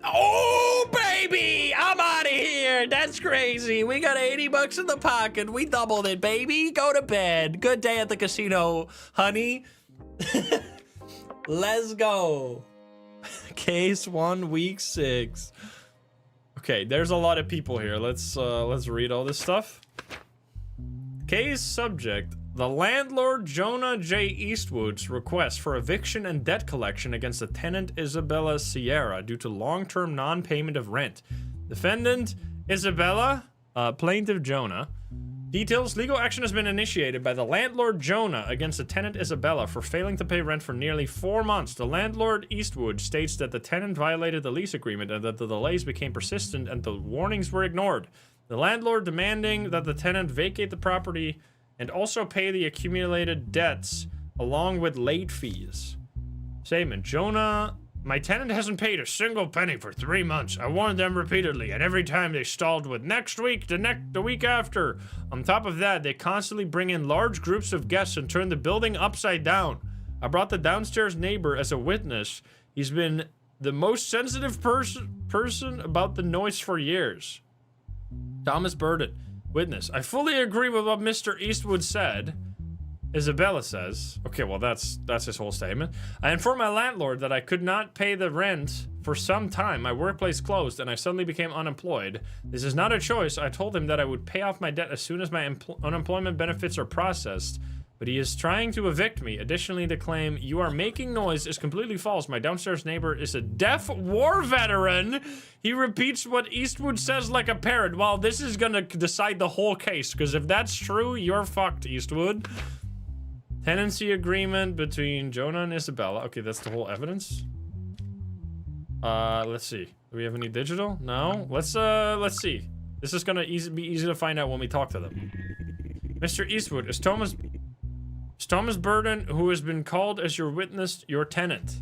Oh, baby! I'm out of here. That's crazy. We got 80 bucks in the pocket. We doubled it, baby. Go to bed. Good day at the casino, honey. Let's go. Case 1, week 6. Okay, there's a lot of people here. Let's read all this stuff. Case subject: the landlord Jonah J. Eastwood's request for eviction and debt collection against the tenant Isabella Sierra due to long-term non-payment of rent. Defendant Isabella, plaintiff Jonah. Details: legal action has been initiated by the landlord Jonah against the tenant Isabella for failing to pay rent for nearly 4 months. The landlord Eastwood states that the tenant violated the lease agreement and that the delays became persistent and the warnings were ignored. The landlord demanding that the tenant vacate the property and also pay the accumulated debts along with late fees. Statement: Jonah, my tenant hasn't paid a single penny for 3 months. I warned them repeatedly, and every time they stalled with next week, the week after. On top of that, they constantly bring in large groups of guests and turn the building upside down. I brought the downstairs neighbor as a witness. He's been the most sensitive person about the noise for years. Thomas Burden, witness. I fully agree with what Mr. Eastwood said. Isabella says, okay, well, that's his whole statement. I informed my landlord that I could not pay the rent for some time. My workplace closed and I suddenly became unemployed. This is not a choice. I told him that I would pay off my debt as soon as my unemployment benefits are processed, but he is trying to evict me. Additionally, the claim "you are making noise" is completely false. My downstairs neighbor is a deaf war veteran. He repeats what Eastwood says like a parrot. Well, this is gonna decide the whole case, because if that's true, you're fucked, Eastwood. Tenancy agreement between Jonah and Isabella. Okay, that's the whole evidence. Let's see. Do we have any digital? No. Let's see. This is gonna be easy to find out when we talk to them. Mr. Eastwood, is Thomas Burden, who has been called as your witness, your tenant?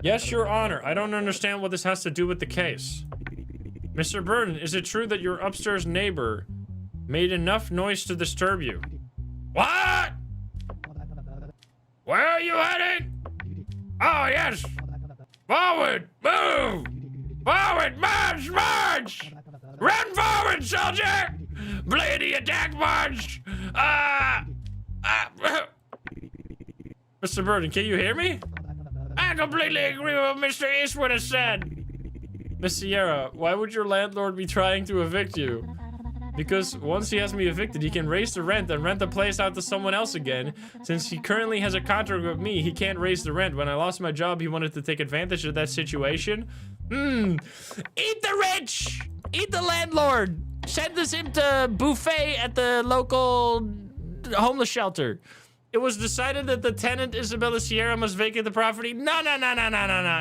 Yes, Your Honor. I don't understand what this has to do with the case. Mr. Burden, is it true that your upstairs neighbor made enough noise to disturb you? What? Where are you heading? Oh, yes. Forward. Move. Forward. March. March. Run forward, soldier. Bloody attack march. Mr. Burden, can you hear me? I'm completely agree with what Mr. Eastwood has said. Miss Sierra, why would your landlord be trying to evict you? Because once he has me evicted, he can raise the rent and rent the place out to someone else again. Since he currently has a contract with me, he can't raise the rent. When I lost my job, he wanted to take advantage of that situation. Eat the rich! Eat the landlord! Send this him to buffet at the local homeless shelter. It was decided that the tenant, Isabella Sierra, must vacate the property. No.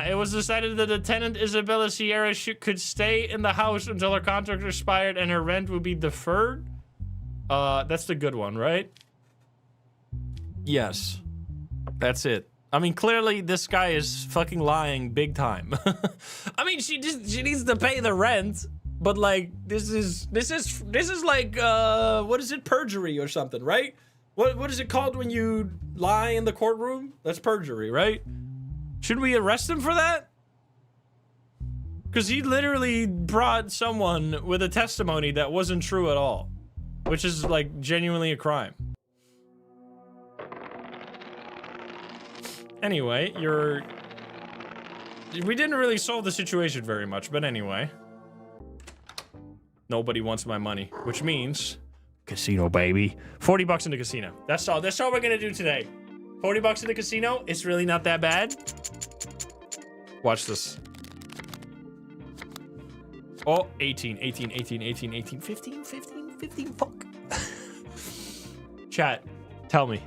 It was decided that the tenant, Isabella Sierra, could stay in the house until her contract expired and her rent would be deferred. That's the good one, right? Yes. That's it. I mean, clearly this guy is fucking lying big time. I mean, she needs to pay the rent, but like, this is like, what is it? Perjury or something, right? What is it called when you lie in the courtroom? That's perjury, right? Should we arrest him for that? Because he literally brought someone with a testimony that wasn't true at all. Which is, like, genuinely a crime. Anyway, we didn't really solve the situation very much, but anyway. Nobody wants my money, which means... Casino, baby. 40 bucks in the casino. That's all we're gonna do today. 40 bucks in the casino. It's really not that bad. Watch this. Oh, 18, 15, fuck. Chat, tell me.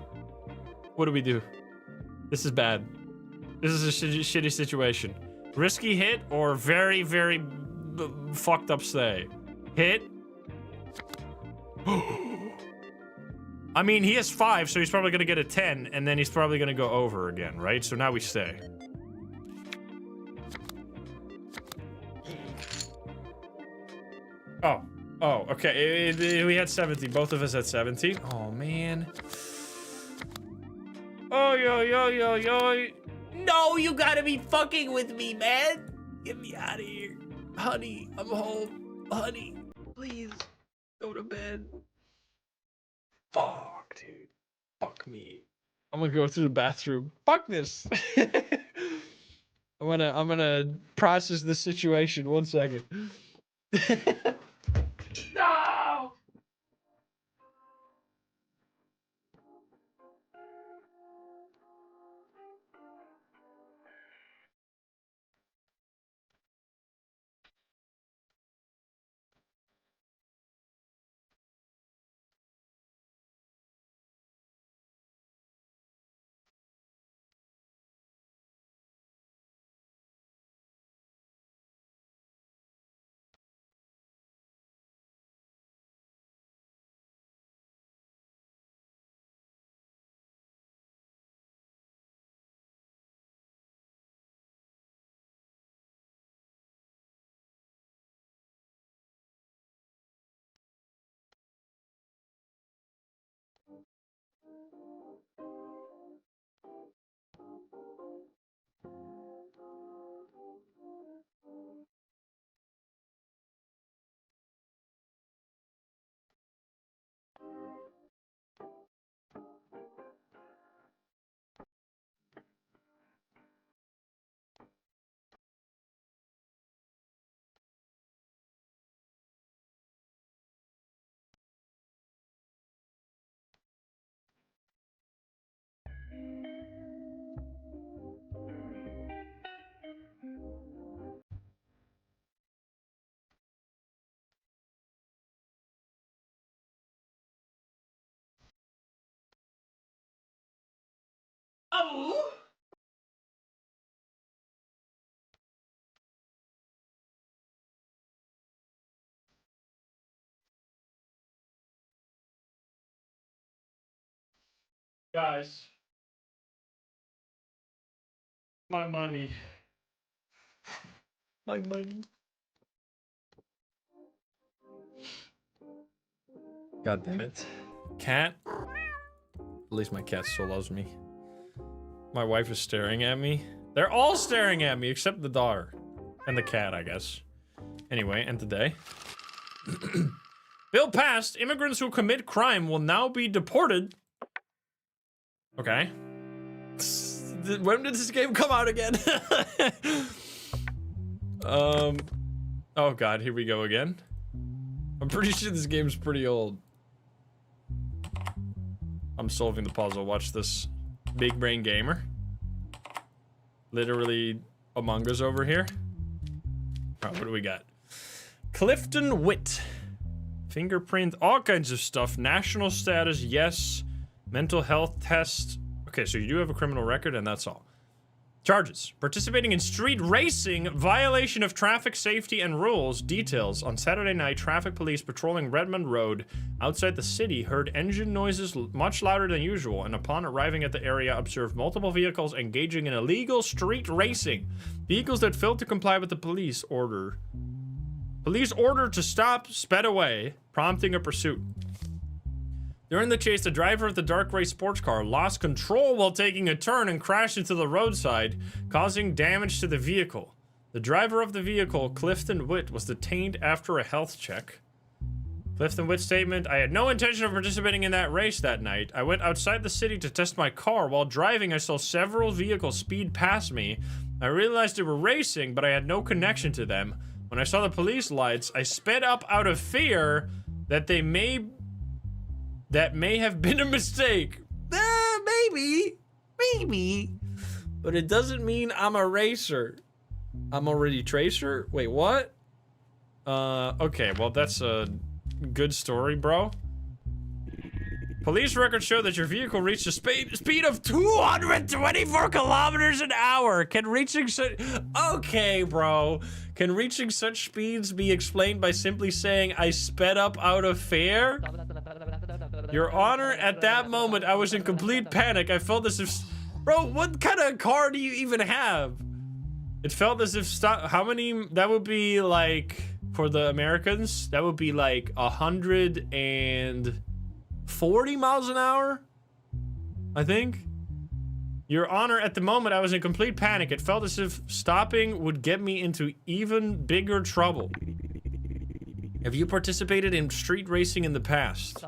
What do we do? This is bad. This is a shitty situation. Risky hit or very, very fucked up stay? Hit. I mean, he has 5, so he's probably gonna get a 10, and then he's probably gonna go over again, right? So now we stay. Oh, okay. We had 17. Both of us had 17. Oh, man. Oh, yo. No, you gotta be fucking with me, man. Get me out of here. Honey, I'm home. Honey, please. Go to bed. Fuck, dude. Fuck me. I'm gonna go through the bathroom. Fuck this. I'm gonna process the situation. 1 second. No! Oh! Guys. My money. My money. God damn it. Cat? At least my cat still loves me. My wife is staring at me. They're all staring at me except the daughter. And the cat, I guess. Anyway, and today. Bill passed. Immigrants who commit crime will now be deported. Okay. When did this game come out again? Oh god, here we go again. I'm pretty sure this game's pretty old. I'm solving the puzzle. Watch this. Big brain gamer. Literally Among Us over here. Alright, what do we got? Clifton Witt. Fingerprint, all kinds of stuff. National status, yes. Mental health test. Okay, so you do have a criminal record, and that's all. Charges. Participating in street racing, violation of traffic safety and rules. Details. On Saturday night, traffic police patrolling Redmond Road outside the city heard engine noises much louder than usual, and upon arriving at the area, observed multiple vehicles engaging in illegal street racing. Vehicles that failed to comply with the police order. Police order to stop sped away, prompting a pursuit. During the chase, the driver of the dark gray sports car lost control while taking a turn and crashed into the roadside, causing damage to the vehicle. The driver of the vehicle, Clifton Witt, was detained after a health check. Clifton Witt's statement, I had no intention of participating in that race that night. I went outside the city to test my car. While driving, I saw several vehicles speed past me. I realized they were racing, but I had no connection to them. When I saw the police lights, I sped up out of fear that may have been a mistake. Maybe. But it doesn't mean I'm a racer. I'm already tracer? Wait, what? Okay, well that's a good story, bro. Police records show that your vehicle reached a speed of 224 kilometers an hour. Can reaching such... Okay, bro. Can reaching such speeds be explained by simply saying, I sped up out of fear? Your Honor, at that moment, I was in complete panic. I felt as if... Bro, what kind of car do you even have? It felt as if... How many... That would be like... For the Americans, that would be like 140 miles an hour, I think. Your Honor, at the moment, I was in complete panic. It felt as if stopping would get me into even bigger trouble. Have you participated in street racing in the past?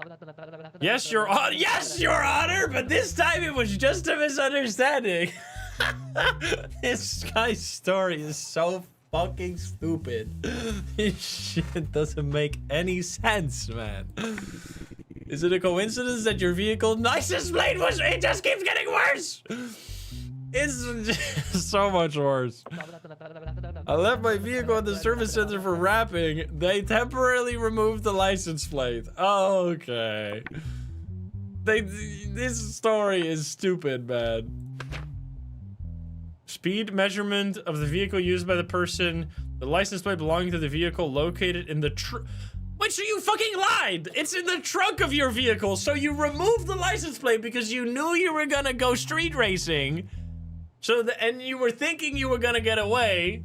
Yes, Your Honor. Yes, Your Honor, but this time it was just a misunderstanding. This guy's story is so fucking stupid. This shit doesn't make any sense, man. Is it a coincidence that your vehicle license plate was... It just keeps getting worse! It's just so much worse. I left my vehicle at the service center for wrapping. They temporarily removed the license plate. Okay. This story is stupid, man. Speed measurement of the vehicle used by the person. The license plate belonging to the vehicle located in the Wait, so you fucking lied! It's in the trunk of your vehicle, so you removed the license plate because you knew you were gonna go street racing. And you were thinking you were gonna get away,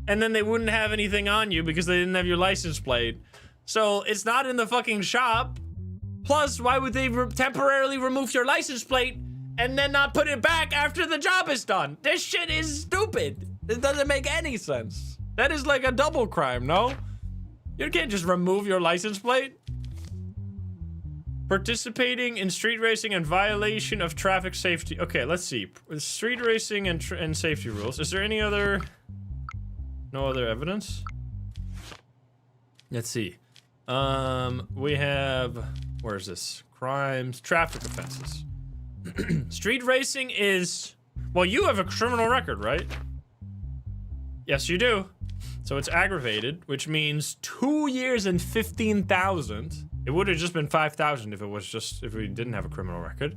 and then they wouldn't have anything on you because they didn't have your license plate. So it's not in the fucking shop. Plus, why would they temporarily remove your license plate and then not put it back after the job is done? This shit is stupid. It doesn't make any sense. That is like a double crime, no? You can't just remove your license plate. Participating in street racing and violation of traffic safety. Okay, let's see. Street racing and safety rules. Is there any other... No other evidence? Let's see. We have... Where is this? Crimes, traffic offenses. Street racing is... Well, you have a criminal record, right? Yes, you do. So it's aggravated, which means 2 years and 15,000. It would have just been 5,000 if we didn't have a criminal record.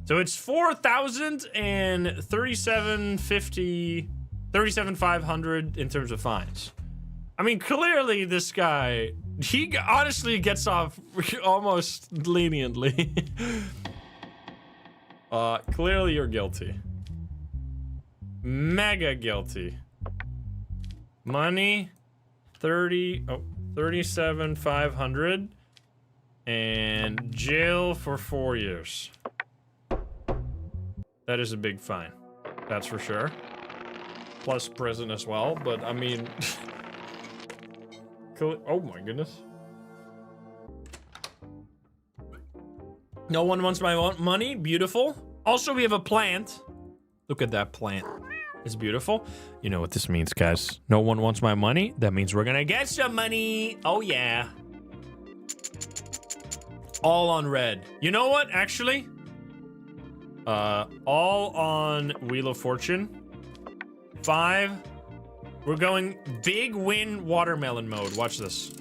So it's 37,500 in terms of fines. I mean, clearly this guy, he honestly gets off almost leniently. Clearly you're guilty. Mega guilty. Money, 37,500, and jail for 4 years. That is a big fine, that's for sure. Plus prison as well, but I mean, oh my goodness. No one wants my money, beautiful. Also, we have a plant. Look at that plant. It's beautiful. You know what this means, guys. No one wants my money. That means we're gonna get some money. Oh, yeah. All on red. You know what, actually? All on Wheel of Fortune. 5. We're going big win watermelon mode. Watch this.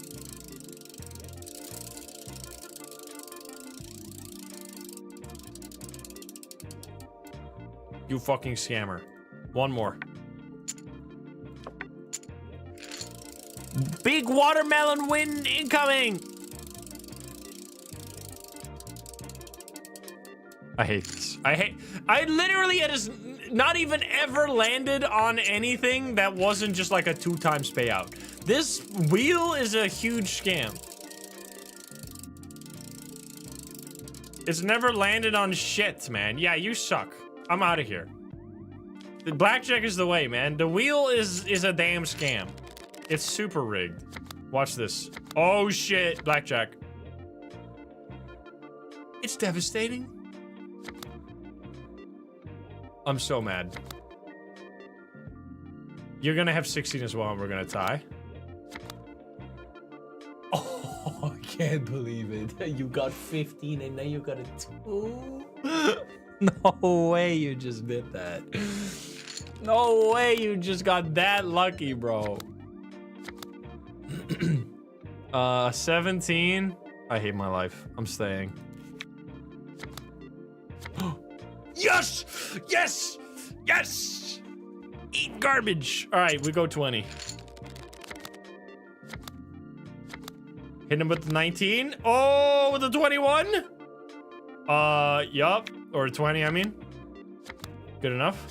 You fucking scammer. One more. Big watermelon win incoming! I hate this. I literally has not even ever landed on anything that wasn't just like a 2 times payout. This wheel is a huge scam. It's never landed on shit, man. Yeah, you suck. I'm out of here. The blackjack is the way, man. The wheel is a damn scam. It's super rigged. Watch this. Oh shit, blackjack. It's devastating. I'm so mad. You're gonna have 16 as well, and we're gonna tie. Oh, I can't believe it. You got 15 and now you got a 2. No way you just did that. No way you just got that lucky, bro. 17. I hate my life. I'm staying. Yes! Yes! Yes! Eat garbage. All right, we go 20. Hit him with the 19. Oh, with the 21? Yup. Or 20, I mean. Good enough.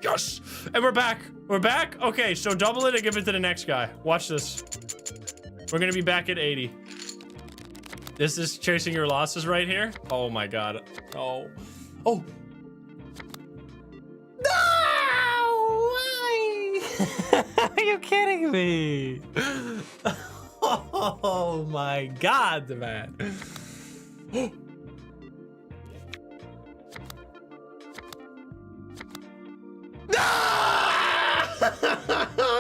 Yes! And we're back. We're back? Okay, so double it and give it to the next guy. Watch this. We're gonna be back at 80. This is chasing your losses right here. Oh my god. Oh. Oh. No! Why? Are you kidding me? Oh my god, man.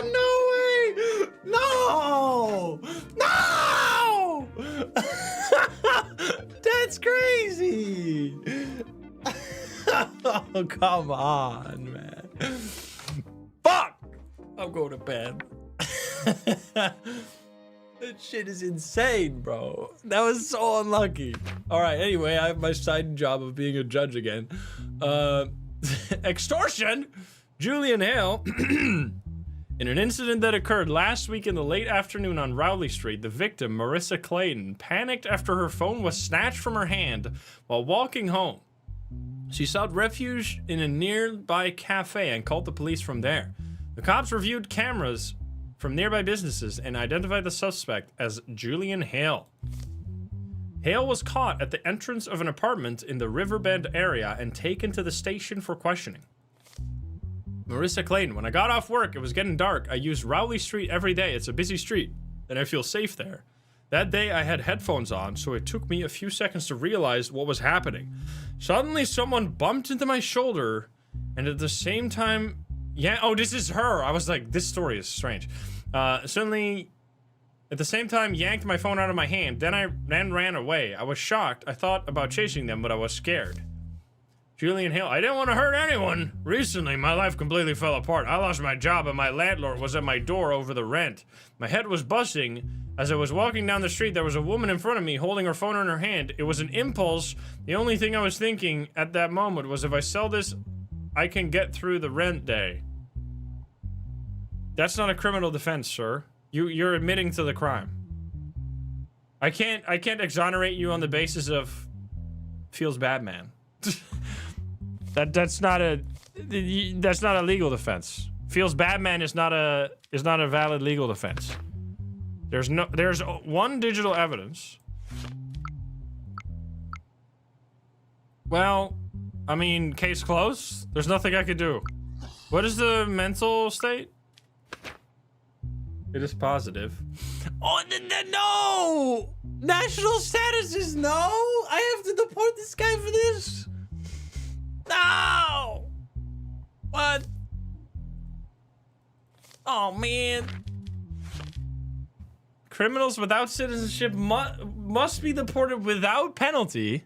No way! No! No! That's crazy! Oh, come on, man. Fuck! I'm going to bed. That shit is insane, bro. That was so unlucky. All right, anyway, I have my side job of being a judge again. Extortion? Julian Hale. In an incident that occurred last week in the late afternoon on Rowley Street, the victim, Marissa Clayton, panicked after her phone was snatched from her hand while walking home. She sought refuge in a nearby cafe and called the police from there. The cops reviewed cameras from nearby businesses and identified the suspect as Julian Hale. Hale was caught at the entrance of an apartment in the Riverbend area and taken to the station for questioning. Marissa Clayton, when I got off work, it was getting dark. I use Rowley Street every day. It's a busy street, and I feel safe there. That day, I had headphones on, so it took me a few seconds to realize what was happening. Suddenly, someone bumped into my shoulder, and at the same time... Yeah, oh, this is her. I was like, this story is strange. Suddenly, at the same time, yanked my phone out of my hand. Then I ran away. I was shocked. I thought about chasing them, but I was scared. Julian Hale, I didn't want to hurt anyone. Recently, my life completely fell apart. I lost my job and my landlord was at my door over the rent. My head was buzzing. As I was walking down the street, there was a woman in front of me holding her phone in her hand. It was an impulse. The only thing I was thinking at that moment was if I sell this, I can get through the rent day. That's not a criminal defense, sir. You're admitting to the crime. I can't exonerate you on the basis of feels bad, man. That's not a legal defense. Feels bad, man is not a valid legal defense. There's one digital evidence. Well, I mean, case closed. There's nothing I could do. What is the mental state? It is positive. Oh, no! National status is no! I have to deport this guy for this? No! What? Oh, man. Criminals without citizenship must be deported without penalty.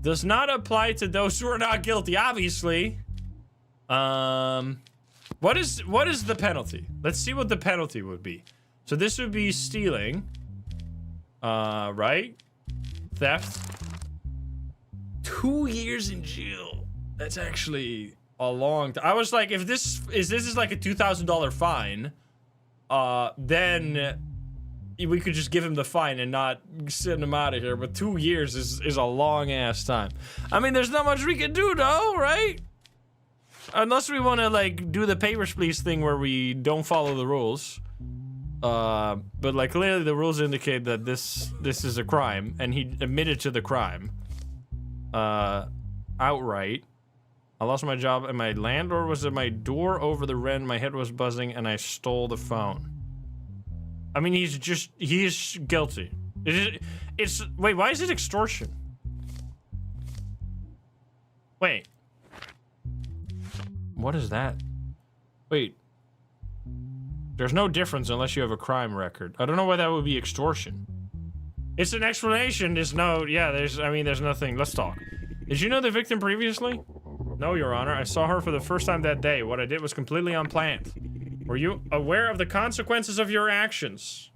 Does not apply to those who are not guilty, obviously. What is the penalty? Let's see what the penalty would be. So this would be stealing. Right? Theft. 2 years in jail. That's actually a long time. I was like, if this is like a $2,000 fine, then we could just give him the fine and not send him out of here. But 2 years is a long ass time. I mean, there's not much we can do though, right? Unless we want to like do the papers please thing where we don't follow the rules. But like clearly the rules indicate that this is a crime, and he admitted to the crime. Outright. I lost my job and my landlord was at my door over the rent. My head was buzzing and I stole the phone. I mean, he is guilty. Wait, why is it extortion? Wait. What is that? Wait. There's no difference unless you have a crime record. I don't know why that would be extortion. It's an explanation. There's nothing. Let's talk. Did you know the victim previously? No, Your Honor. I saw her for the first time that day. What I did was completely unplanned. Were you aware of the consequences of your actions?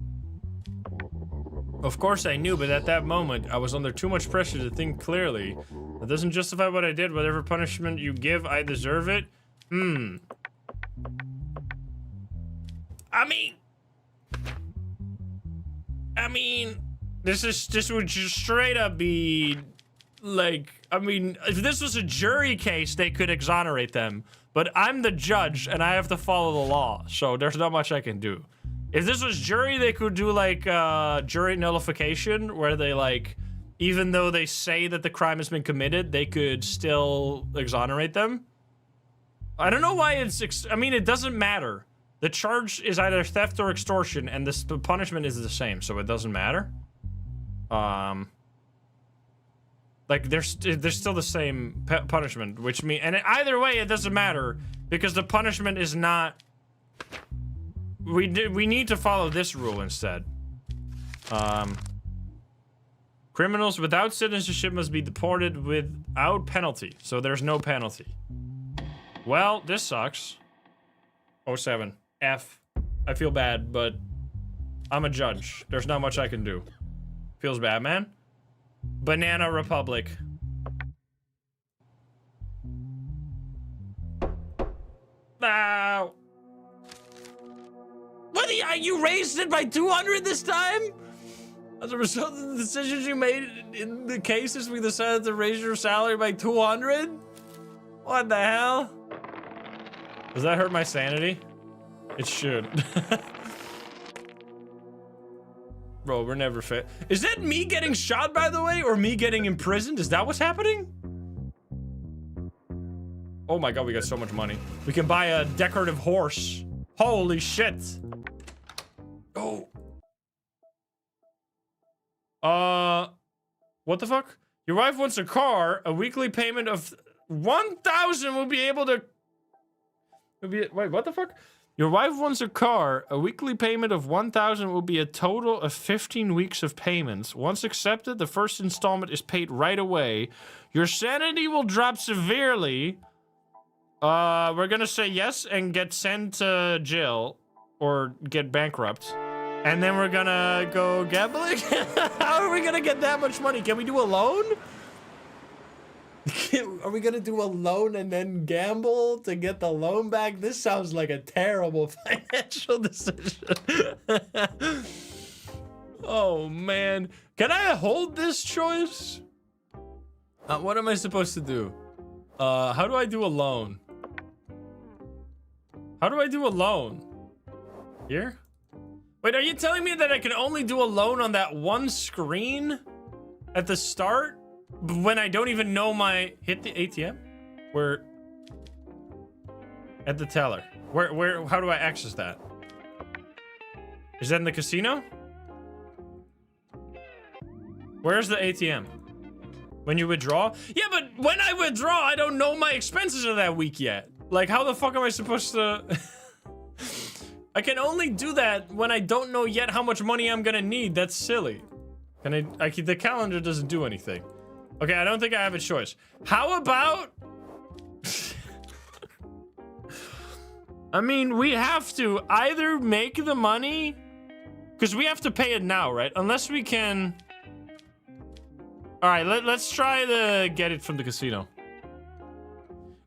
Of course I knew, but at that moment, I was under too much pressure to think clearly. That doesn't justify what I did. Whatever punishment you give, I deserve it. I mean, this would just straight up be like, I mean, if this was a jury case, they could exonerate them, but I'm the judge and I have to follow the law, so there's not much I can do. If this was jury, they could do like jury nullification, where they like, even though they say that the crime has been committed, they could still exonerate them. I don't know why I mean, it doesn't matter. The charge is either theft or extortion, and the punishment is the same, so it doesn't matter. Like, there's still the same punishment, which means, and either way, it doesn't matter, because the punishment is not... We need to follow this rule instead. Criminals without citizenship must be deported without penalty, so there's no penalty. Well, this sucks. 07. F. I feel bad, but I'm a judge. There's not much I can do. Feels bad, man. Banana Republic. Ow. What? You raised it by 200 this time? As a result of the decisions you made in the cases, we decided to raise your salary by 200? What the hell? Does that hurt my sanity? It should. Bro, we're never fit. Is that me getting shot, by the way, or me getting imprisoned? Is that what's happening? Oh my god, we got so much money. We can buy a decorative horse. Holy shit. Oh. What the fuck? Your wife wants a car. A weekly payment of 1,000 will be able to... Wait, what the fuck? Your wife wants a car. A weekly payment of 1,000 will be a total of 15 weeks of payments. Once accepted, the first installment is paid right away. Your sanity will drop severely. We're gonna say yes and get sent to jail or get bankrupt. And then we're gonna go gambling? How are we gonna get that much money? Can we do a loan? Are we gonna do a loan and then gamble to get the loan back? This sounds like a terrible financial decision. Oh man. Can I hold this choice? What am I supposed to do? How do I do a loan? How do I do a loan? Here? Wait, are you telling me that I can only do a loan on that one screen at the start? When I don't even know my... Hit the ATM? Where? At the teller. Where, how do I access that? Is that in the casino? Where's the ATM? When you withdraw? Yeah, but when I withdraw, I don't know my expenses of that week yet. Like, how the fuck am I supposed to... I can only do that when I don't know yet how much money I'm gonna need. That's silly. Can the calendar doesn't do anything. Okay, I don't think I have a choice. How about... I mean, we have to either make the money... Because we have to pay it now, right? Unless we can... Alright, let's try to get it from the casino.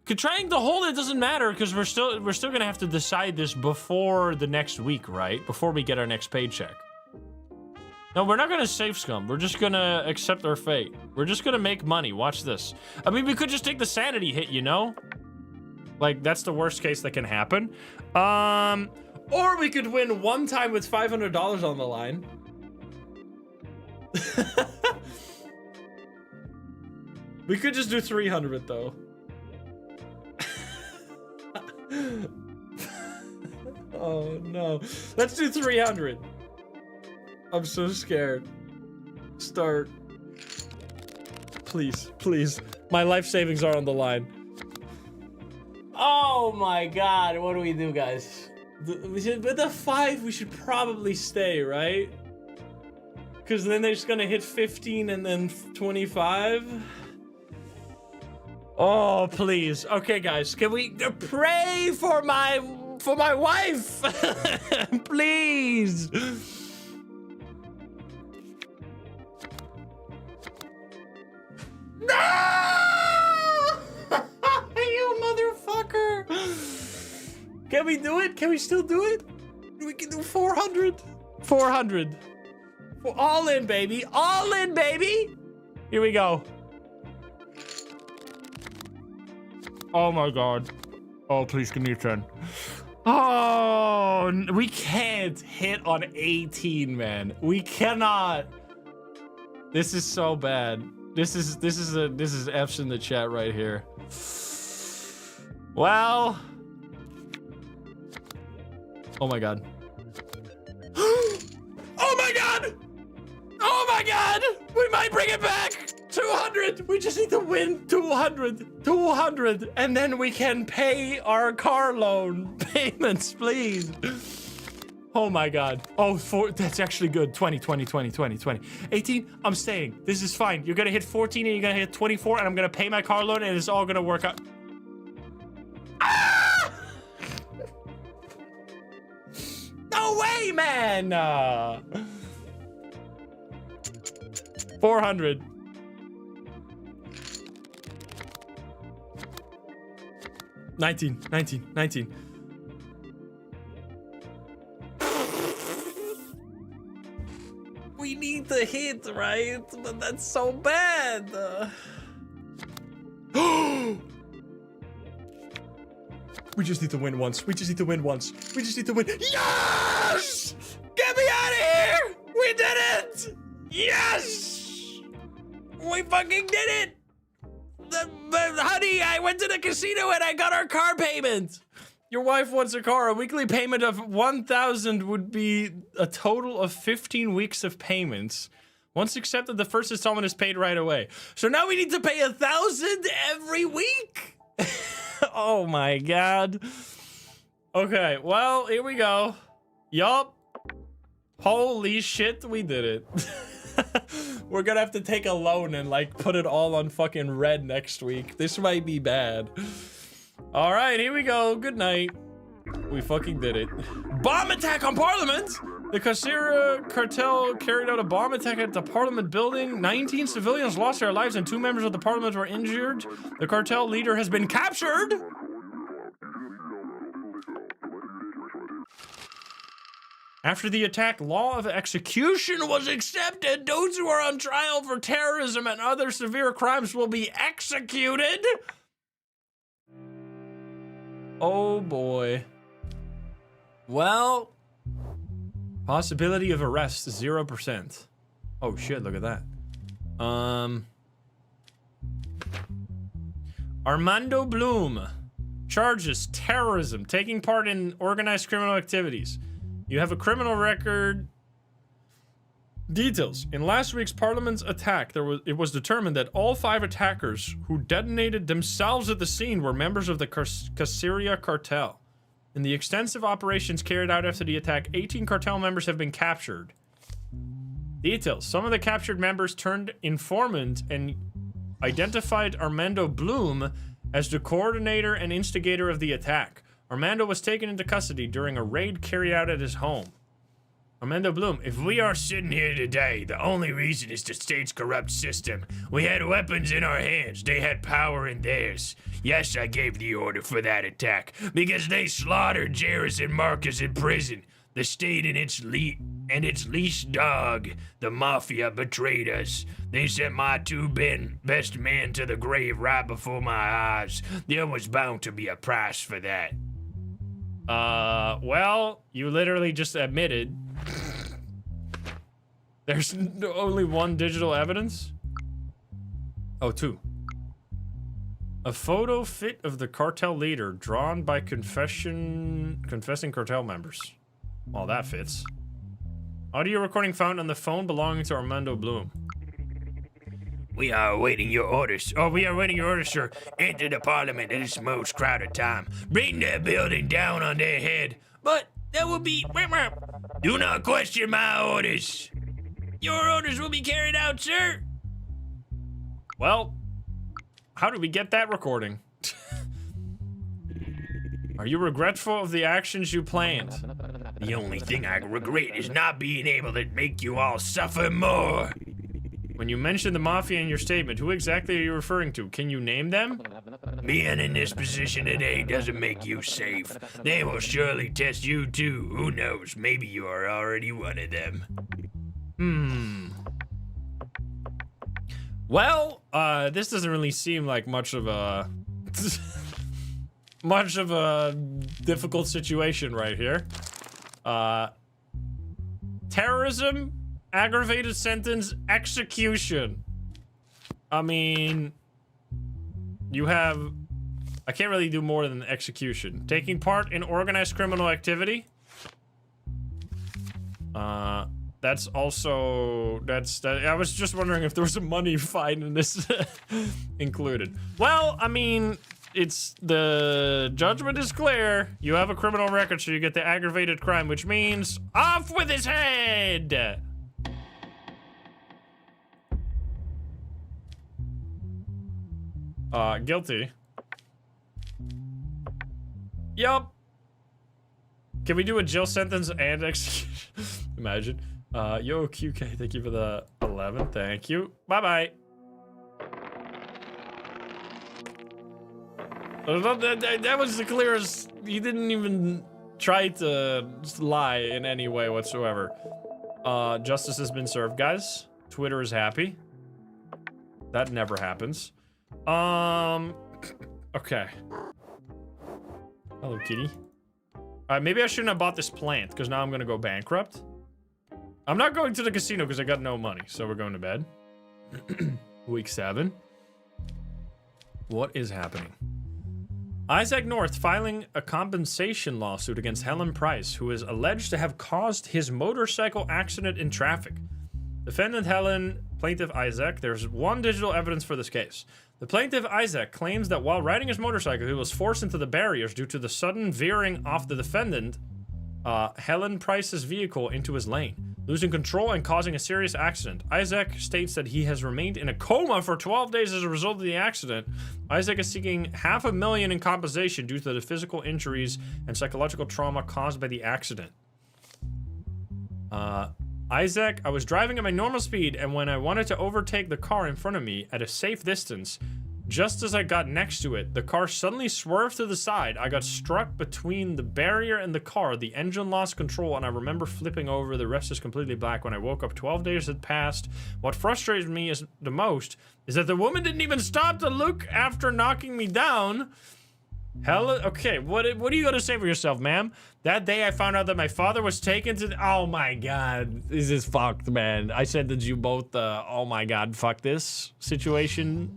Trying to hold it doesn't matter because we're still gonna have to decide this before the next week, right? Before we get our next paycheck. No, we're not gonna save scum. We're just gonna accept our fate. We're just gonna make money. Watch this. I mean, we could just take the sanity hit, you know? Like, that's the worst case that can happen. Or we could win one time with $500 on the line. We could just do 300 though. Oh no. Let's do 300. I'm so scared. Start. Please, please. My life savings are on the line. Oh my god, what do we do, guys? With the 5, we should probably stay, right? Because then they're just gonna hit 15 and then 25. Oh, please. Okay, guys, can we pray for my wife? Please. No! You motherfucker. Can we do it? Can we still do it? We can do 400. 400. All in, baby. All in, baby. Here we go. Oh my god. Oh, please give me a 10. Oh, we can't hit on 18, man. We cannot. This is so bad. This is F's in the chat right here. Well. Oh my god. Oh my god! Oh my god! We might bring it back! 200! We just need to win 200. 200. And then we can pay our car loan payments, please. Oh my god. Oh, that's actually good. 20, 20, 20, 20, 20. 18, I'm staying. This is fine. You're gonna hit 14 and you're gonna hit 24 and I'm gonna pay my car loan and it's all gonna work out. Ah! No way, man! 400. $19. We need the hit, right? But that's so bad. We just need to win once. We just need to win once. We just need to win. Yes! Get me out of here! We did it! Yes! We fucking did it! Honey, I went to the casino and I got our car payment. Your wife wants a car. A weekly payment of 1,000 would be a total of 15 weeks of payments. Once accepted, the first installment is paid right away. So now we need to pay 1,000 every week. Oh my god. Okay, well, here we go. Yup. Holy shit, we did it. We're gonna have to take a loan and like put it all on fucking red next week. This might be bad. All right, here we go. Good night. We fucking did it. Bomb attack on Parliament! The Kasira cartel carried out a bomb attack at the Parliament building. 19 civilians lost their lives and 2 members of the Parliament were injured. The cartel leader has been captured. After the attack, law of execution was accepted. Those who are on trial for terrorism and other severe crimes will be executed. Oh boy. Well, possibility of arrest 0%. Oh shit, look at that. Armando Bloom. Charges terrorism, taking part in organized criminal activities. You have a criminal record Details. In last week's Parliament's attack, it was determined that all 5 attackers who detonated themselves at the scene were members of the Caceria cartel. In the extensive operations carried out after the attack, 18 cartel members have been captured. Details. Some of the captured members turned informant and identified Armando Bloom as the coordinator and instigator of the attack. Armando was taken into custody during a raid carried out at his home. Armando Bloom, if we are sitting here today, the only reason is the state's corrupt system. We had weapons in our hands. They had power in theirs. Yes, I gave the order for that attack because they slaughtered Jairus and Marcus in prison. The state and its leash dog, the mafia, betrayed us. They sent my 2 best men to the grave right before my eyes. There was bound to be a price for that. Well, you literally just admitted. There's only 1 digital evidence? Oh, 2. A photo fit of the cartel leader drawn by confessing cartel members. Well, that fits. Audio recording found on the phone belonging to Armando Bloom. We are awaiting your orders. Oh, we are awaiting your orders, sir. Enter the parliament at its most crowded time. Bring that building down on their head. But that will be... Do not question my orders. Your orders will be carried out, sir. Well, how do we get that recording? Are you regretful of the actions you planned? The only thing I regret is not being able to make you all suffer more. When you mentioned the mafia in your statement, who exactly are you referring to? Can you name them? Being in this position today doesn't make you safe. They will surely test you too. Who knows? Maybe you are already one of them. Well, this doesn't really seem like much of a difficult situation right here. Terrorism, aggravated sentence, execution. I mean, you have... I can't really do more than execution. Taking part in organized criminal activity. That's also... I was just wondering if there was a money fine in this included. Well, I mean... It's the judgment is clear. You have a criminal record, so you get the aggravated crime, which means off with his head. Guilty. Yup. Can we do a jail sentence and execution? Imagine. Yo, QK, thank you for the 11. Thank you. Bye-bye. That was the clearest. He didn't even try to lie in any way whatsoever. Justice has been served, guys. Twitter is happy. That never happens. Okay. Hello, kitty. Maybe I shouldn't have bought this plant, because now I'm gonna go bankrupt. I'm not going to the casino because I got no money, so we're going to bed. Week 7. What is happening? Isaac North filing a compensation lawsuit against Helen Price, who is alleged to have caused his motorcycle accident in traffic. Defendant Helen, plaintiff Isaac. There's 1 digital evidence for this case. The plaintiff Isaac claims that while riding his motorcycle, he was forced into the barriers due to the sudden veering off the defendant, Helen Price's vehicle into his lane, losing control and causing a serious accident. Isaac states that he has remained in a coma for 12 days as a result of the accident. Isaac is seeking $500,000 in compensation due to the physical injuries and psychological trauma caused by the accident. Isaac, I was driving at my normal speed, and when I wanted to overtake the car in front of me at a safe distance, just as I got next to it, the car suddenly swerved to the side. I got struck between the barrier and the car. The engine lost control, and I remember flipping over. The rest is completely black. When I woke up, 12 days had passed. What frustrated me is the most is that the woman didn't even stop to look after knocking me down. Hell, okay, what are you gonna say for yourself, ma'am? That day I found out that my father was taken to... Oh my god, this is fucked, man. I sentenced you both, oh my god, fuck this situation.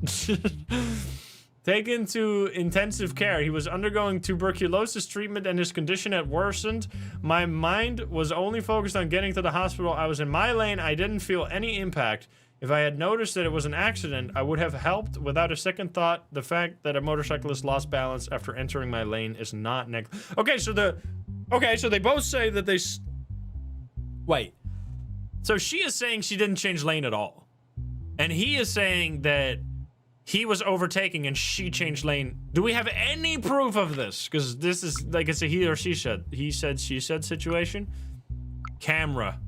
taken to intensive care. He was undergoing tuberculosis treatment and his condition had worsened. My mind was only focused on getting to the hospital. I was in my lane. I didn't feel any impact. If I had noticed that it was an accident, I would have helped without a second thought. The fact that a motorcyclist lost balance after entering my lane is not Okay, so they both say that they wait. So she is saying she didn't change lane at all. And he is saying that he was overtaking and she changed lane. Do we have any proof of this? Because this is like it's a he or she said. He said, she said situation. Camera.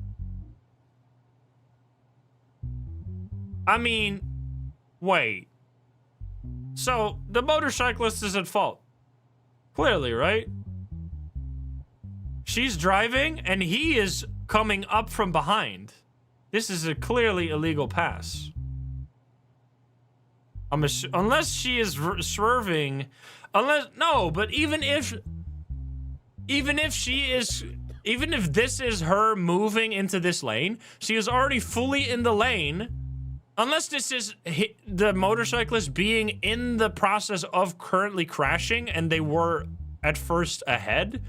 I mean, wait. So the motorcyclist is at fault. Clearly, right? She's driving and he is coming up from behind. This is a clearly illegal pass. Unless she is swerving, but even if this is her moving into this lane, she is already fully in the lane. Unless this is the motorcyclist being in the process of currently crashing and they were at first ahead.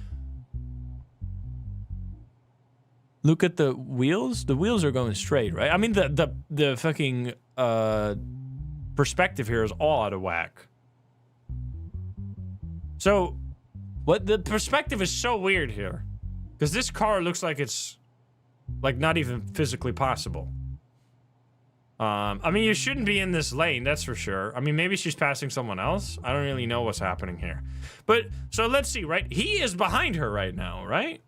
Look at the wheels. The wheels are going straight, right? I mean, the fucking perspective here is all out of whack. So, what the perspective is so weird here, because this car looks like it's like not even physically possible. I mean, you shouldn't be in this lane, that's for sure. I mean, maybe she's passing someone else. I don't really know what's happening here. But, so let's see, right? He is behind her right now, right?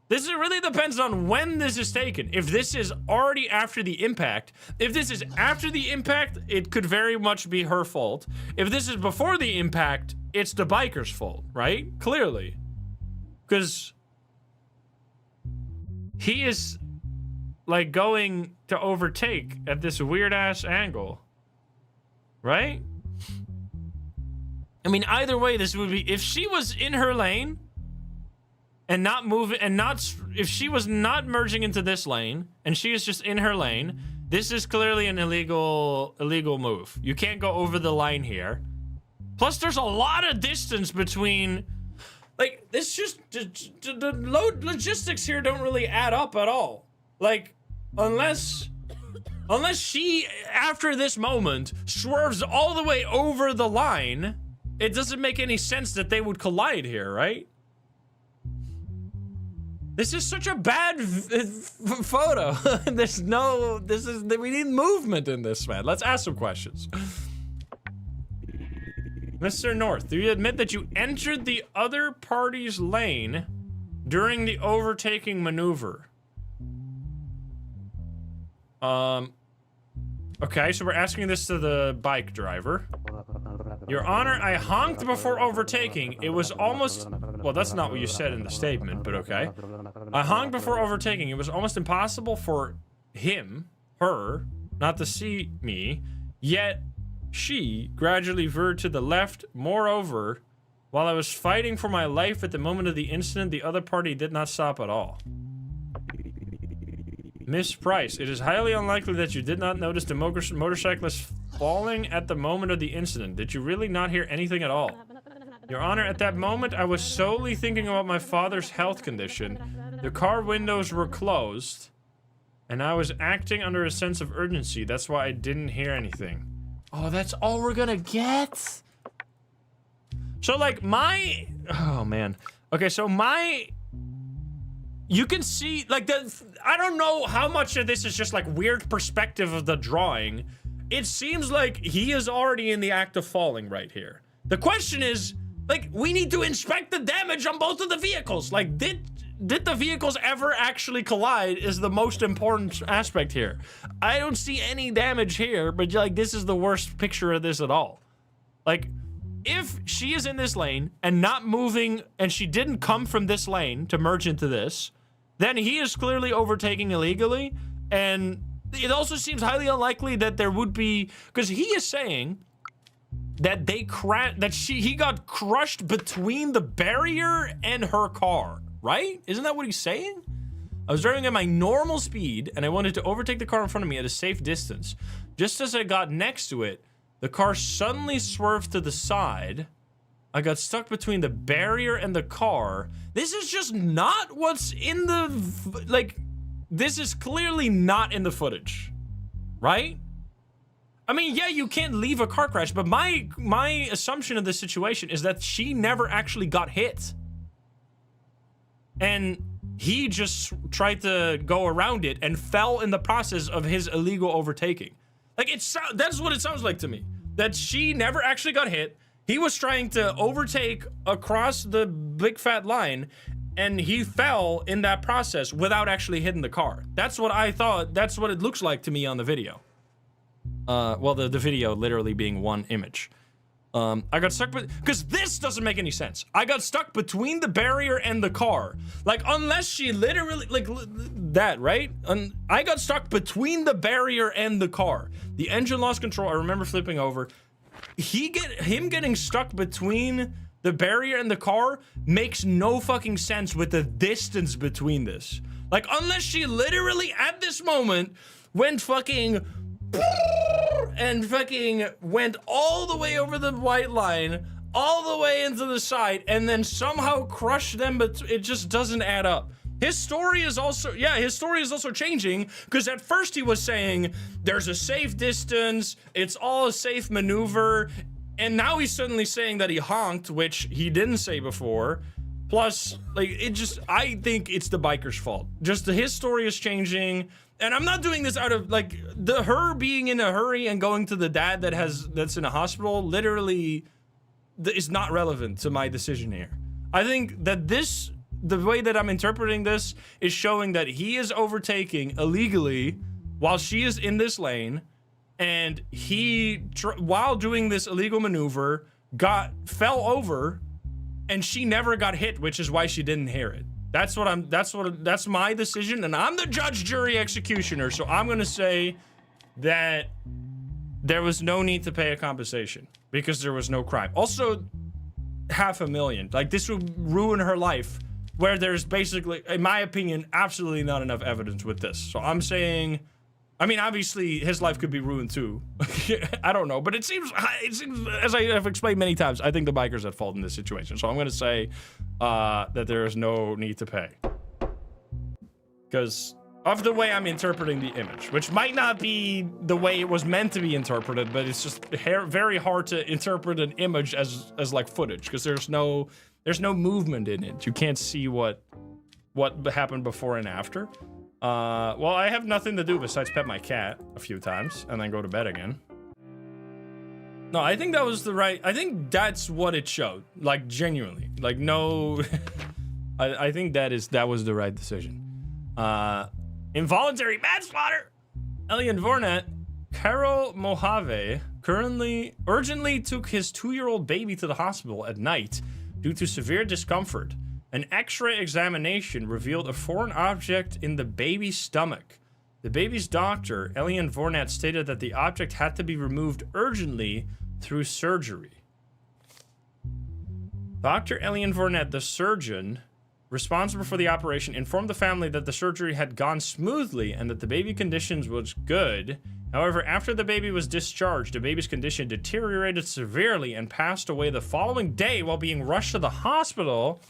This really depends on when this is taken. If this is already after the impact, if this is after the impact, it could very much be her fault. If this is before the impact, it's the biker's fault, right? Clearly. Because he is like going to overtake at this weird ass angle, right? I mean, either way, this would be, if she was in her lane and not moving, and not, if she was not merging into this lane and she is just in her lane, this is clearly an illegal move. You can't go over the line here. Plus, there's a lot of distance between, like, this just, the logistics here don't really add up at all. Like, unless she, after this moment, swerves all the way over the line, it doesn't make any sense that they would collide here, right? This is such a bad photo. There's no, we need movement in this, man. Let's ask some questions. Mr. North, do you admit that you entered the other party's lane during the overtaking maneuver? Okay, so we're asking this to the bike driver. Your Honor, I honked before overtaking. It was almost, well, that's not what you said in the statement, but okay. I honked before overtaking. It was almost impossible for her, not to see me, yet she gradually veered to the left. Moreover, while I was fighting for my life at the moment of the incident, the other party did not stop at all. Miss Price, it is highly unlikely that you did not notice the motorcyclist falling at the moment of the incident. Did you really not hear anything at all? Your Honor, at that moment, I was solely thinking about my father's health condition. The car windows were closed, and I was acting under a sense of urgency. That's why I didn't hear anything. Oh, that's all we're gonna get? So, like, oh, man. Okay, so you can see, like, I don't know how much of this is just, like, weird perspective of the drawing. It seems like he is already in the act of falling right here. The question is, like, we need to inspect the damage on both of the vehicles. Like, did the vehicles ever actually collide is the most important aspect here. I don't see any damage here, but, like, this is the worst picture of this at all. Like, if she is in this lane and not moving, and she didn't come from this lane to merge into this, then he is clearly overtaking illegally, and it also seems highly unlikely that there would be, because he is saying that he got crushed between the barrier and her car, right? Isn't that what he's saying? I was driving at my normal speed, and I wanted to overtake the car in front of me at a safe distance. Just as I got next to it, The car suddenly swerved to the side. I got stuck between the barrier and the car. This is just not what's in the, like, this is clearly not in the footage, right? I mean, yeah, you can't leave a car crash, but my assumption of this situation is that she never actually got hit. And he just tried to go around it and fell in the process of his illegal overtaking. Like, that's what it sounds like to me. That she never actually got hit. He was trying to overtake across the big fat line, and he fell in that process without actually hitting the car. That's what I thought. That's what it looks like to me on the video. Well, the video literally being one image. I got stuck, because this doesn't make any sense. I got stuck between the barrier and the car. Like, unless she literally, like, that, right? I got stuck between the barrier and the car. The engine lost control. I remember flipping over. Him getting stuck between the barrier and the car makes no fucking sense with the distance between this. Like, unless she literally, at this moment, went fucking... and fucking went all the way over the white line, all the way into the side, and then somehow crushed them, but it just doesn't add up. His story is also, his story is also changing, because at first he was saying, there's a safe distance, it's all a safe maneuver, and now he's suddenly saying that he honked, which he didn't say before. Plus, like, I think it's the biker's fault. Just his story is changing. And I'm not doing this out of, like, her being in a hurry and going to the dad that's in a hospital literally is not relevant to my decision here. I think that the way that I'm interpreting this is showing that he is overtaking illegally while she is in this lane, and he, while doing this illegal maneuver, fell over, and she never got hit, which is why she didn't hear it. That's my decision, and I'm the judge, jury, executioner, so I'm gonna say that there was no need to pay a compensation because there was no crime. Also, $500,000. Like, this would ruin her life, where there's basically, in my opinion, absolutely not enough evidence with this. So I'm saying, I mean, obviously his life could be ruined too. I don't know, but it seems, as I have explained many times, I think the biker's at fault in this situation. So I'm gonna say that there is no need to pay, because of the way I'm interpreting the image, which might not be the way it was meant to be interpreted, but it's just very hard to interpret an image as like footage, because there's no movement in it. You can't see what happened before and after. Well, I have nothing to do besides pet my cat a few times and then go to bed again. No, I think that was I think that's what it showed. Like, genuinely. Like, no... I think that was the right decision. Involuntary manslaughter! Elian Vornet, Karol Mojave urgently took his 2-year-old baby to the hospital at night due to severe discomfort. An X-ray examination revealed a foreign object in the baby's stomach. The baby's doctor, Elian Vornet, stated that the object had to be removed urgently through surgery. Dr. Elian Vornet, the surgeon responsible for the operation, informed the family that the surgery had gone smoothly and that the baby condition was good. However, after the baby was discharged, the baby's condition deteriorated severely and passed away the following day while being rushed to the hospital.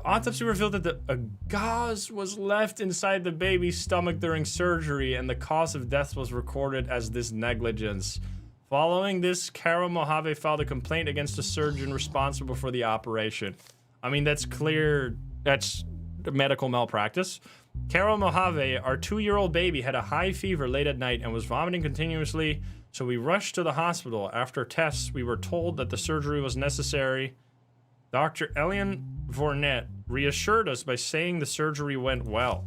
Autopsy revealed that a gauze was left inside the baby's stomach during surgery, and the cause of death was recorded as this negligence. Following this, Karol Mojave filed a complaint against the surgeon responsible for the operation. I mean, that's clear. That's medical malpractice. Karol Mojave, our 2-year-old baby, had a high fever late at night and was vomiting continuously, so we rushed to the hospital. After tests, we were told that the surgery was necessary. Dr. Elian Vornet reassured us by saying the surgery went well.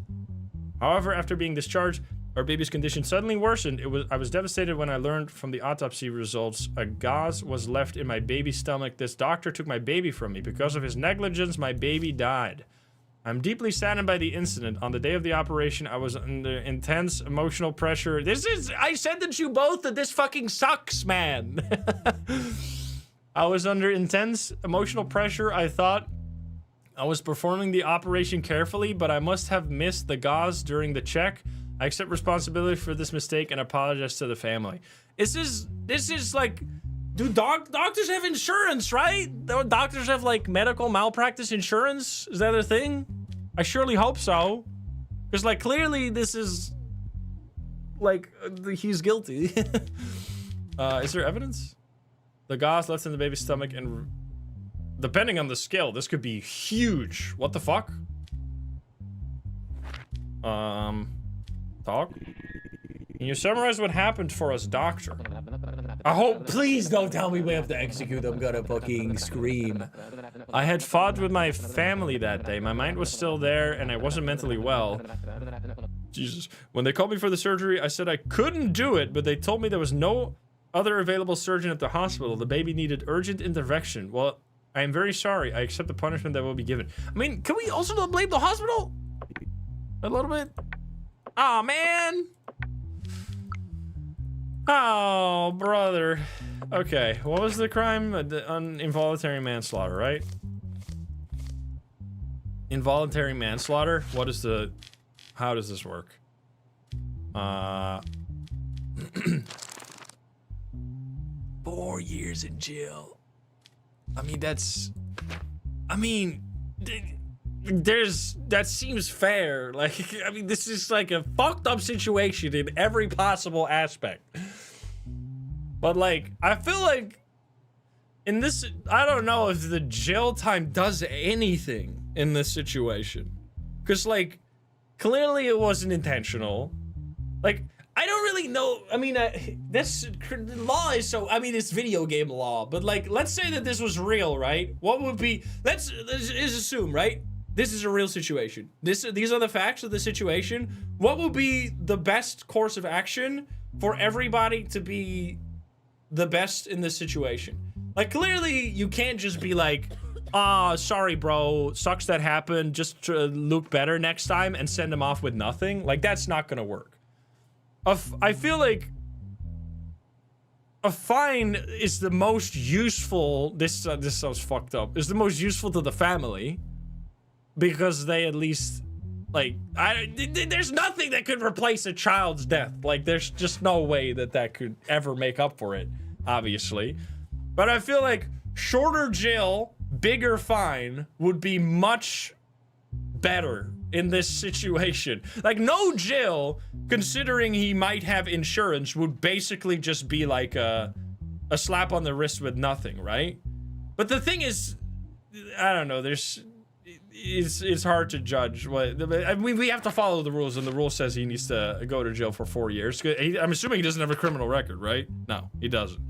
However, after being discharged, our baby's condition suddenly worsened. I was devastated when I learned from the autopsy results a gauze was left in my baby's stomach. This doctor took my baby from me. Because of his negligence, my baby died. I'm deeply saddened by the incident. On the day of the operation, I was under intense emotional pressure. I sentenced you both that this fucking sucks, man. I was under intense emotional pressure. I thought I was performing the operation carefully, but I must have missed the gauze during the check. I accept responsibility for this mistake and apologize to the family. This is like, do doctors have insurance, right? Don't doctors have like medical malpractice insurance? Is that a thing? I surely hope so. Because like clearly this is like he's guilty. Is there evidence? The gauze left in the baby's stomach, and depending on the scale, this could be huge. What the fuck? Talk? Can you summarize what happened for us, doctor? I hope, please don't tell me we have to execute. I'm gonna fucking scream. I had fought with my family that day. My mind was still there and I wasn't mentally well. Jesus. When they called me for the surgery, I said I couldn't do it, but they told me there was no other available surgeon at the hospital. The baby needed urgent intervention. Well, I am very sorry. I accept the punishment that will be given. I mean, can we also not blame the hospital? A little bit? Oh, man. Oh, brother. Okay, what was the crime? Involuntary manslaughter, right? Involuntary manslaughter? What is the... How does this work? 4 years in jail. I mean, that's... I mean... That seems fair. Like, I mean, this is like a fucked up situation in every possible aspect. But like, I feel like in this, I don't know if the jail time does anything in this situation. Cause like, clearly it wasn't intentional. Like, I don't really know. I mean, this law is so, I mean, it's video game law, but like, let's say that this was real, right? What would be, let's assume, right? This is a real situation. These are the facts of the situation. What would be the best course of action for everybody to be the best in this situation? Like, clearly, you can't just be like, sorry, bro, sucks that happened, just to look better next time and send them off with nothing. Like, that's not gonna work. I feel like a fine is the most useful, this sounds fucked up, is the most useful to the family. Because they at least, like, there's nothing that could replace a child's death. Like, there's just no way that could ever make up for it, obviously. But I feel like shorter jail, bigger fine would be much better in this situation. Like, no jail, considering he might have insurance, would basically just be like a slap on the wrist with nothing, right? But the thing is, I don't know, it's hard to judge. I mean, we have to follow the rules, and the rule says he needs to go to jail for 4 years. I'm assuming he doesn't have a criminal record, right? No, he doesn't.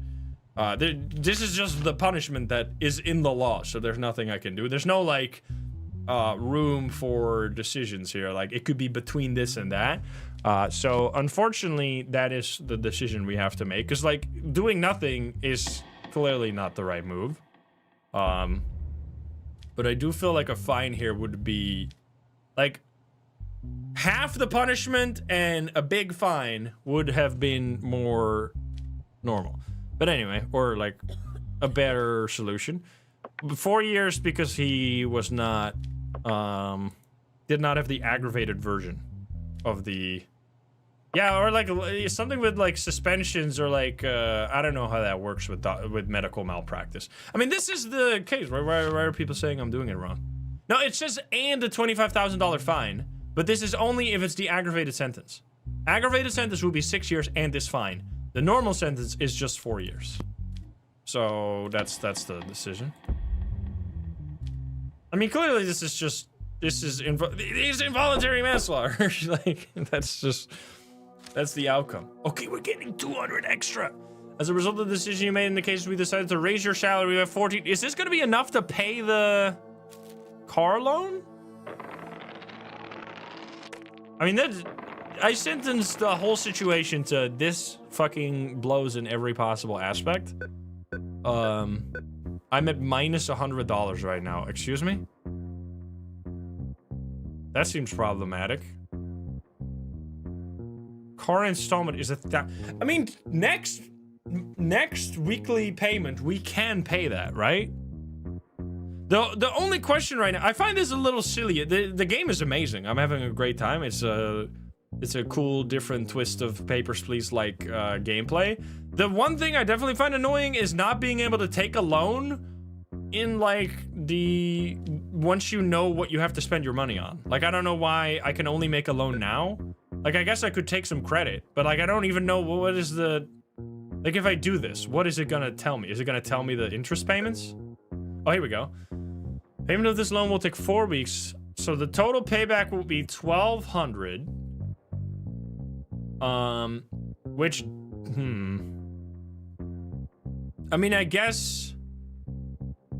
This is just the punishment that is in the law, so there's nothing I can do. There's no, like, room for decisions here. Like, it could be between this and that. So, unfortunately, that is the decision we have to make. Because, like, doing nothing is clearly not the right move. But I do feel like a fine here would be, like, half the punishment and a big fine would have been more normal. But anyway, or like a better solution. 4 years because he was not, did not have the aggravated version of the, yeah, or like something with like suspensions or like, I don't know how that works with medical malpractice. I mean, this is the case. Why are people saying I'm doing it wrong? No, it says and a $25,000 fine, but this is only if it's the aggravated sentence. Aggravated sentence would be 6 years and this fine. The normal sentence is just 4 years. So that's the decision. I mean, clearly this is involuntary manslaughter. Like, that's the outcome. Okay, we're getting 200 extra. As a result of the decision you made in the case, we decided to raise your salary by 14. Is this gonna be enough to pay the car loan? I mean, I sentenced the whole situation to this fucking blows in every possible aspect. I'm at minus $100 right now. Excuse me? That seems problematic. Car installment is I mean, next weekly payment, we can pay that, right? The only question right now, I find this a little silly. The game is amazing. I'm having a great time. It's It's a cool, different twist of Papers, Please like gameplay. The one thing I definitely find annoying is not being able to take a loan in like the once you know what you have to spend your money on. Like, I don't know why I can only make a loan now. Like, I guess I could take some credit, but like I don't even know what is the, like, if I do this, what is it gonna tell me? Is it gonna tell me the interest payments? Oh, here we go. Payment of this loan will take 4 weeks, so the total payback will be 1,200. Which, I mean, I guess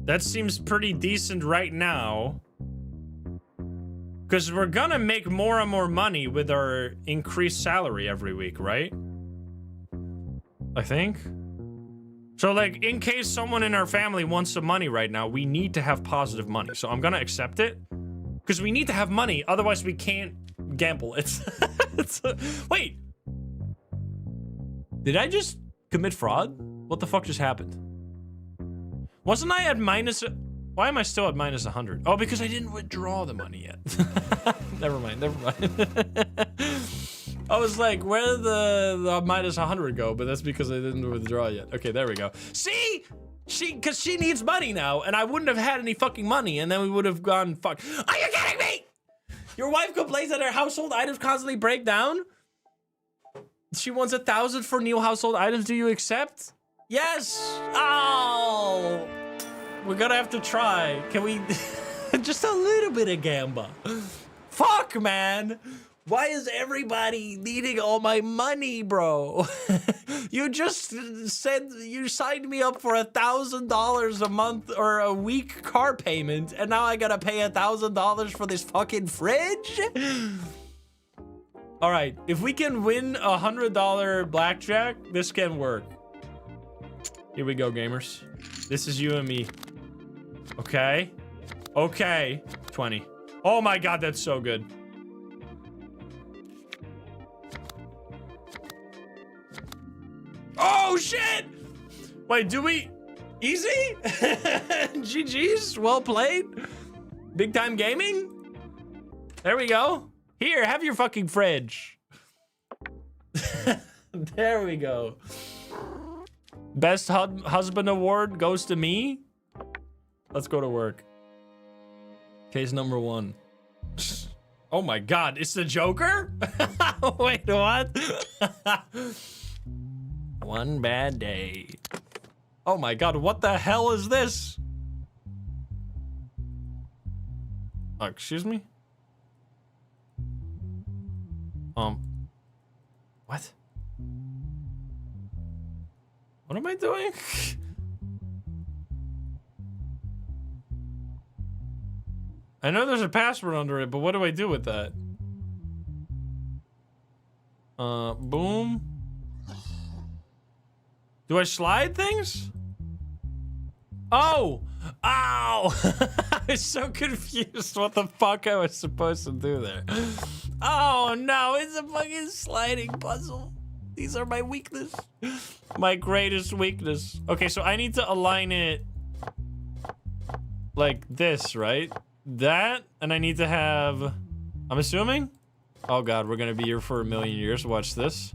that seems pretty decent right now, because we're gonna make more and more money with our increased salary every week, right? I think. So, like, in case someone in our family wants some money right now, we need to have positive money. So I'm gonna accept it, because we need to have money, otherwise we can't gamble. It's, wait. Did I just commit fraud? What the fuck just happened? Wasn't I at minus... Why am I still at minus 100? Oh, because I didn't withdraw the money yet. Never mind. I was like, where did the minus 100 go? But that's because I didn't withdraw yet. Okay, there we go. See? Because she needs money now, and I wouldn't have had any fucking money, and then we would have gone, fuck. Are you kidding me? Your wife complains that her household items constantly break down? She wants 1,000 for new household items. Do you accept? Yes. Oh. We're gonna have to try. Can we... Just a little bit of gamba. Fuck, man. Why is everybody needing all my money, bro? You just said you signed me up for $1,000 a month or a week car payment, and now I gotta pay $1,000 for this fucking fridge? All right, if we can win $100 blackjack, this can work. Here we go, gamers. This is you and me. Okay. Okay. 20. Oh my God, that's so good. Oh shit! Wait, do we... Easy? GG's, well played. Big time gaming? There we go. Here, have your fucking fridge. There we go. Best husband award goes to me. Let's go to work. Case number 1. Oh my God, it's the Joker? Wait, what? One bad day. Oh my God, what the hell is this? Oh, excuse me? What? What am I doing? I know there's a password under it, but what do I do with that? Boom. Do I slide things? Oh! Ow! I was so confused what the fuck I was supposed to do there. Oh no, it's a fucking sliding puzzle. These are my weakness. My greatest weakness. Okay, so I need to align it like this, right? That, and I need to have... I'm assuming? Oh God, we're gonna be here for 1,000,000 years. Watch this.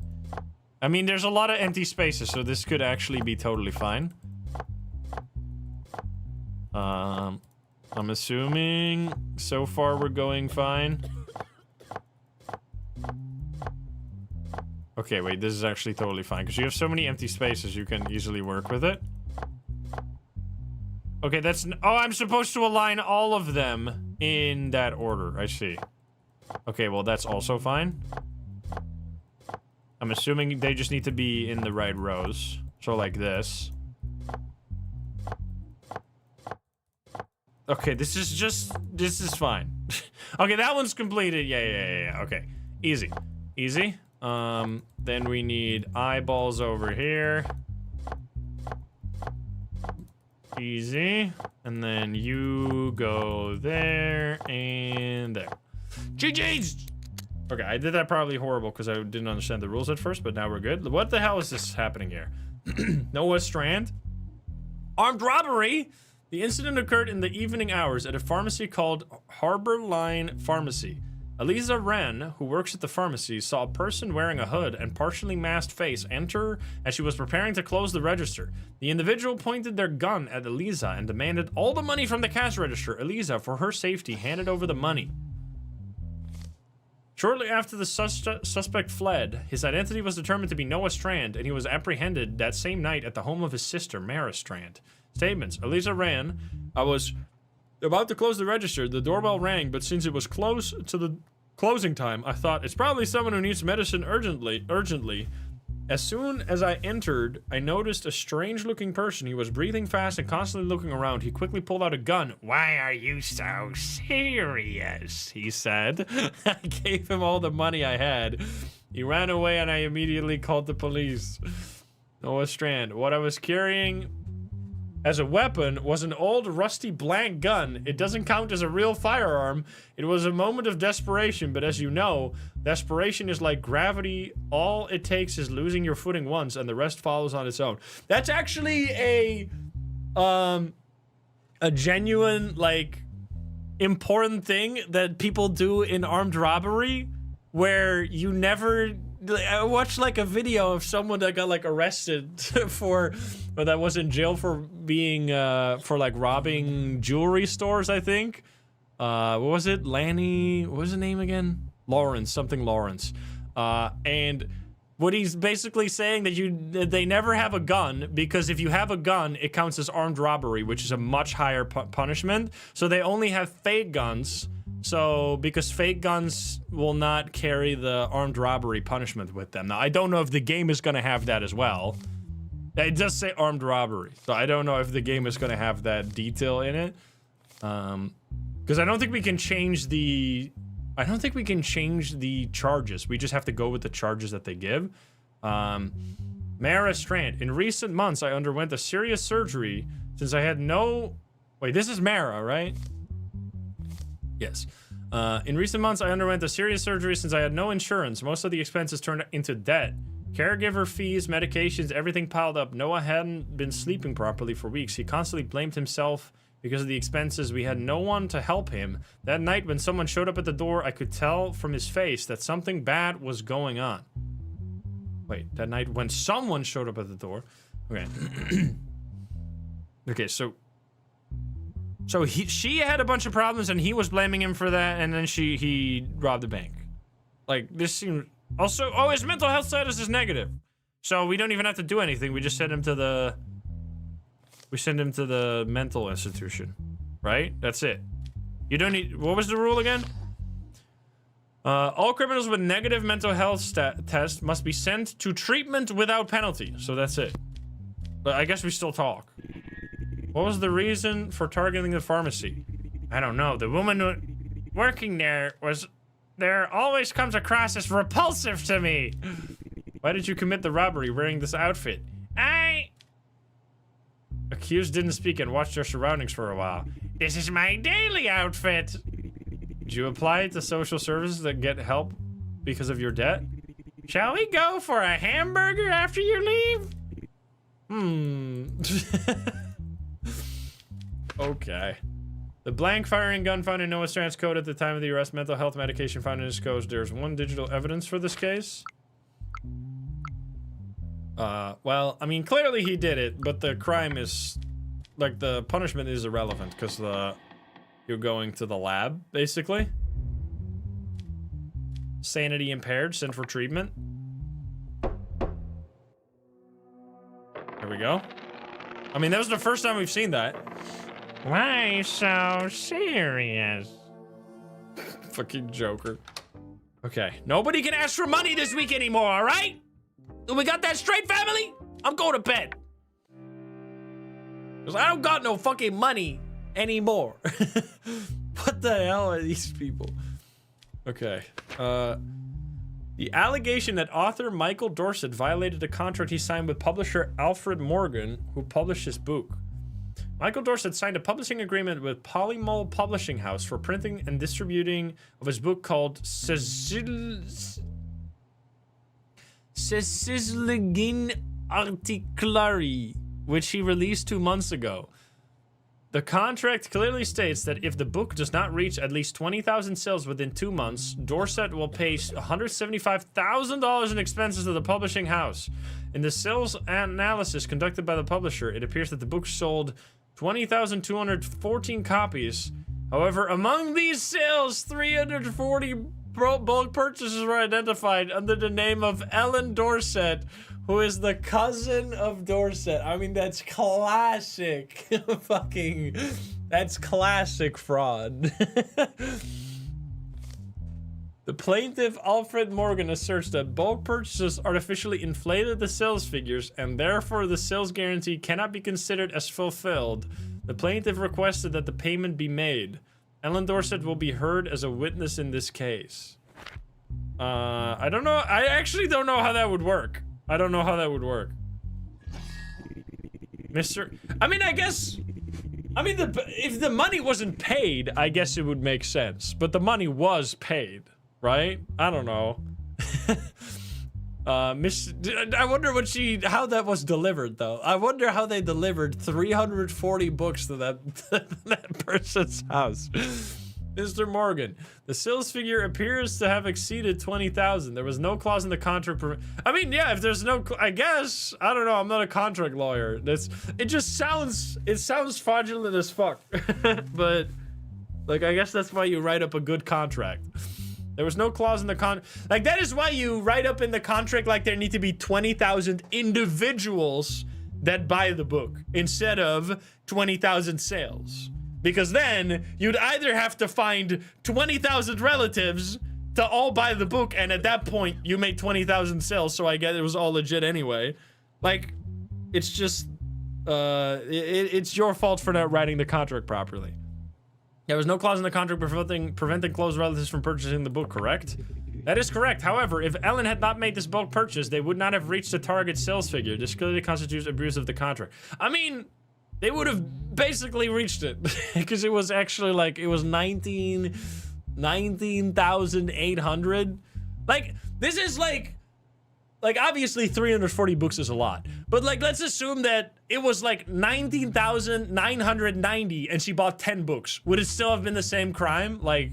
I mean, there's a lot of empty spaces, so this could actually be totally fine. I'm assuming so far we're going fine. Okay, wait, this is actually totally fine, because you have so many empty spaces, you can easily work with it. Okay, that's... Oh, I'm supposed to align all of them in that order. I see. Okay, well, that's also fine. I'm assuming they just need to be in the right rows. So, like this. Okay, this is just... This is fine. Okay, that one's completed. Yeah. Okay. Easy. Easy. Then we need eyeballs over here. Easy. And then you go there and there. GG's! Okay, I did that probably horrible because I didn't understand the rules at first, but now we're good. What the hell is this happening here? Noah Strand? Armed robbery? The incident occurred in the evening hours at a pharmacy called Harbor Line Pharmacy. Eliza Wren, who works at the pharmacy, saw a person wearing a hood and partially masked face enter as she was preparing to close the register. The individual pointed their gun at Eliza and demanded all the money from the cash register. Eliza, for her safety, handed over the money. Shortly after the suspect fled, his identity was determined to be Noah Strand, and he was apprehended that same night at the home of his sister, Mara Strand. Statements. Eliza Wren, I was about to close the register. The doorbell rang, but since it was close to the closing time, I thought it's probably someone who needs medicine urgently. As soon as I entered, I noticed a strange-looking person. He was breathing fast and constantly looking around. He quickly pulled out a gun. Why are you so serious? He said. I gave him all the money I had. He ran away and I immediately called the police. Noah Strand. What I was carrying as a weapon was an old rusty blank gun. It doesn't count as a real firearm. It was a moment of desperation, but as you know, desperation is like gravity. All it takes is losing your footing once and the rest follows on its own. That's actually a genuine, like, important thing that people do in armed robbery, where you never... I watched like a video of someone that got like arrested or that was in jail for being for like robbing jewelry stores, I think. What was it? Lanny, what was his name again? Lawrence, something Lawrence. And what he's basically saying that they never have a gun, because if you have a gun, it counts as armed robbery, which is a much higher punishment. So they only have fake guns. So, because fake guns will not carry the armed robbery punishment with them. Now, I don't know if the game is going to have that as well. It does say armed robbery, so I don't know if the game is going to have that detail in it. Because I don't think we can change the... I don't think we can change the charges. We just have to go with the charges that they give. Mara Strand. In recent months, I underwent a serious surgery since I had no... Wait, this is Mara, right? Yes. In recent months, I underwent a serious surgery since I had no insurance. Most of the expenses turned into debt. Caregiver fees, medications, everything piled up. Noah hadn't been sleeping properly for weeks. He constantly blamed himself because of the expenses. We had no one to help him. That night when someone showed up at the door, I could tell from his face that something bad was going on. Wait, that night when someone showed up at the door? Okay. Okay, so she had a bunch of problems and he was blaming him for that, and then he robbed the bank. Like, this seems... Also, oh, his mental health status is negative. So we don't even have to do anything. We just send him to the... We send him to the mental institution. Right? That's it. You don't need... What was the rule again? All criminals with negative mental health test must be sent to treatment without penalty. So that's it. But I guess we still talk. What was the reason for targeting the pharmacy? I don't know. The woman working there always comes across as repulsive to me. Why did you commit the robbery wearing this outfit? Accused didn't speak and watched their surroundings for a while. This is my daily outfit. Did you apply to social services that get help because of your debt? Shall we go for a hamburger after you leave? Okay. The blank firing gun found in Noah Strand's coat at the time of the arrest, mental health medication found in his coat. There's one digital evidence for this case. Well, I mean, clearly he did it, but the crime is... Like, the punishment is irrelevant, because you're going to the lab, basically. Sanity impaired, sent for treatment. There we go. I mean, that was the first time we've seen that. Why so serious? Fucking Joker. Okay. Nobody can ask for money this week anymore, alright? We got that straight, family? I'm going to bed. Because I don't got no fucking money anymore. What the hell are these people? Okay. The allegation that author Michael Dorset violated a contract he signed with publisher Alfred Morgan, who published his book. Michael Dorset signed a publishing agreement with Polymol Publishing House for printing and distributing of his book called Sicilgin Articulari, which he released 2 months ago. The contract clearly states that if the book does not reach at least 20,000 sales within 2 months, Dorset will pay $175,000 in expenses to the publishing house. In the sales analysis conducted by the publisher, it appears that the book sold 20,214 copies. However, among these sales, 340 bulk purchases were identified under the name of Ellen Dorset, who is the cousin of Dorset. I mean, that's classic. That's classic fraud. The plaintiff, Alfred Morgan, asserts that bulk purchases artificially inflated the sales figures and therefore the sales guarantee cannot be considered as fulfilled. The plaintiff requested that the payment be made. Ellen Dorset will be heard as a witness in this case. I don't know. I actually don't know how that would work. I don't know how that would work. I mean, if the money wasn't paid, I guess it would make sense. But the money was paid, right? I don't know. I wonder how that was delivered, though. I wonder how they delivered 340 books to that person's house. Mr. Morgan, the sales figure appears to have exceeded 20,000. There was no clause in the contract. I mean, yeah, if there's no, I guess, I don't know. I'm not a contract lawyer. It sounds fraudulent as fuck. But, like, I guess that's why you write up a good contract. There was no clause in the like, that is why you write up in the contract, like, there need to be 20,000 individuals that buy the book instead of 20,000 sales. Because then you'd either have to find 20,000 relatives to all buy the book, and at that point you made 20,000 sales, so I guess it was all legit anyway. Like, it's just, it's your fault for not writing the contract properly. There was no clause in the contract preventing close relatives from purchasing the book, correct? That is correct. However, if Ellen had not made this bulk purchase, they would not have reached the target sales figure. This clearly constitutes abuse of the contract. I mean, they would have basically reached it because it was actually like, it was 19,800. Like, this is like obviously 340 books is a lot, but like, let's assume that it was like 19,990 and she bought 10 books. Would it still have been the same crime? Like,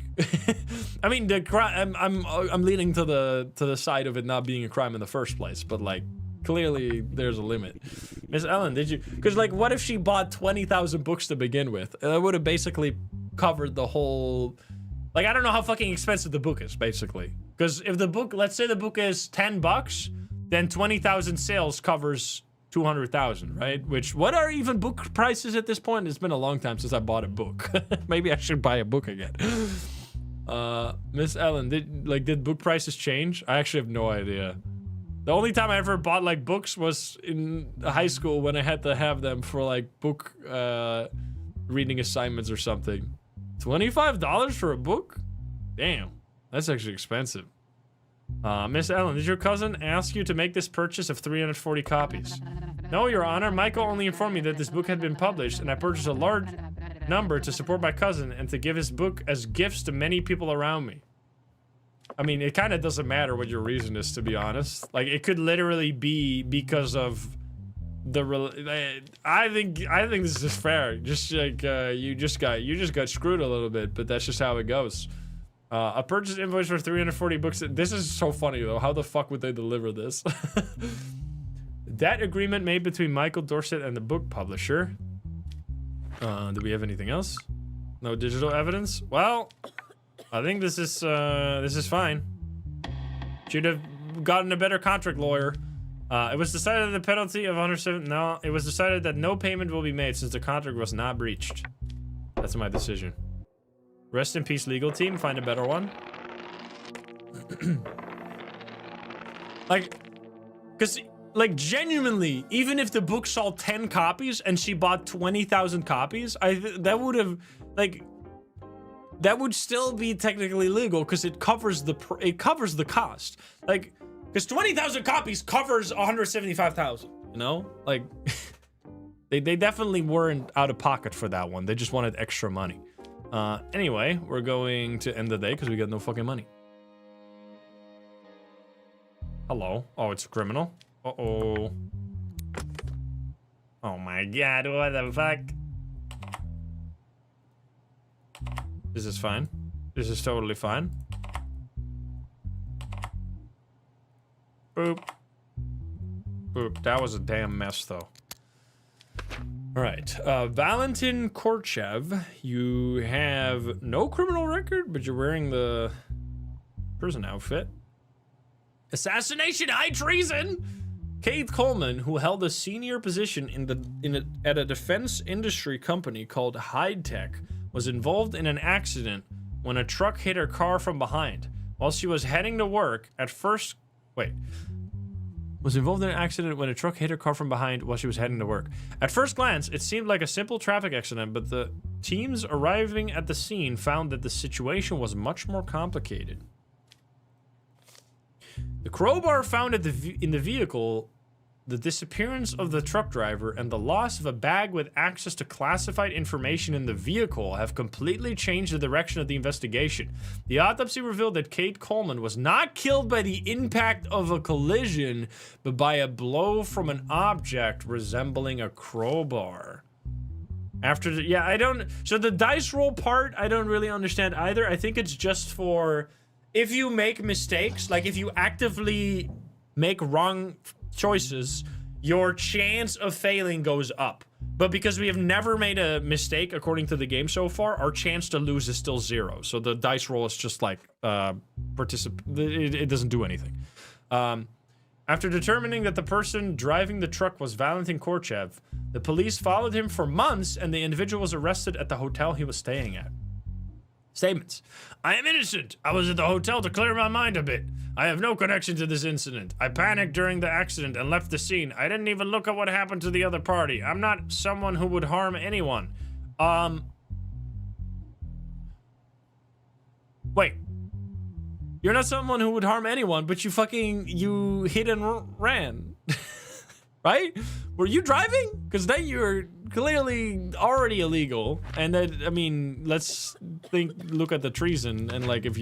I mean, the crime, I'm leaning to the side of it not being a crime in the first place, but like, clearly there's a limit. Miss Ellen, did you, because like, what if she bought 20,000 books to begin with? That would have basically covered the whole, like, I don't know how fucking expensive the book is, basically. Because if the book, let's say the book is 10 bucks, then 20,000 sales covers 200,000, right? Which, what are even book prices at this point? It's been a long time since I bought a book. Maybe I should buy a book again. Miss Ellen, did book prices change? I actually have no idea. The only time I ever bought like books was in high school when I had to have them for like book reading assignments or something. $25 for a book? Damn, that's actually expensive. Miss Ellen, did your cousin ask you to make this purchase of 340 copies? No, Your Honor. Michael only informed me that this book had been published, and I purchased a large number to support my cousin and to give his book as gifts to many people around me. I mean, it kind of doesn't matter what your reason is, to be honest. Like, it could literally be because of the I think this is fair. Just like you just got screwed a little bit, but that's just how it goes. A purchase invoice for 340 books. This is so funny though. How the fuck would they deliver this? That agreement made between Michael Dorset and the book publisher. Do we have anything else? No digital evidence? Well, I think this is fine. Should have gotten a better contract lawyer. It was decided that the penalty of 107. No, it was decided that no payment will be made since the contract was not breached. That's my decision. Rest in peace, legal team. Find a better one. Cause genuinely, even if the book sold 10 copies and she bought 20,000 copies, that would have that would still be technically legal because it covers the cost. Like, because 20,000 copies covers 175,000. You know, like they definitely weren't out of pocket for that one. They just wanted extra money. Anyway, we're going to end the day because we got no fucking money. Hello. Oh, it's a criminal. Uh-oh. Oh my god, what the fuck? This is fine. This is totally fine. Boop. Boop. That was a damn mess, though. Alright. Valentin Korchev. You have no criminal record, but you're wearing the prison outfit. Assassination, high treason! Kate Coleman, who held a senior position at a defense industry company called Hyde Tech, was involved in an accident when a truck hit her car from behind. While she was heading to work, at first... Wait. Was involved in an accident when a truck hit her car from behind while she was heading to work. At first glance, it seemed like a simple traffic accident, but the teams arriving at the scene found that the situation was much more complicated. The crowbar found in the vehicle, the disappearance of the truck driver, and the loss of a bag with access to classified information in the vehicle have completely changed the direction of the investigation. The autopsy revealed that Kate Coleman was not killed by the impact of a collision, but by a blow from an object resembling a crowbar. So the dice roll part, I don't really understand either. I think it's just for if you make mistakes, like if you actively make wrong choices, your chance of failing goes up. But because we have never made a mistake according to the game so far, our chance to lose is still 0. So the dice roll is just like it doesn't do anything. After determining that the person driving the truck was Valentin Korchev, the police followed him for months, and the individual was arrested at the hotel he was staying at. Statements. I am innocent. I was at the hotel to clear my mind a bit. I have no connection to this incident. I panicked during the accident and left the scene. I didn't even look at what happened to the other party. I'm not someone who would harm anyone. Wait. You're not someone who would harm anyone, but you hit and ran. Right? Were you driving? Because then you're clearly already illegal. And then, I mean, let's look at the treason and like if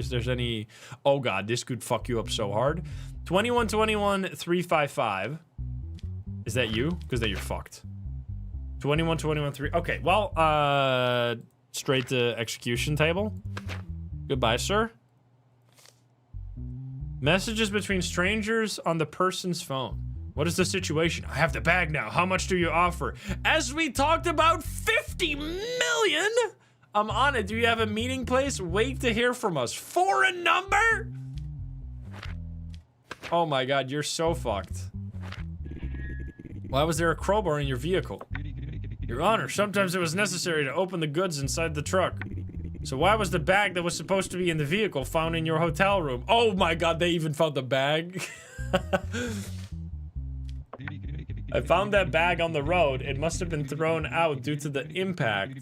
there's any, oh God, this could fuck you up so hard. 21-21-355. Is that you? Because then you're fucked. 21-21-3. Okay, well, straight to execution table. Goodbye, sir. Messages between strangers on the person's phone. What is the situation? I have the bag now. How much do you offer? As we talked about, 50 million? I'm on it. Do you have a meeting place? Wait to hear from us. For a number? Oh my God, you're so fucked. Why was there a crowbar in your vehicle? Your Honor, sometimes it was necessary to open the goods inside the truck. So why was the bag that was supposed to be in the vehicle found in your hotel room? Oh my God, they even found the bag? I found that bag on the road. It must have been thrown out due to the impact.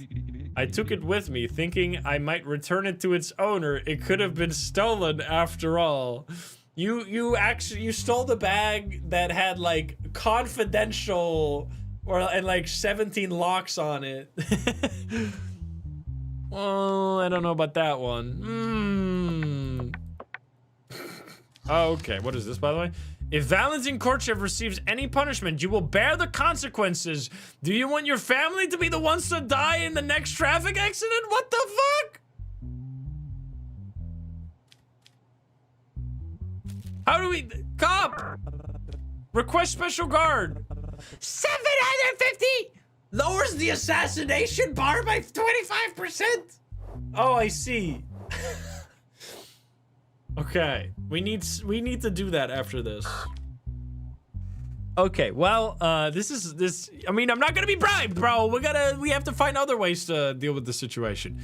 I took it with me, thinking I might return it to its owner. It could have been stolen after all. You stole the bag that had like confidential and like 17 locks on it. Well, I don't know about that one. Okay, what is this, by the way? If Valentin Korchev receives any punishment, you will bear the consequences. Do you want your family to be the ones to die in the next traffic accident? What the fuck? How do we... Cop! Request special guard. 750! Lowers the assassination bar by 25%? Oh, I see. Okay, we need to do that after this. Okay, well, I mean, I'm not gonna be bribed, bro. We have to find other ways to deal with the situation.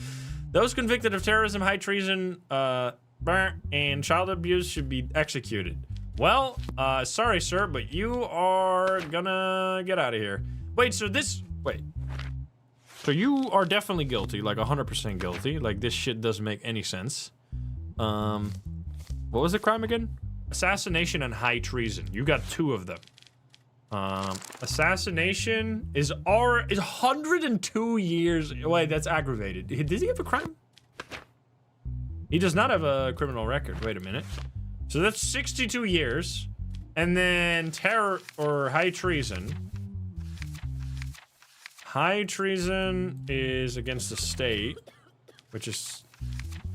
Those convicted of terrorism, high treason, and child abuse should be executed. Well, sorry, sir, but you are gonna get out of here. Wait, so so you are definitely guilty, like 100% guilty. Like, this shit doesn't make any sense. What was the crime again? Assassination and high treason. You got 2 of them. Assassination is 102 years. Wait, that's aggravated. Does he have a crime? He does not have a criminal record. Wait a minute. So that's 62 years. And then terror or high treason. High treason is against the state. which is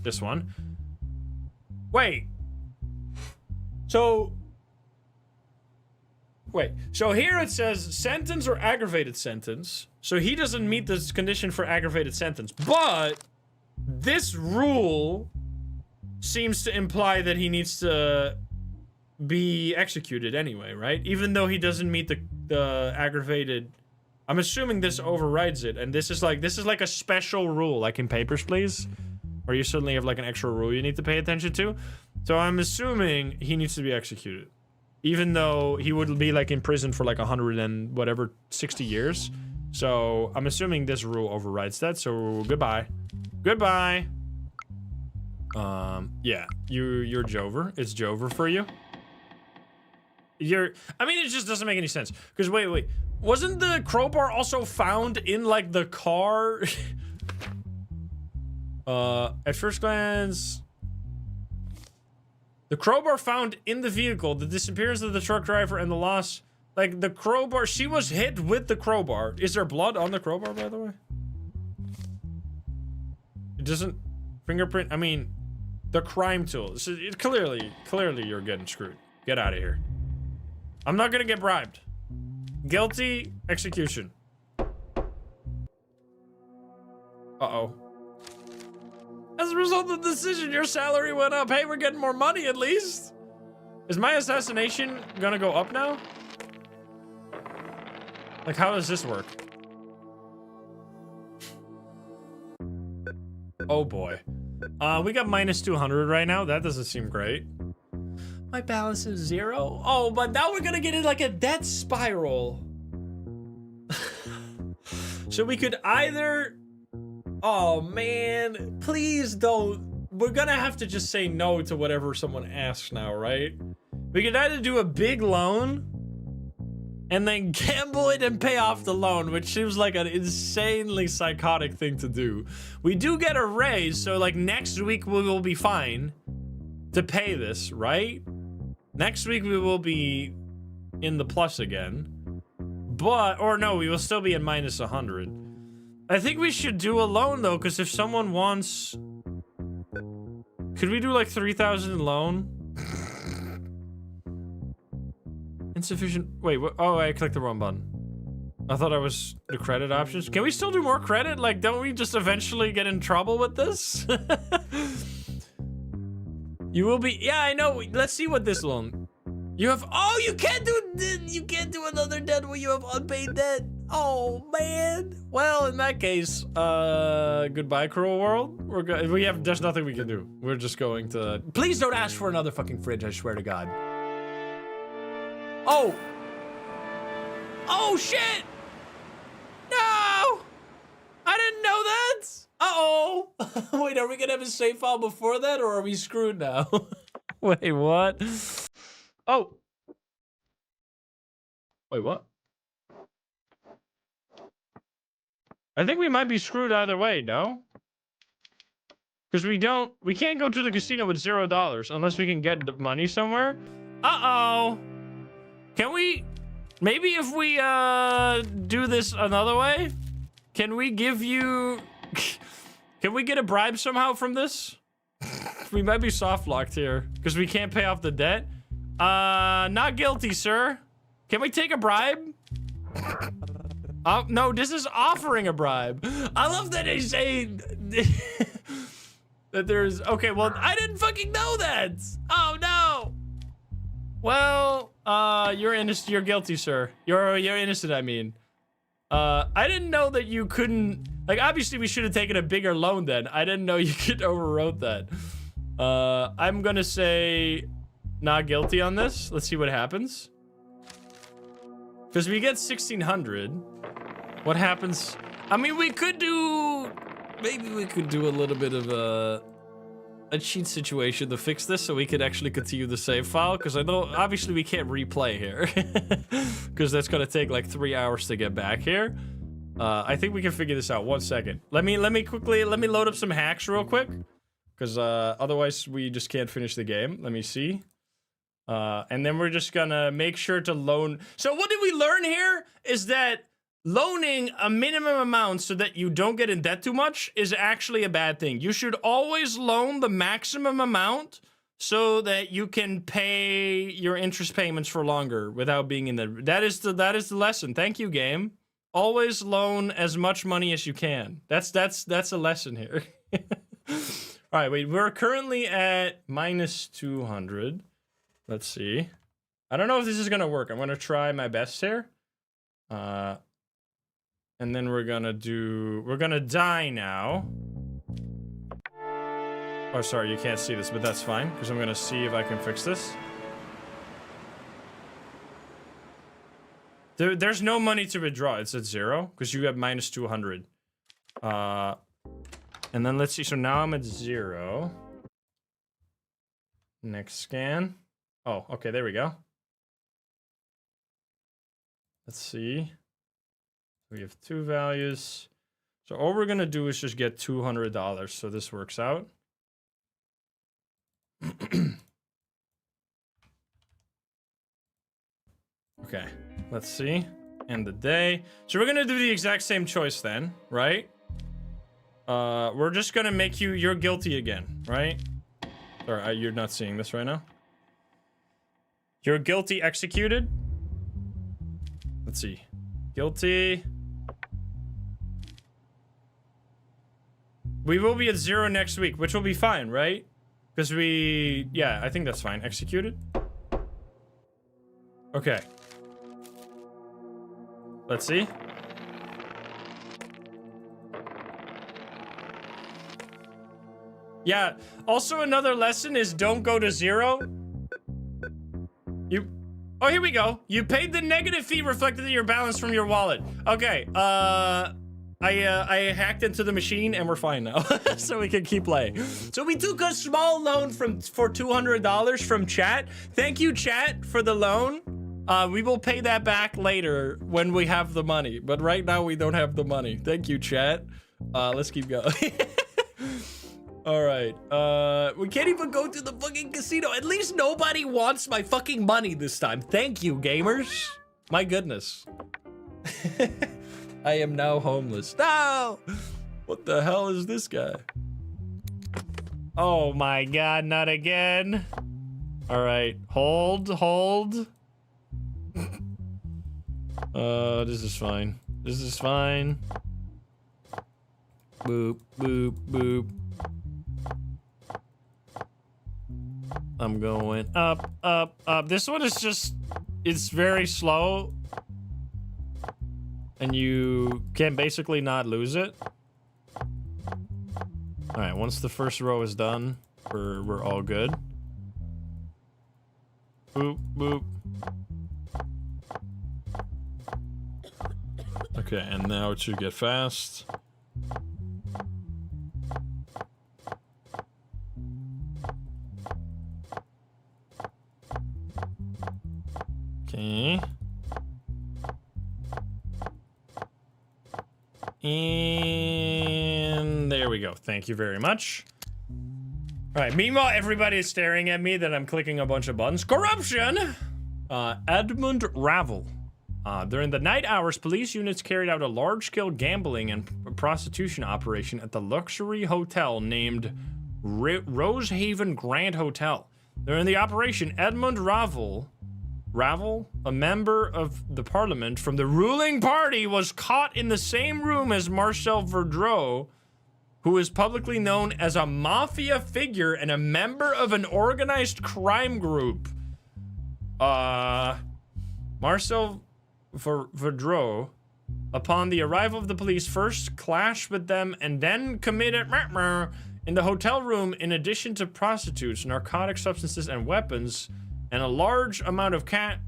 this one. Wait. So here it says sentence or aggravated sentence. So he doesn't meet this condition for aggravated sentence. But this rule seems to imply that he needs to be executed anyway, right? Even though he doesn't meet the aggravated. I'm assuming this overrides it, and this is like a special rule, like in Papers, Please, where you suddenly have like an extra rule you need to pay attention to. So I'm assuming he needs to be executed, even though he would be like in prison for like 100 and whatever 60 years. So I'm assuming this rule overrides that. So goodbye. Yeah, you're Jover. It's Jover for you. I mean, it just doesn't make any sense. Because wait. Wasn't the crowbar also found in, like, the car? At first glance... The crowbar found in the vehicle, the disappearance of the truck driver, and the loss... Like, the crowbar... She was hit with the crowbar. Is there blood on the crowbar, by the way? It doesn't... Fingerprint... I mean... The crime tool. So clearly you're getting screwed. Get out of here. I'm not gonna get bribed. Guilty, execution. Uh-oh. As a result of the decision, your salary went up. Hey, we're getting more money at least. Is my assassination gonna go up now? Like, how does this work? Oh boy. We got minus 200 right now. That doesn't seem great. My balance is 0. Oh, but now we're gonna get in like a debt spiral. So we could either... Oh, man. Please don't. We're gonna have to just say no to whatever someone asks now, right? We could either do a big loan and then gamble it and pay off the loan, which seems like an insanely psychotic thing to do. We do get a raise, so like next week we will be fine to pay this, right? Next week we will be in the plus again. But, or no, we will still be in minus 100. I think we should do a loan though, because if someone wants... Could we do like 3,000 loan? Insufficient... Wait, what? Oh, I clicked the wrong button. I thought I was the credit options. Can we still do more credit? Like, don't we just eventually get in trouble with this? You will be... Yeah, I know. Let's see what this loan... You have... Oh, you can't do another debt when you have unpaid debt. Oh, man. Well, in that case, goodbye, cruel world. There's nothing we can do. We're just going to... Please don't ask for another fucking fridge, I swear to God. Oh. Oh, shit. No. I didn't know that. Uh-oh. Wait, are we gonna have a save file before that, or are we screwed now? Wait, what? Oh. Wait, what? I think we might be screwed either way, no? Because we can't go to the casino with $0 unless we can get the money somewhere. Uh-oh. Can we, maybe if we, do this another way? Can we give you, can we get a bribe somehow from this? We might be soft locked here because we can't pay off the debt. Not guilty, sir. Can we take a bribe? No, this is offering a bribe. I love that they say that there's, okay, well, I didn't fucking know that. Oh, no. Well, you're innocent, you're guilty, sir. You're innocent, I mean. I didn't know that you couldn't, like, obviously we should have taken a bigger loan then. I didn't know you could overwrote that. I'm gonna say not guilty on this. Let's see what happens. Because we get 1,600. What happens? I mean, we could do, maybe we could do a little bit of a cheat situation to fix this so we could actually continue the save file, because I know obviously we can't replay here because that's gonna take like 3 hours to get back here. I think we can figure this out. 1 second. Let me load up some hacks real quick, because otherwise we just can't finish the game. Let me see. And then we're just gonna make sure to loan. So what did we learn here is that loaning a minimum amount so that you don't get in debt too much is actually a bad thing. You should always loan the maximum amount so that you can pay your interest payments for longer without being in the. That is the lesson. Thank you, game. Always loan as much money as you can. That's a lesson here. All right, wait. We're currently at minus 200. Let's see. I don't know if this is gonna work. I'm gonna try my best here. And then we're gonna die now. Oh, sorry, you can't see this, but that's fine, because I'm gonna see if I can fix this. There's no money to withdraw. It's at 0, because you have minus 200. And then let's see. So now I'm at 0. Next scan. Oh, okay, there we go. Let's see. We have 2 values. So all we're gonna do is just get $200, so this works out. Okay, let's see. End the day. So we're gonna do the exact same choice then, right? We're just gonna make you're guilty again, right? Sorry, you're not seeing this right now. You're guilty executed. Let's see. Guilty. We will be at 0 next week, which will be fine, right? Because yeah, I think that's fine. Executed. Okay. Let's see. Yeah, also another lesson is don't go to 0. Oh, here we go. You paid the negative fee reflected in your balance from your wallet. Okay, I hacked into the machine and we're fine now. So we can keep playing. So we took a small loan for $200 from chat. Thank you, chat, for the loan. We will pay that back later when we have the money. But right now we don't have the money. Thank you, chat. Let's keep going. All right. We can't even go to the fucking casino. At least nobody wants my fucking money this time. Thank you, gamers. My goodness. I am now homeless. No! What the hell is this guy? Oh my god, not again. All right, hold. This is fine. This is fine. Boop, boop, boop. I'm going up, up, up. This one is just, it's very slow. And you can basically not lose it. All right, once the first row is done, we're all good. Boop, boop. Okay, and now it should get fast. Okay. And there we go. Thank you very much. All right, meanwhile, everybody is staring at me that I'm clicking a bunch of buttons. Corruption! Edmund Ravel. During the night hours, police units carried out a large-scale gambling and prostitution operation at the luxury hotel named Rosehaven Grand Hotel. During the operation, Edmund Ravel, a member of the parliament from the ruling party, was caught in the same room as Marcel Verdreau, who is publicly known as a mafia figure and a member of an organized crime group. Marcel Verdreau, upon the arrival of the police, first clashed with them and then committed in the hotel room. In addition to prostitutes, narcotic substances, and weapons, and a large amount of cash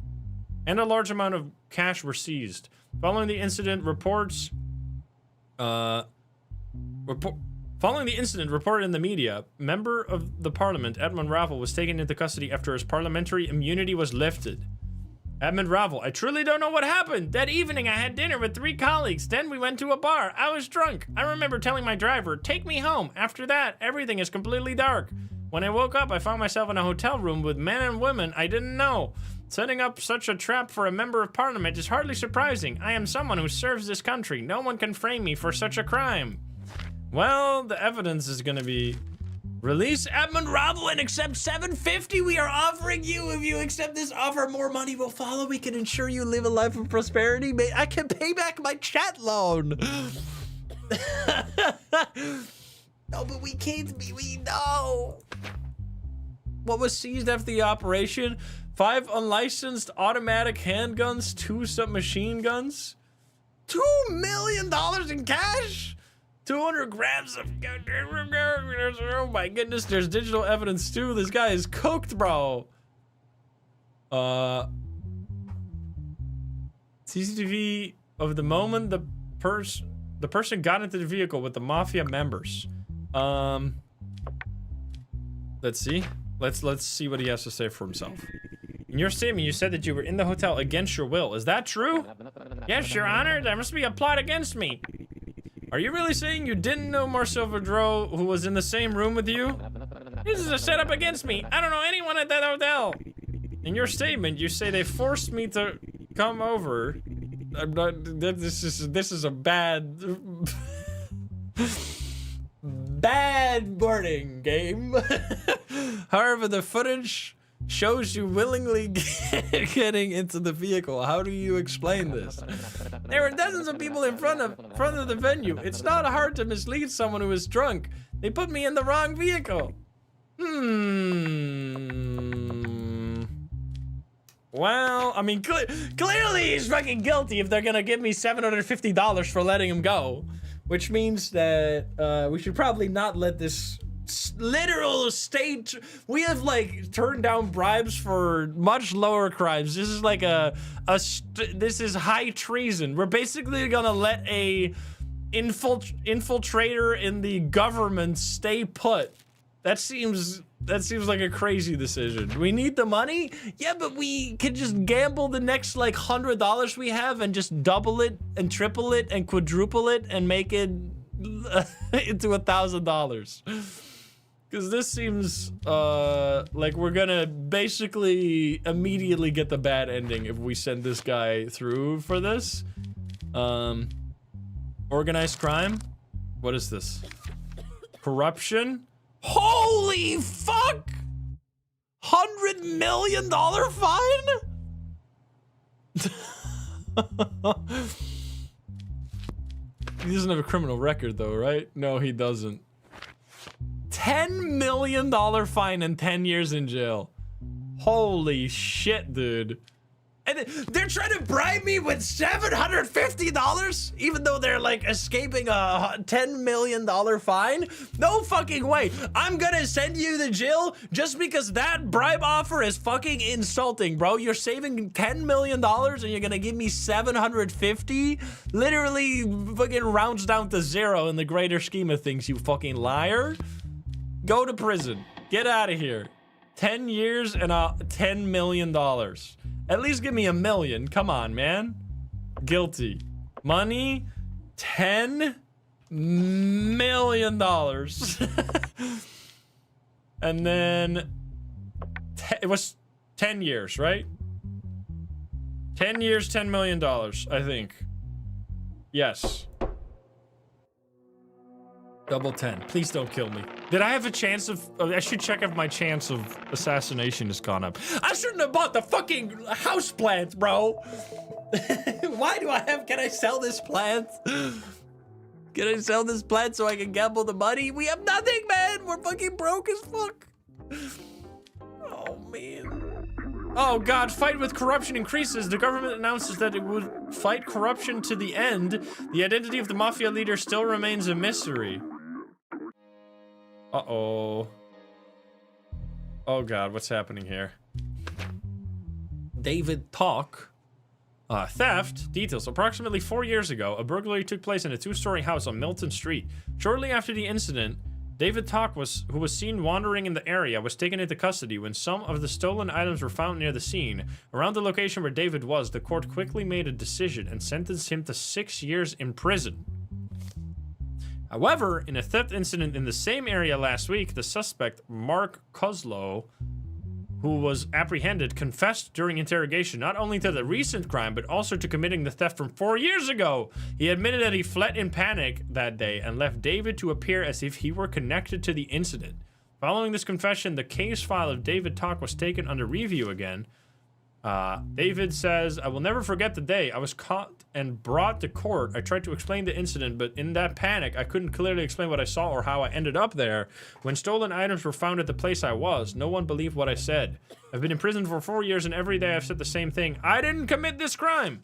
were seized. Following the incident, reported in the media, member of the parliament, Edmund Ravel, was taken into custody after his parliamentary immunity was lifted. Edmund Ravel: I truly don't know what happened. That evening I had dinner with 3 colleagues. Then we went to a bar. I was drunk. I remember telling my driver, take me home. After that, everything is completely dark. When I woke up, I found myself in a hotel room with men and women I didn't know. Setting up such a trap for a member of parliament is hardly surprising. I am someone who serves this country. No one can frame me for such a crime. Well, the evidence is gonna be... Release Edmund Robble and accept $750 we are offering you. If you accept this offer, more money will follow. We can ensure you live a life of prosperity. I can pay back my chat loan. No, but we can't be, we know. What was seized after the operation? 5 unlicensed automatic handguns, 2 submachine guns, $2 million in cash, 200 grams of... Oh my goodness, there's digital evidence too. This guy is cooked, bro. CCTV of the moment the person got into the vehicle with the mafia members. Let's see. Let's see what he has to say for himself. In your statement, you said that you were in the hotel against your will. Is that true? Yes, Your Honor. There must be a plot against me. Are you really saying you didn't know Marcel Vaudreau, who was in the same room with you? This is a setup against me. I don't know anyone at that hotel. In your statement, you say they forced me to come over. I'm not. This is a bad, bad wording, game. However, the footage shows you willingly getting into the vehicle. How do you explain this? There were dozens of people in front of the venue. It's not hard to mislead someone who is drunk. They put me in the wrong vehicle. Well, I mean, clearly he's fucking guilty if they're gonna give me $750 for letting him go. Which means that we should probably not let this literal state... We have, like, turned down bribes for much lower crimes. This is like this is high treason. We're basically gonna let a infiltrator in the government stay put. That seems like a crazy decision. We need the money? Yeah, but we could just gamble the next, like, $100 we have and just double it and triple it and quadruple it and make it into $1,000. Because this seems like we're gonna basically immediately get the bad ending if we send this guy through for this. Organized crime? What is this? Corruption? Holy fuck! $100 million fine? He doesn't have a criminal record though, right? No, he doesn't. $10 million fine and 10 years in jail. Holy shit, dude. And they're trying to bribe me with $750, even though they're like escaping a $10 million fine? No fucking way. I'm gonna send you to jail just because that bribe offer is fucking insulting, bro. You're saving $10 million and you're gonna give me $750? Literally fucking rounds down to zero in the greater scheme of things, you fucking liar. Go to prison. Get out of here. 10 years and $10 million. At least give me $1 million. Come on, man. Guilty. Money, $10 million. And then it was 10 years, right? 10 years, $10 million, I think. Yes. Double 10. Please don't kill me. Did I have a chance of... I should check if my chance of assassination has gone up. I shouldn't have bought the fucking house plant, bro. Why do I have... Can I sell this plant? Can I sell this plant so I can gamble the money? We have nothing, man. We're fucking broke as fuck. Oh, man. Oh, God. Fight with corruption increases. The government announces that it would fight corruption to the end. The identity of the mafia leader still remains a mystery. Uh-oh. Oh God, what's happening here? David Talk. Theft. Details. Approximately 4 years ago, a burglary took place in a 2-story house on Milton Street. Shortly after the incident, David Talk, who was seen wandering in the area, was taken into custody. When some of the stolen items were found near the scene, around the location where David was, the court quickly made a decision and sentenced him to 6 years in prison. However, in a theft incident in the same area last week, the suspect, Mark Kozlow, who was apprehended, confessed during interrogation not only to the recent crime, but also to committing the theft from 4 years ago. He admitted that he fled in panic that day and left David to appear as if he were connected to the incident. Following this confession, the case file of David Talk was taken under review again. David says, I will never forget the day I was caught and brought to court. I tried to explain the incident, but in that panic, I couldn't clearly explain what I saw or how I ended up there. When stolen items were found at the place I was, no one believed what I said. I've been in prison for 4 years, and every day I've said the same thing. I didn't commit this crime.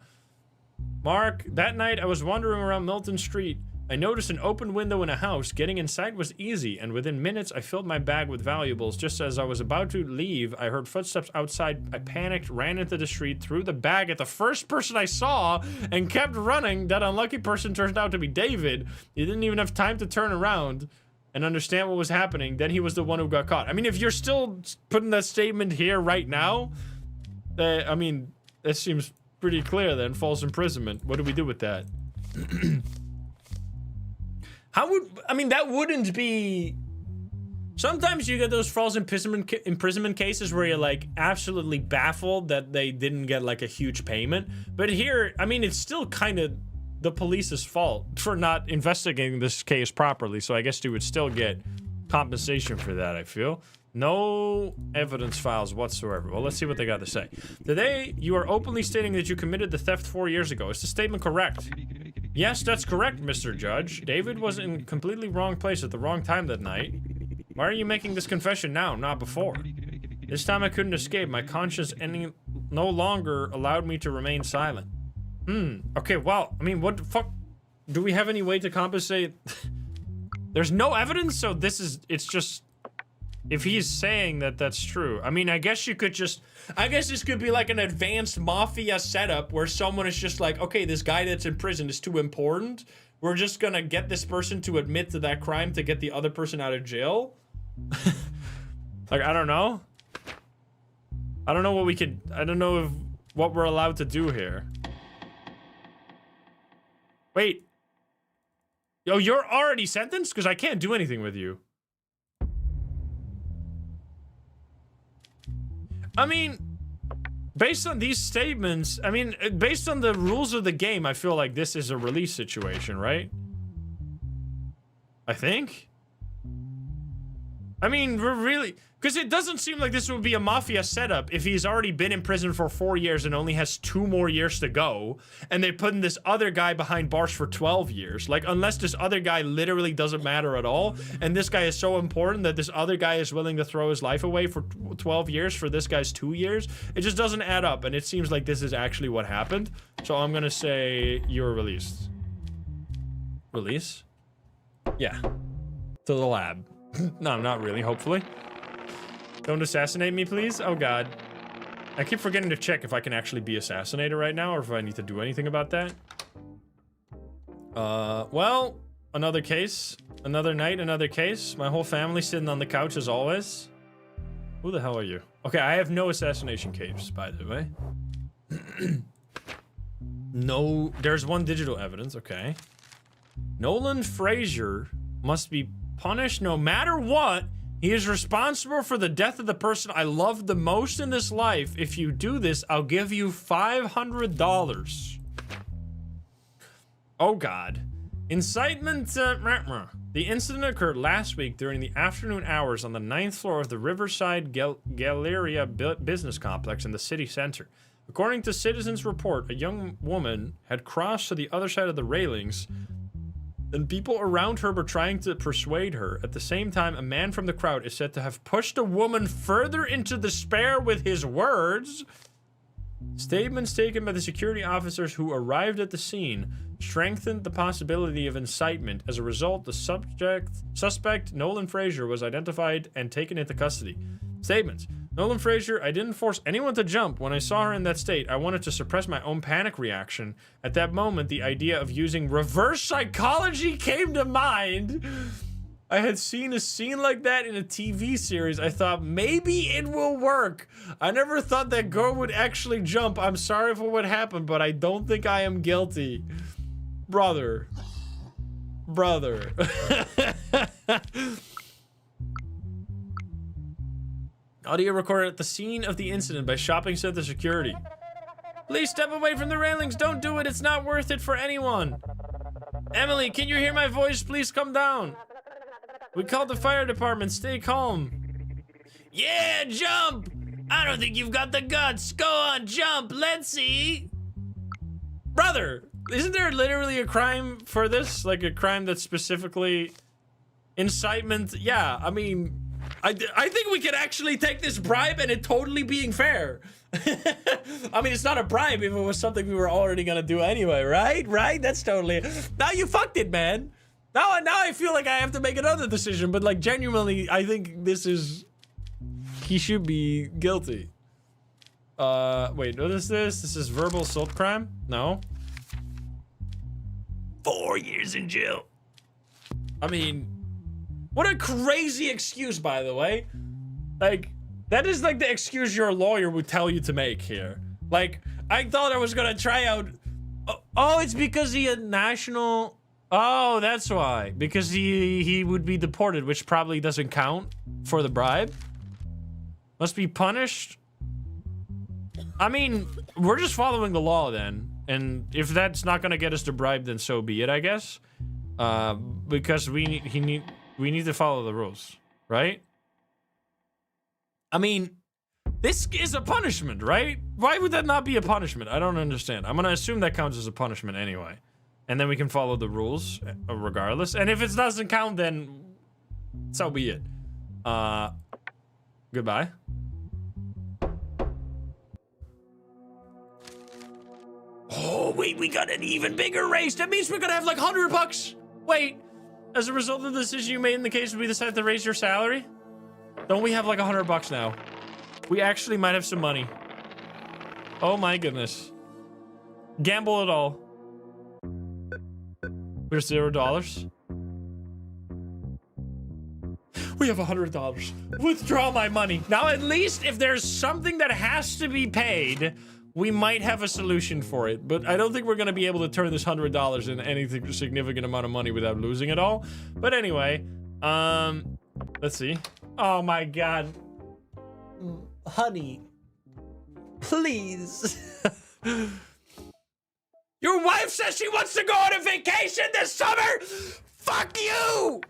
Mark, that night I was wandering around Milton Street. I noticed an open window in a house. Getting inside was easy, and within minutes I filled my bag with valuables. Just as I was about to leave, I heard footsteps outside. I panicked, ran into the street, threw the bag at the first person I saw, and kept running. That unlucky person turned out to be David. He didn't even have time to turn around and understand what was happening. Then he was the one who got caught. I mean, if you're still putting that statement here right now, I mean, that seems pretty clear then. False imprisonment. What do we do with that? How would, I mean, that wouldn't be, sometimes you get those false imprisonment cases where you're like absolutely baffled that they didn't get like a huge payment. But here, I mean, it's still kind of the police's fault for not investigating this case properly. So I guess you would still get compensation for that, I feel. No evidence files whatsoever. Well, let's see what they got to say. Today, you are openly stating that you committed the theft 4 years ago. Is the statement correct? Yes, that's correct, Mr. Judge. David was in completely wrong place at the wrong time that night. Why are you making this confession now, not before? This time I couldn't escape. My conscience no longer allowed me to remain silent. Okay, well, I mean, what the fuck? Do we have any way to compensate? There's no evidence, so it's just... If he's saying that that's true, I mean, I guess you could just, I guess this could be like an advanced mafia setup where someone is just like, okay, this guy that's in prison is too important. We're just gonna get this person to admit to that crime to get the other person out of jail. Like, I don't know. I don't know what we could, I don't know what we're allowed to do here. Wait. Yo, you're already sentenced? Because I can't do anything with you. I mean, based on these statements, I mean, based on the rules of the game, I feel like this is a release situation, right? I think? I mean, we're really... Because it doesn't seem like this would be a mafia setup if he's already been in prison for 4 years and only has 2 more years to go, and they put in this other guy behind bars for 12 years. Like, unless this other guy literally doesn't matter at all, and this guy is so important that this other guy is willing to throw his life away for 12 years for this guy's 2 years, it just doesn't add up, and it seems like this is actually what happened. So I'm gonna say you're released. Release? Yeah. To the lab. No, not really, hopefully. Don't assassinate me, please. Oh, God. I keep forgetting to check if I can actually be assassinated right now or if I need to do anything about that. Well, another case. Another night, another case. My whole family sitting on the couch as always. Who the hell are you? Okay, I have no assassination capes, by the way. No, there's one digital evidence, okay. Nolan Frazier must be punished no matter what. He is responsible for the death of the person I love the most in this life. If you do this, I'll give you $500. Oh, God. Incitement. The incident occurred last week during the afternoon hours on the 9th floor of the Riverside Galleria business complex in the city center. According to Citizens Report, a young woman had crossed to the other side of the railings, and people around her were trying to persuade her. At the same time, a man from the crowd is said to have pushed a woman further into despair with his words. Statements taken by the security officers who arrived at the scene strengthened the possibility of incitement. As a result, the suspect, Nolan Frazier, was identified and taken into custody. Statements. Nolan Frazier, I didn't force anyone to jump. When I saw her in that state, I wanted to suppress my own panic reaction. At that moment, the idea of using reverse psychology came to mind. I had seen a scene like that in a TV series. I thought, maybe it will work. I never thought that girl would actually jump. I'm sorry for what happened, but I don't think I am guilty. Brother. Audio recorded at the scene of the incident by shopping center security. Please step away from the railings. Don't do it. It's not worth it for anyone. Emily, can you hear my voice? Please come down. We called the fire department. Stay calm. Yeah, jump! I don't think you've got the guts. Go on, jump. Let's see. Brother, isn't there literally a crime for this? Like a crime that's specifically incitement? Yeah, I mean, I think we could actually take this bribe and it totally being fair. I mean, it's not a bribe if it was something we were already gonna do anyway, right? Right? That's totally... Now you fucked it, man. Now I feel like I have to make another decision, but like genuinely, I think this is... He should be guilty. Wait, what is this? This is verbal assault crime? No. 4 years in jail. I mean, what a crazy excuse, by the way. Like, that is like the excuse your lawyer would tell you to make here. Like, I thought I was gonna try out... Oh, it's because he had national... Oh, that's why. Because he would be deported, which probably doesn't count for the bribe. Must be punished. I mean, we're just following the law then. And if that's not gonna get us the bribe, then so be it, I guess. Because we need to follow the rules, right? I mean, this is a punishment, right? Why would that not be a punishment? I don't understand. I'm gonna assume that counts as a punishment anyway. And then we can follow the rules regardless. And if it doesn't count, then so be it. Goodbye. Oh, wait, we got an even bigger race. That means we're gonna have like $100. Wait, as a result of the decision you made in the case, we decided to raise your salary? Don't we have like $100 now? We actually might have some money. Oh my goodness. Gamble it all. We're $0. We have $100. Withdraw my money. Now, at least if there's something that has to be paid, we might have a solution for it. But I don't think we're going to be able to turn this $100 into anything significant amount of money without losing it all. But anyway, let's see. Oh my God. Honey, please. Your wife says she wants to go on a vacation this summer? Fuck you!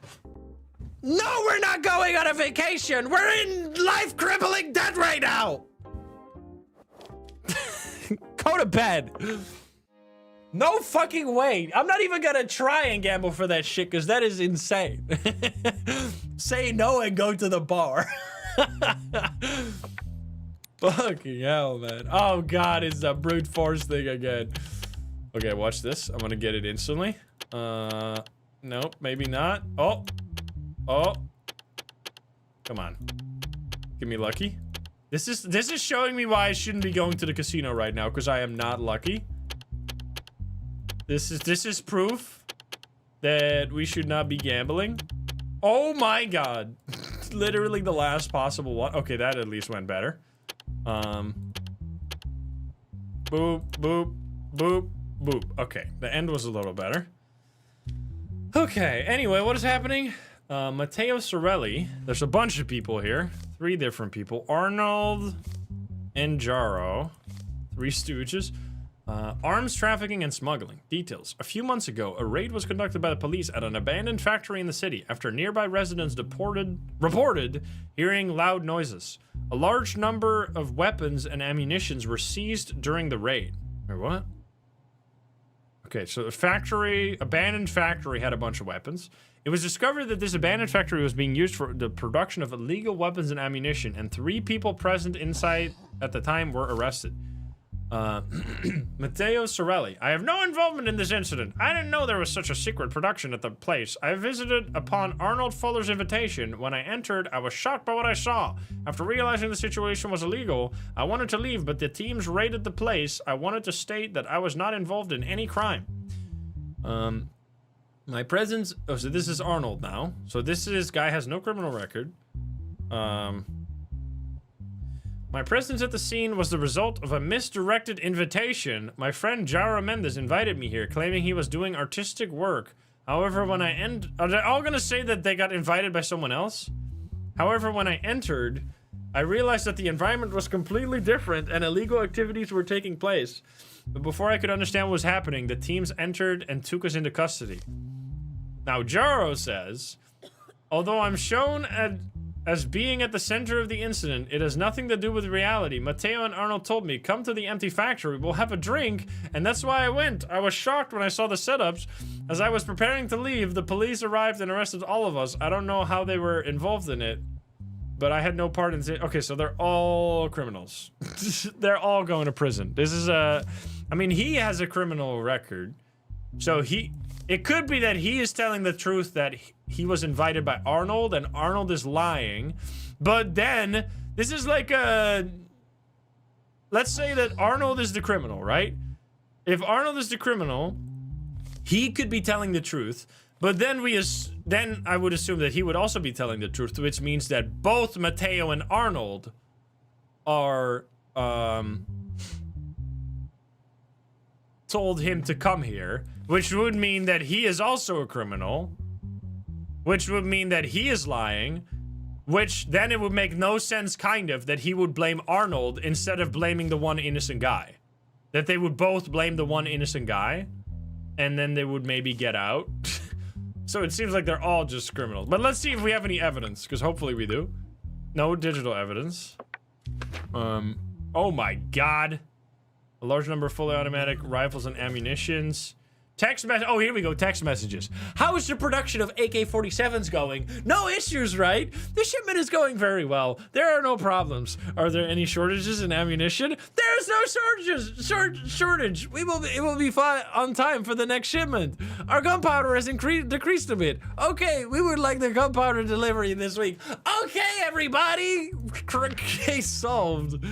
No, we're not going on a vacation. We're in life-crippling debt right now. Go to bed. No fucking way. I'm not even gonna try and gamble for that shit because that is insane. Say no and go to the bar. Fucking hell, man. Oh God, it's a brute force thing again. Okay, watch this. I'm gonna get it instantly. Nope, maybe not. Oh. Come on. Give me lucky. This is showing me why I shouldn't be going to the casino right now, because I am not lucky. This is proof that we should not be gambling. Oh my God. Literally the last possible one. Okay, that at least went better. Boop, boop, boop, boop. Okay, the end was a little better. Okay, anyway, what is happening? Matteo Sorelli. There's a bunch of people here. 3 different people. Arnold and Jaro. 3 stooges. Arms trafficking and smuggling. Details. A few months ago, a raid was conducted by the police at an abandoned factory in the city after nearby residents reported hearing loud noises. A large number of weapons and ammunitions were seized during the raid. Wait, what? Okay, so the abandoned factory had a bunch of weapons. It was discovered that this abandoned factory was being used for the production of illegal weapons and ammunition, and 3 people present inside at the time were arrested. Matteo Sorelli. I have no involvement in this incident. I didn't know there was such a secret production at the place. I visited upon Arnold Fuller's invitation. When I entered, I was shocked by what I saw. After realizing the situation was illegal, I wanted to leave, but the teams raided the place. I wanted to state that I was not involved in any crime. My presence... Oh, so this is Arnold now. So this guy has no criminal record. My presence at the scene was the result of a misdirected invitation. My friend Jara Mendes invited me here, claiming he was doing artistic work. However, when are they all gonna say that they got invited by someone else? However, when I entered, I realized that the environment was completely different and illegal activities were taking place. But before I could understand what was happening, the teams entered and took us into custody. Now, Jaro says, although I'm shown as being at the center of the incident, it has nothing to do with reality. Mateo and Arnold told me, come to the empty factory, we'll have a drink, and that's why I went. I was shocked when I saw the setups. As I was preparing to leave, the police arrived and arrested all of us. I don't know how they were involved in it, but I had no part in it. Okay, so they're all criminals. They're all going to prison. This is I mean, he has a criminal record, so it could be that he is telling the truth that he was invited by Arnold and Arnold is lying. But then, this is like let's say that Arnold is the criminal, right? If Arnold is the criminal, he could be telling the truth. But then then I would assume that he would also be telling the truth, which means that both Mateo and Arnold are, told him to come here, which would mean that he is also a criminal, which would mean that he is lying, which then it would make no sense, kind of, that he would blame Arnold instead of blaming the one innocent guy. That they would both blame the one innocent guy, and then they would maybe get out. So it seems like they're all just criminals. But let's see if we have any evidence, because hopefully we do. No digital evidence. Oh my god. A large number of fully automatic rifles and ammunitions. Text message. Oh, here we go. Text messages. How is the production of AK-47s going? No issues, right? The shipment is going very well. There are no problems. Are there any shortages in ammunition? There is no shortage. It will be fine on time for the next shipment. Our gunpowder has decreased a bit. Okay, we would like the gunpowder delivery this week. Okay, everybody. Case solved.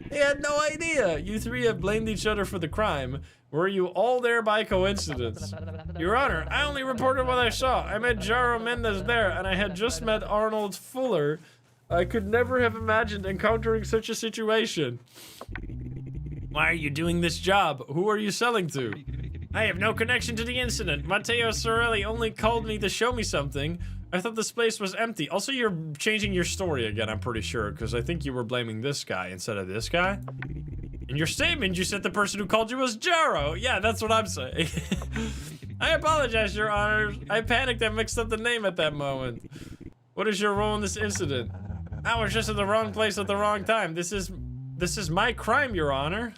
They had no idea. You three have blamed each other for the crime. Were you all there by coincidence? Your Honor, I only reported what I saw. I met Jaro Mendez there, and I had just met Arnold Fuller. I could never have imagined encountering such a situation. Why are you doing this job? Who are you selling to? I have no connection to the incident. Matteo Sorelli only called me to show me something. I thought this place was empty. Also, you're changing your story again, I'm pretty sure, because I think you were blaming this guy instead of this guy. In your statement, you said the person who called you was Jaro. Yeah, that's what I'm saying. I apologize, Your Honor. I panicked and mixed up the name at that moment. What is your role in this incident? I was just at the wrong place at the wrong time. This is my crime, Your Honor.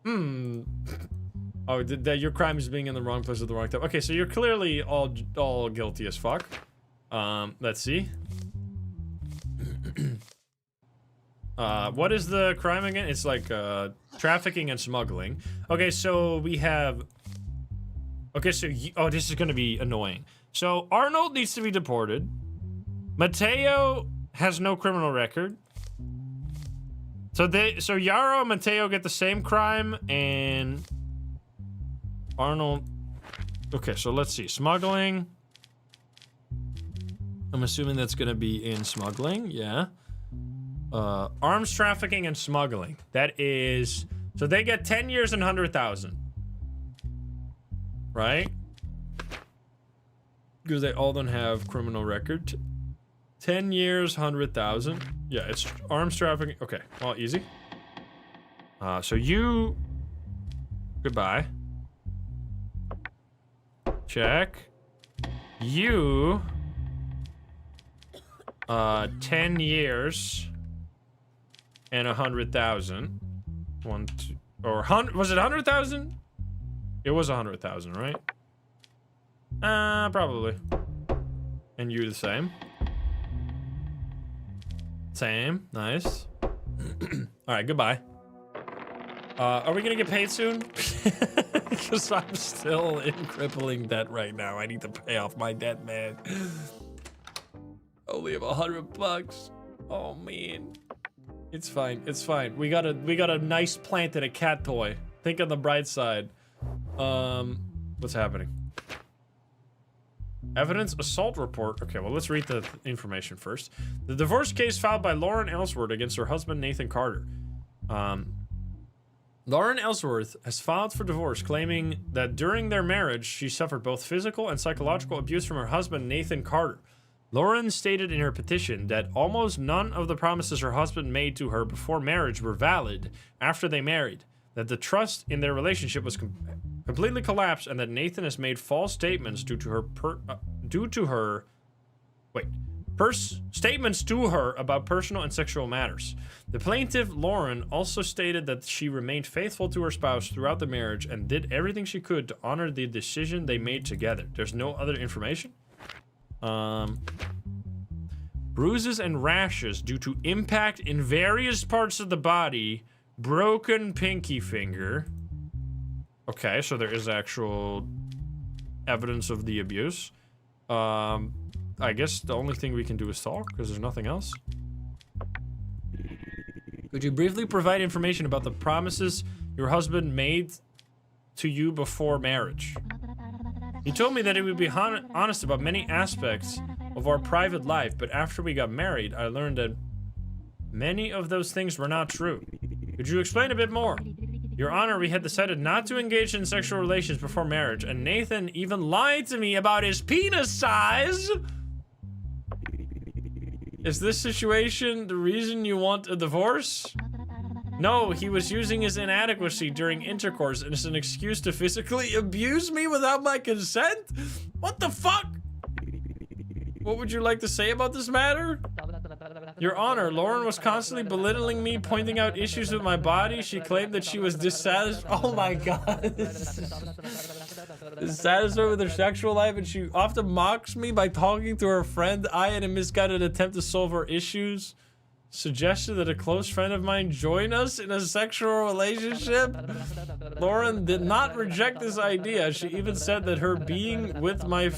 Oh, your crime is being in the wrong place at the wrong time. Okay, so you're clearly all guilty as fuck. Let's see. What is the crime again? It's like, trafficking and smuggling. Okay, so we have... Okay, so... Oh, this is gonna be annoying. So, Arnold needs to be deported. Mateo has no criminal record. So Yaro and Mateo get the same crime, and... Arnold... Okay, so let's see. Smuggling... I'm assuming that's gonna be in smuggling, yeah. Arms trafficking and smuggling. That is... So they get 10 years and 100,000. Right? Because they all don't have criminal record. 10 years, 100,000. Yeah, it's arms trafficking. Okay, well, easy. So you... Goodbye. Check. You... 10 years... and 100,000. One, two, or was it 100,000? It was 100,000, right? Probably. And you the same. Same, nice. Alright, goodbye. Are we gonna get paid soon? Because I'm still in crippling debt right now. I need to pay off my debt, man. Only have $100. Oh, man. It's fine. It's fine. We got a nice plant and a cat toy. Think on the bright side. What's happening? Evidence assault report. Okay, well, let's read the information first. The divorce case filed by Lauren Ellsworth against her husband Nathan Carter. Lauren Ellsworth has filed for divorce, claiming that during their marriage she suffered both physical and psychological abuse from her husband Nathan Carter. Lauren stated in her petition that almost none of the promises her husband made to her before marriage were valid after they married, that the trust in their relationship was completely collapsed, and that Nathan has made false statements statements to her about personal and sexual matters. The plaintiff, Lauren, also stated that she remained faithful to her spouse throughout the marriage and did everything she could to honor the decision they made together. There's no other information. Bruises and rashes due to impact in various parts of the body. Broken pinky finger. Okay, so there is actual evidence of the abuse. I guess the only thing we can do is talk, because there's nothing else. Could you briefly provide information about the promises your husband made to you before marriage? He told me that he would be honest about many aspects of our private life, but after we got married, I learned that many of those things were not true. Could you explain a bit more? Your Honor, we had decided not to engage in sexual relations before marriage, and Nathan even lied to me about his penis size. Is this situation the reason you want a divorce? No, he was using his inadequacy during intercourse as an excuse to physically abuse me without my consent? What the fuck? What would you like to say about this matter? Your Honor, Lauren was constantly belittling me, pointing out issues with my body. She claimed that she was dissatisfied. Oh my god. Dissatisfied with her sexual life, and she often mocks me by talking to her friend. I, in a misguided attempt to solve her issues, suggested that a close friend of mine join us in a sexual relationship. Lauren did not reject this idea. She even said that her being with my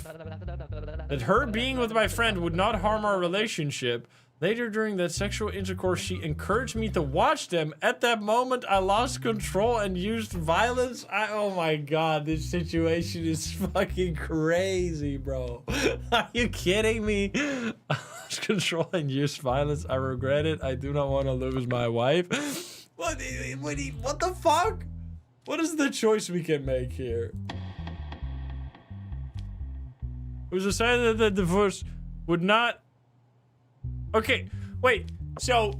friend would not harm our relationship. Later during that sexual intercourse, she encouraged me to watch them. At that moment, I lost control and used violence. Oh my god, this situation is fucking crazy, bro. Are you kidding me? I lost control and used violence. I regret it. I do not want to lose my wife. What the fuck? What is the choice we can make here? It was decided that the divorce would not... Okay, wait, so...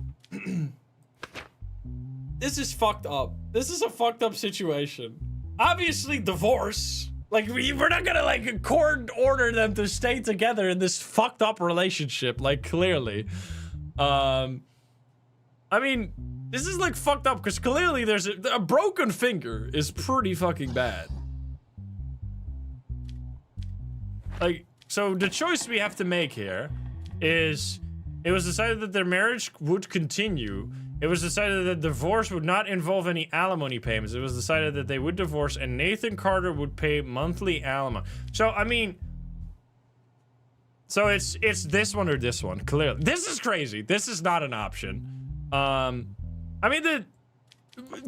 This is fucked up. This is a fucked up situation. Obviously, divorce. Like, we're not gonna, like, court order them to stay together in this fucked up relationship, like, clearly. I mean, this is, like, fucked up, because clearly there's a broken finger is pretty fucking bad. Like, so the choice we have to make here is... It was decided that their marriage would continue. It was decided that divorce would not involve any alimony payments. It was decided that they would divorce and Nathan Carter would pay monthly alimony. So, I mean... So it's this one or this one, clearly. This is crazy. This is not an option. I mean,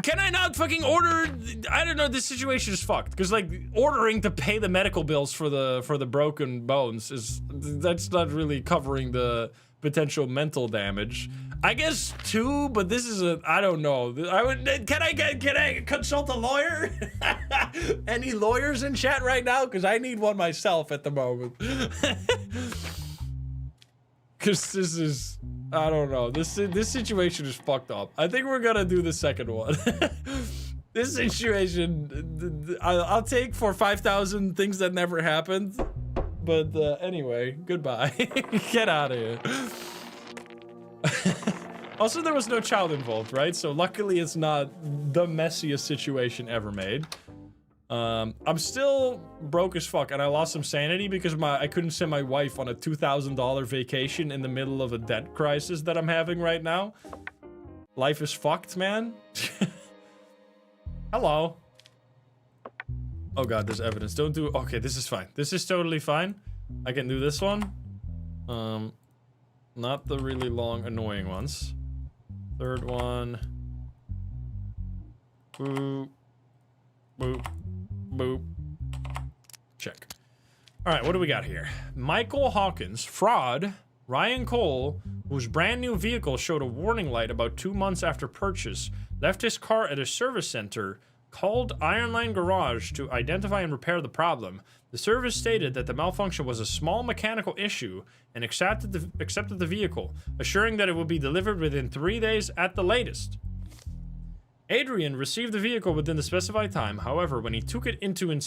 can I not fucking order... I don't know, this situation is fucked. Because, like, ordering to pay the medical bills for the broken bones is... That's not really covering the potential mental damage. I guess 2, but this is a... I don't know. Can I consult a lawyer? Any lawyers in chat right now? Because I need one myself at the moment. Because this is... I don't know. This situation is fucked up. I think we're gonna do the second one. This situation, I'll take for 5,000 things that never happened. But anyway, goodbye. Get out of here. Also, there was no child involved, right? So luckily it's not the messiest situation ever made. I'm still broke as fuck, and I lost some sanity because I couldn't send my wife on a $2,000 vacation in the middle of a debt crisis that I'm having right now. Life is fucked, man. Hello. Oh god, there's evidence. Don't do... Okay, this is fine. This is totally fine. I can do this one. Not the really long, annoying ones. Third one. Boop. Boop. Boop. Check. Alright, what do we got here? Michael Hawkins, fraud. Ryan Cole, whose brand new vehicle showed a warning light about 2 months after purchase, left his car at a service center called Iron Line Garage to identify and repair the problem. The service stated that the malfunction was a small mechanical issue and accepted the vehicle, assuring that it would be delivered within 3 days at the latest. Adrian received the vehicle within the specified time. However, when he took it into an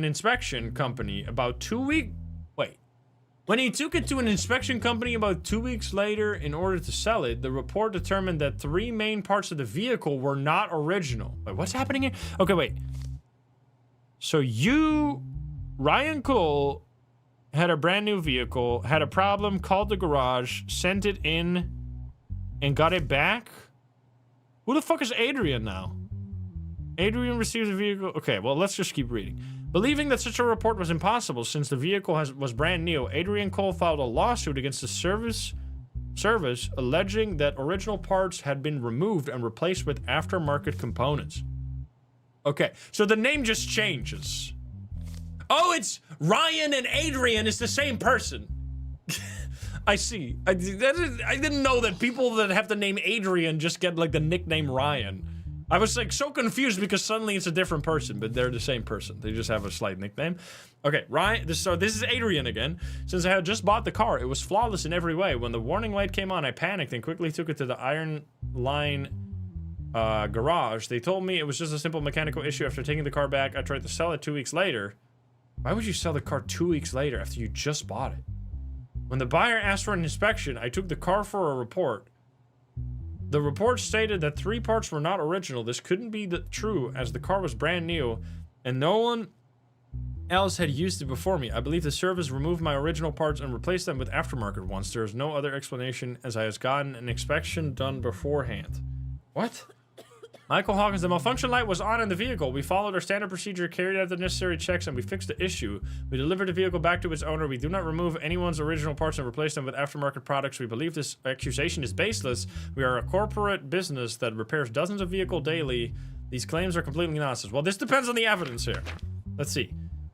inspection company about 2 weeks... Wait. When he took it to an inspection company about 2 weeks later in order to sell it, the report determined that 3 main parts of the vehicle were not original. Wait, what's happening here? Okay, wait. So Ryan Cole, had a brand new vehicle, had a problem, called the garage, sent it in, and got it back? Who the fuck is Adrian now? Adrian received the vehicle. Okay, well, let's just keep reading. Believing that such a report was impossible since the vehicle was brand new, Adrian Cole filed a lawsuit against the service alleging that original parts had been removed and replaced with aftermarket components. Okay, so the name just changes. Oh, it's Ryan and Adrian is the same person. I see. I didn't know that people that have the name Adrian just get like the nickname Ryan. I was like so confused because suddenly it's a different person, but they're the same person. They just have a slight nickname. Okay, Ryan. So this is Adrian again. Since I had just bought the car, it was flawless in every way. When the warning light came on, I panicked and quickly took it to the Iron Line garage. They told me it was just a simple mechanical issue. After taking the car back, I tried to sell it 2 weeks later. Why would you sell the car 2 weeks later after you just bought it? When the buyer asked for an inspection, I took the car for a report. The report stated that 3 parts were not original. This couldn't be true as the car was brand new and no one else had used it before me. I believe the service removed my original parts and replaced them with aftermarket ones. There is no other explanation as I has gotten an inspection done beforehand. What? Michael Hawkins, the malfunction light was on in the vehicle. We followed our standard procedure, carried out the necessary checks, and we fixed the issue. We delivered the vehicle back to its owner. We do not remove anyone's original parts and replace them with aftermarket products. We believe this accusation is baseless. We are a corporate business that repairs dozens of vehicles daily. These claims are completely nonsense. Well, this depends on the evidence here. Let's see.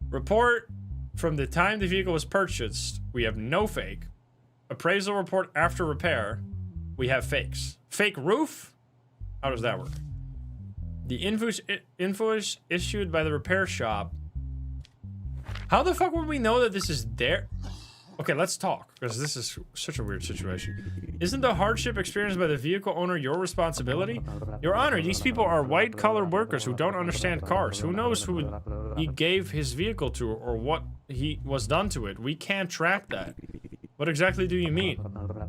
Report from the time the vehicle was purchased. We have no fake. Appraisal report after repair. We have fakes. Fake roof? How does that work? The invoice issued by the repair shop. How the fuck would we know that this is their... Okay, let's talk, because this is such a weird situation. Isn't the hardship experienced by the vehicle owner your responsibility? Your Honor, these people are white-collar workers who don't understand cars. Who knows who he gave his vehicle to or what he was done to it? We can't track that. What exactly do you mean?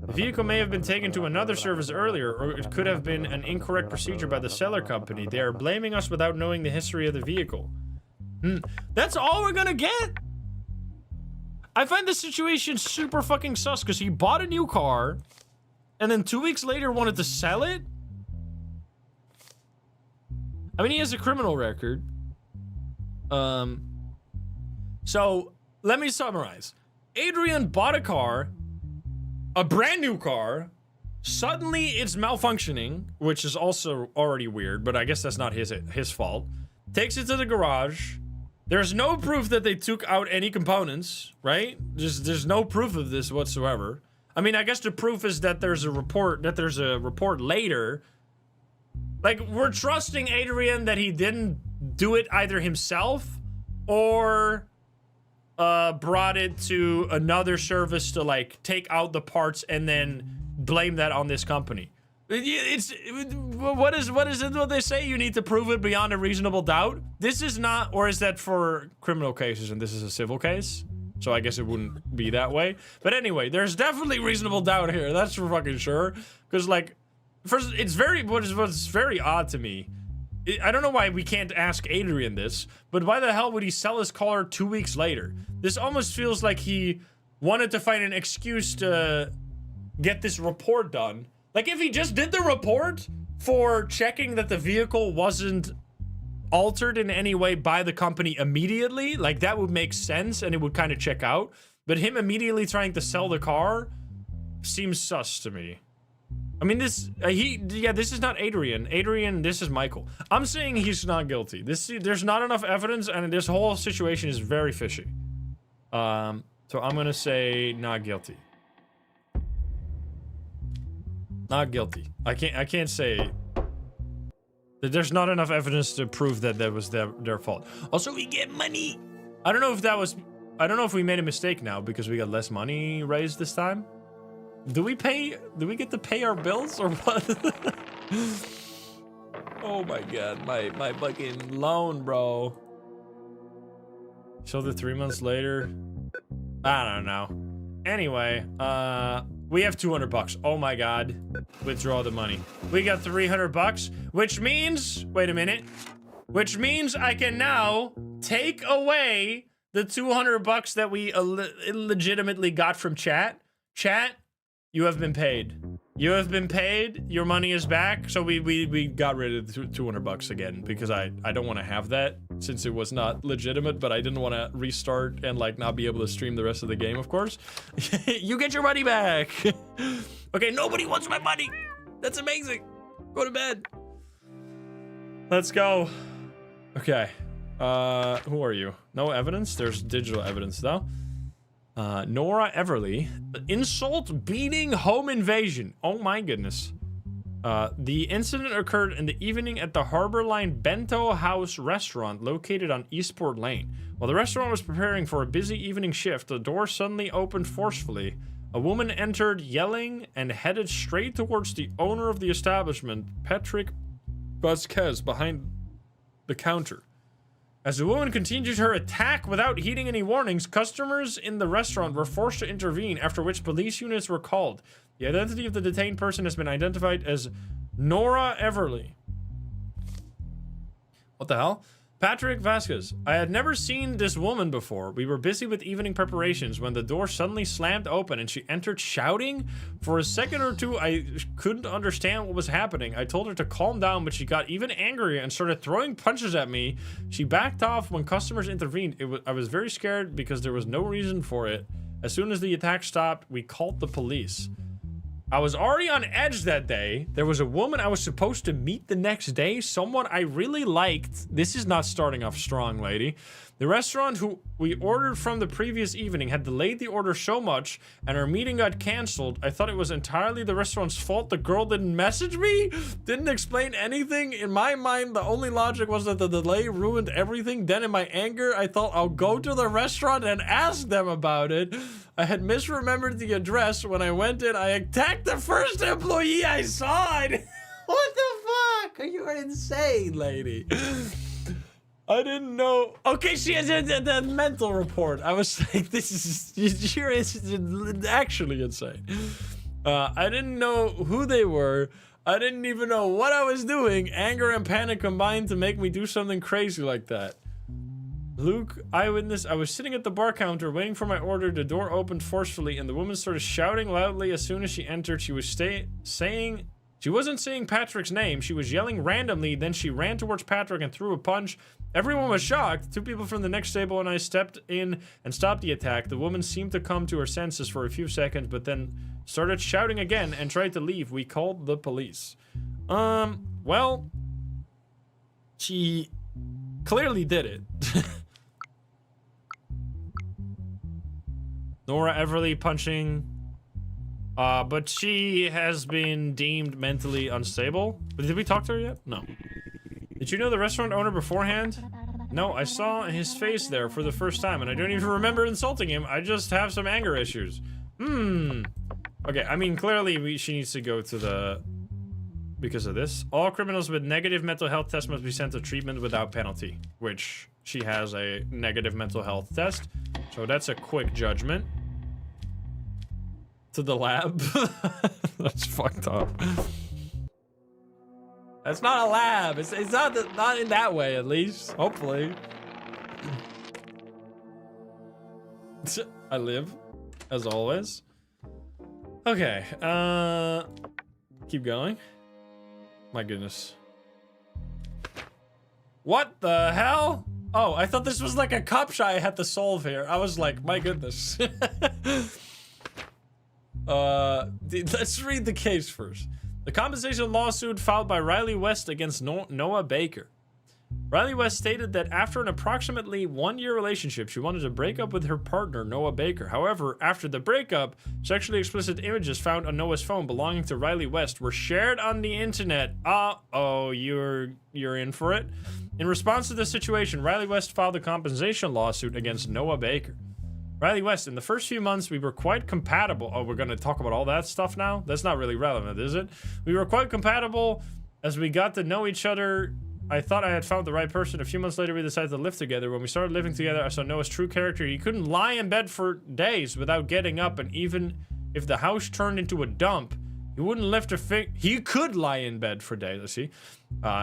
The vehicle may have been taken to another service earlier, or it could have been an incorrect procedure by the seller company. They are blaming us without knowing the history of the vehicle. That's all we're gonna get? I find this situation super fucking sus, because he bought a new car, and then 2 weeks later wanted to sell it? I mean, he has a criminal record. So, let me summarize. Adrian bought a car, a brand new car, suddenly it's malfunctioning, which is also already weird, but I guess that's not his fault. Takes it to the garage. There's no proof that they took out any components, right? There's no proof of this whatsoever. I mean, I guess the proof is that there's a report later. Like, we're trusting Adrian that he didn't do it either himself or brought it to another service to like take out the parts and then blame that on this company. What is it what they say? You need to prove it beyond a reasonable doubt. This is not, or is that for criminal cases and this is a civil case? So I guess it wouldn't be that way. But anyway, there's definitely reasonable doubt here. That's for fucking sure. Because like, first, it's what's very odd to me. I don't know why we can't ask Adrian this, but why the hell would he sell his car 2 weeks later? This almost feels like he wanted to find an excuse to get this report done. Like, if he just did the report for checking that the vehicle wasn't altered in any way by the company immediately, like, that would make sense and it would kind of check out. But him immediately trying to sell the car seems sus to me. I mean, this is not Adrian. Adrian, this is Michael. I'm saying he's not guilty. There's not enough evidence, and this whole situation is very fishy. So I'm gonna say not guilty. Not guilty. I can't say. There's not enough evidence to prove that that was their fault. Also, we get money. I don't know if that was... I don't know if we made a mistake now because we got less money raised this time. Do we get to pay our bills or what? Oh my god, my fucking loan, bro. So the 3 months later, I don't know. Anyway, we have 200 bucks. Oh my god. Withdraw the money. We got 300 bucks, which means, wait a minute. Which means I can now take away the 200 bucks that we illegitimately got from chat. Chat, you have been paid. You have been paid. Your money is back. So we got rid of the 200 bucks again because I don't want to have that since it was not legitimate, but I didn't want to restart and like not be able to stream the rest of the game, of course. You get your money back. Okay, nobody wants my money. That's amazing. Go to bed. Let's go. Okay. Who are you? No evidence? There's digital evidence though. Nora Everly. Insult, beating, home invasion. Oh my goodness. The incident occurred in the evening at the Harbor Line Bento House restaurant located on Eastport Lane. While the restaurant was preparing for a busy evening shift, the door suddenly opened forcefully. A woman entered yelling and headed straight towards the owner of the establishment, Patrick Vasquez, behind the counter. As the woman continued her attack without heeding any warnings, customers in the restaurant were forced to intervene, after which police units were called. The identity of the detained person has been identified as Nora Everly. What the hell? Patrick Vasquez. I had never seen this woman before. We were busy with evening preparations when the door suddenly slammed open and she entered shouting. For a second or two, I couldn't understand what was happening. I told her to calm down, but she got even angrier and started throwing punches at me. She backed off when customers intervened. I was very scared because there was no reason for it. As soon as the attack stopped, we called the police. I was already on edge that day. There was a woman I was supposed to meet the next day, someone I really liked. This is not starting off strong, lady. The restaurant who we ordered from the previous evening had delayed the order so much and our meeting got canceled. I thought it was entirely the restaurant's fault. The girl didn't message me, didn't explain anything. In my mind, the only logic was that the delay ruined everything. Then in my anger, I thought I'll go to the restaurant and ask them about it. I had misremembered the address. When I went in, I attacked the first employee I saw. What the fuck? You are insane, lady. I didn't know. Okay, she has a mental report. I was like, this is, you're actually insane. I didn't know who they were. I didn't even know what I was doing. Anger and panic combined to make me do something crazy like that. Luke, eyewitness, I was sitting at the bar counter waiting for my order. The door opened forcefully and the woman started shouting loudly as soon as she entered. She was she wasn't saying Patrick's name. She was yelling randomly. Then she ran towards Patrick and threw a punch. Everyone was shocked. Two people from the next table and I stepped in and stopped the attack. The woman seemed to come to her senses for a few seconds, but then started shouting again and tried to leave. We called the police. Well, she clearly did it. Nora Everly punching. But she has been deemed mentally unstable. Did we talk to her yet? No. Did you know the restaurant owner beforehand? No, I saw his face there for the first time and I don't even remember insulting him. I just have some anger issues. Okay, I mean, clearly she needs to go to the... Because of this. All criminals with negative mental health tests must be sent to treatment without penalty. Which, she has a negative mental health test. So that's a quick judgment. To the lab. That's fucked up. That's not a lab. It's not in that way, at least. Hopefully. I live, as always. Okay. Keep going. My goodness. What the hell? Oh, I thought this was like a cop I had to solve here. I was like, my goodness. Let's read the case first. The compensation lawsuit filed by Riley West against Noah Baker. Riley West stated that after an approximately 1-year relationship, she wanted to break up with her partner, Noah Baker. However, after the breakup, sexually explicit images found on Noah's phone belonging to Riley West were shared on the internet. Uh-oh, you're in for it? In response to this situation, Riley West filed a compensation lawsuit against Noah Baker. Riley West, in the first few months, we were quite compatible. Oh, we're going to talk about all that stuff now? That's not really relevant, is it? We were quite compatible as we got to know each other. I thought I had found the right person. A few months later, we decided to live together. When we started living together, I saw Noah's true character. He couldn't lie in bed for days without getting up, and even if the house turned into a dump, he wouldn't lift a finger. He could lie in bed for days, let's see.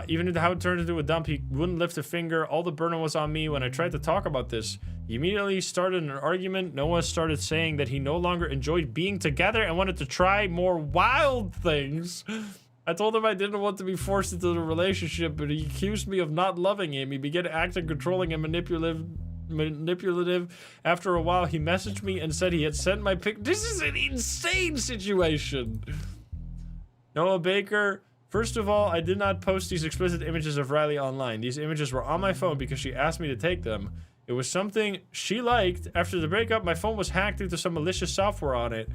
Even if the house turned into a dump, he wouldn't lift a finger. All the burden was on me. When I tried to talk about this, he immediately started an argument. Noah started saying that he no longer enjoyed being together and wanted to try more wild things. I told him I didn't want to be forced into the relationship, but he accused me of not loving him. He began acting controlling and manipulative. After a while, he messaged me and said he had sent my pic. This is an insane situation. Noah Baker, first of all, I did not post these explicit images of Riley online. These images were on my phone because she asked me to take them. It was something she liked. After the breakup, my phone was hacked due to some malicious software on it,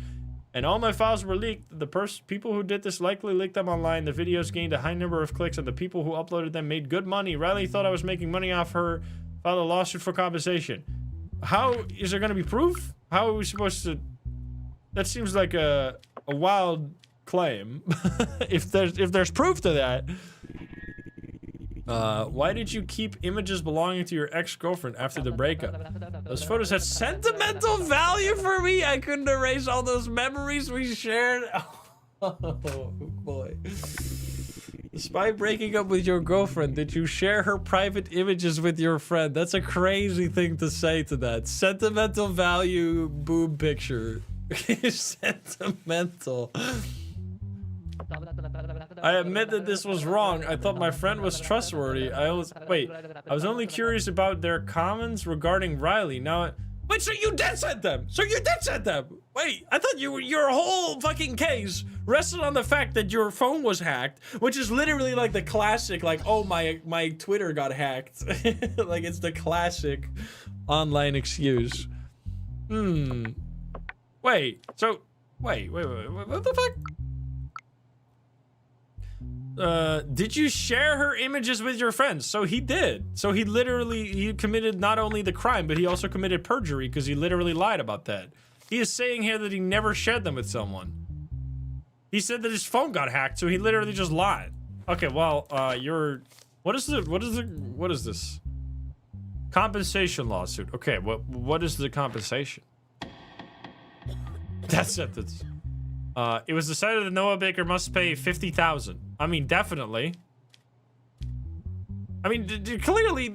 and all my files were leaked. The people who did this likely leaked them online. The videos gained a high number of clicks, and the people who uploaded them made good money. Riley thought I was making money off her, filed a lawsuit for compensation. How is there going to be proof? How are we supposed to... That seems like a wild claim. if there's proof to that. Why did you keep images belonging to your ex-girlfriend after the breakup? Those photos had sentimental value for me. I couldn't erase all those memories we shared. Oh boy. Despite breaking up with your girlfriend, did you share her private images with your friend? That's a crazy thing to say to that. Sentimental value boob picture. Sentimental. I admit that this was wrong. I thought my friend was trustworthy. I was only curious about their comments regarding Riley. Now, wait, so you did send them? Wait, I thought your whole fucking case rested on the fact that your phone was hacked, which is literally like the classic, like, oh, my Twitter got hacked. Like, it's the classic online excuse. Wait, so, wait, what the fuck? Did you share her images with your friends? So he did. So he committed not only the crime, but he also committed perjury because he literally lied about that. He is saying here that he never shared them with someone. He said that his phone got hacked, so he literally just lied. Okay, well, what is this? Compensation lawsuit. Okay, what is the compensation? That sentence. It was decided that Noah Baker must pay $50,000. I mean, definitely. I mean, clearly,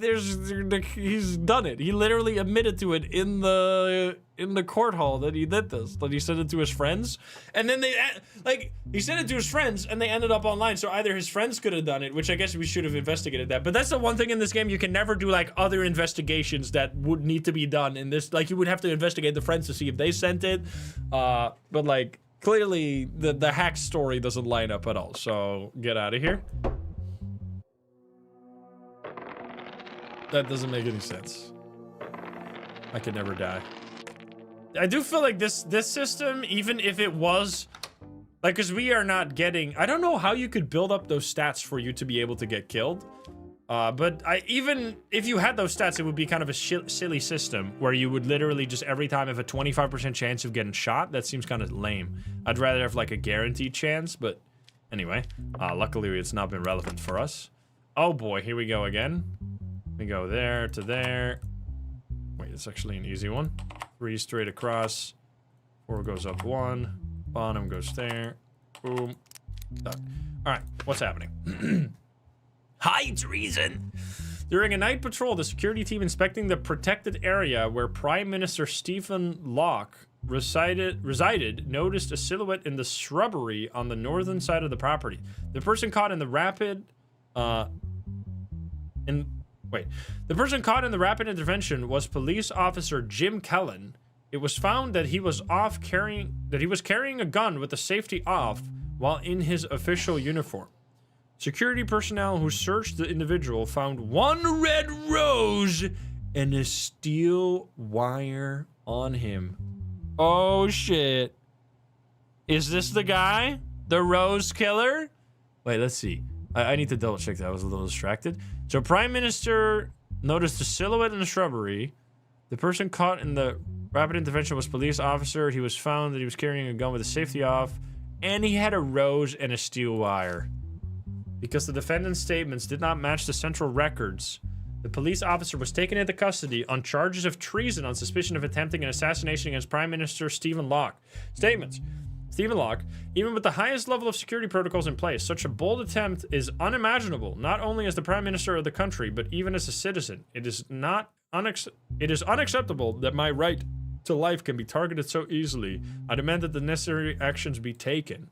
he's done it. He literally admitted to it in the court hall that he did this. That he sent it to his friends, and then he sent it to his friends, and they ended up online. So either his friends could have done it, which I guess we should have investigated that. But that's the one thing in this game, you can never do like other investigations that would need to be done in this. Like, you would have to investigate the friends to see if they sent it. But like, clearly the hack story doesn't line up at all. So get out of here. That doesn't make any sense. I could never die. I do feel like this system, even if it was like, because we are not getting, I don't know how you could build up those stats for you to be able to get killed. But even if you had those stats, it would be kind of a silly system where you would literally just every time have a 25% chance of getting shot. That seems kind of lame. I'd rather have like a guaranteed chance, but anyway, luckily it's not been relevant for us. Oh boy, here we go again. We go there to there. Wait, it's actually an easy one. 3 straight across. 4 goes up 1. Bottom goes there. Boom. Done. All right, what's happening? High treason. During a night patrol, the security team inspecting the protected area where Prime Minister Stephen Locke resided noticed a silhouette in the shrubbery on the northern side of the property. The person caught in the rapid intervention was police officer Jim Kellen. It was found that he was carrying a gun with the safety off while in his official uniform. Security personnel who searched the individual found one red rose and a steel wire on him. Oh shit. Is this the guy? The rose killer? Wait, let's see. I need to double check that. I was a little distracted. So Prime Minister noticed a silhouette in the shrubbery. The person caught in the rapid intervention was police officer. He was found that he was carrying a gun with the safety off. And he had a rose and a steel wire. Because the defendant's statements did not match the central records, the police officer was taken into custody on charges of treason on suspicion of attempting an assassination against Prime Minister Stephen Locke. Statements. Stephen Locke, even with the highest level of security protocols in place, such a bold attempt is unimaginable, not only as the Prime Minister of the country, but even as a citizen. It is unacceptable that my right to life can be targeted so easily. I demand that the necessary actions be taken.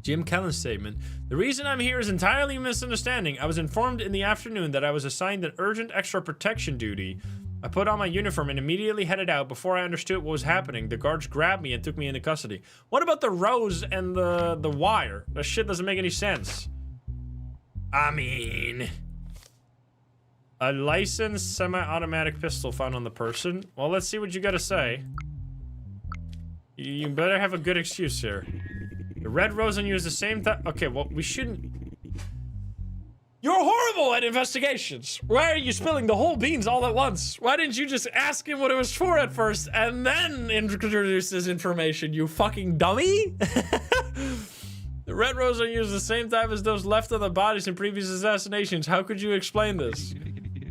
Jim Kellen's statement. The reason I'm here is entirely a misunderstanding. I was informed in the afternoon that I was assigned an urgent extra protection duty. I put on my uniform and immediately headed out. Before I understood what was happening, the guards grabbed me and took me into custody. What about the rose and the wire? That shit doesn't make any sense. I mean... A licensed semi-automatic pistol found on the person. Well, let's see what you gotta say. You better have a good excuse here. The red rose on you is the same time. Okay, well, we shouldn't. You're horrible at investigations. Why are you spilling the whole beans all at once? Why didn't you just ask him what it was for at first and then introduce this information, you fucking dummy? The red rose on you is the same type as those left on the bodies in previous assassinations. How could you explain this?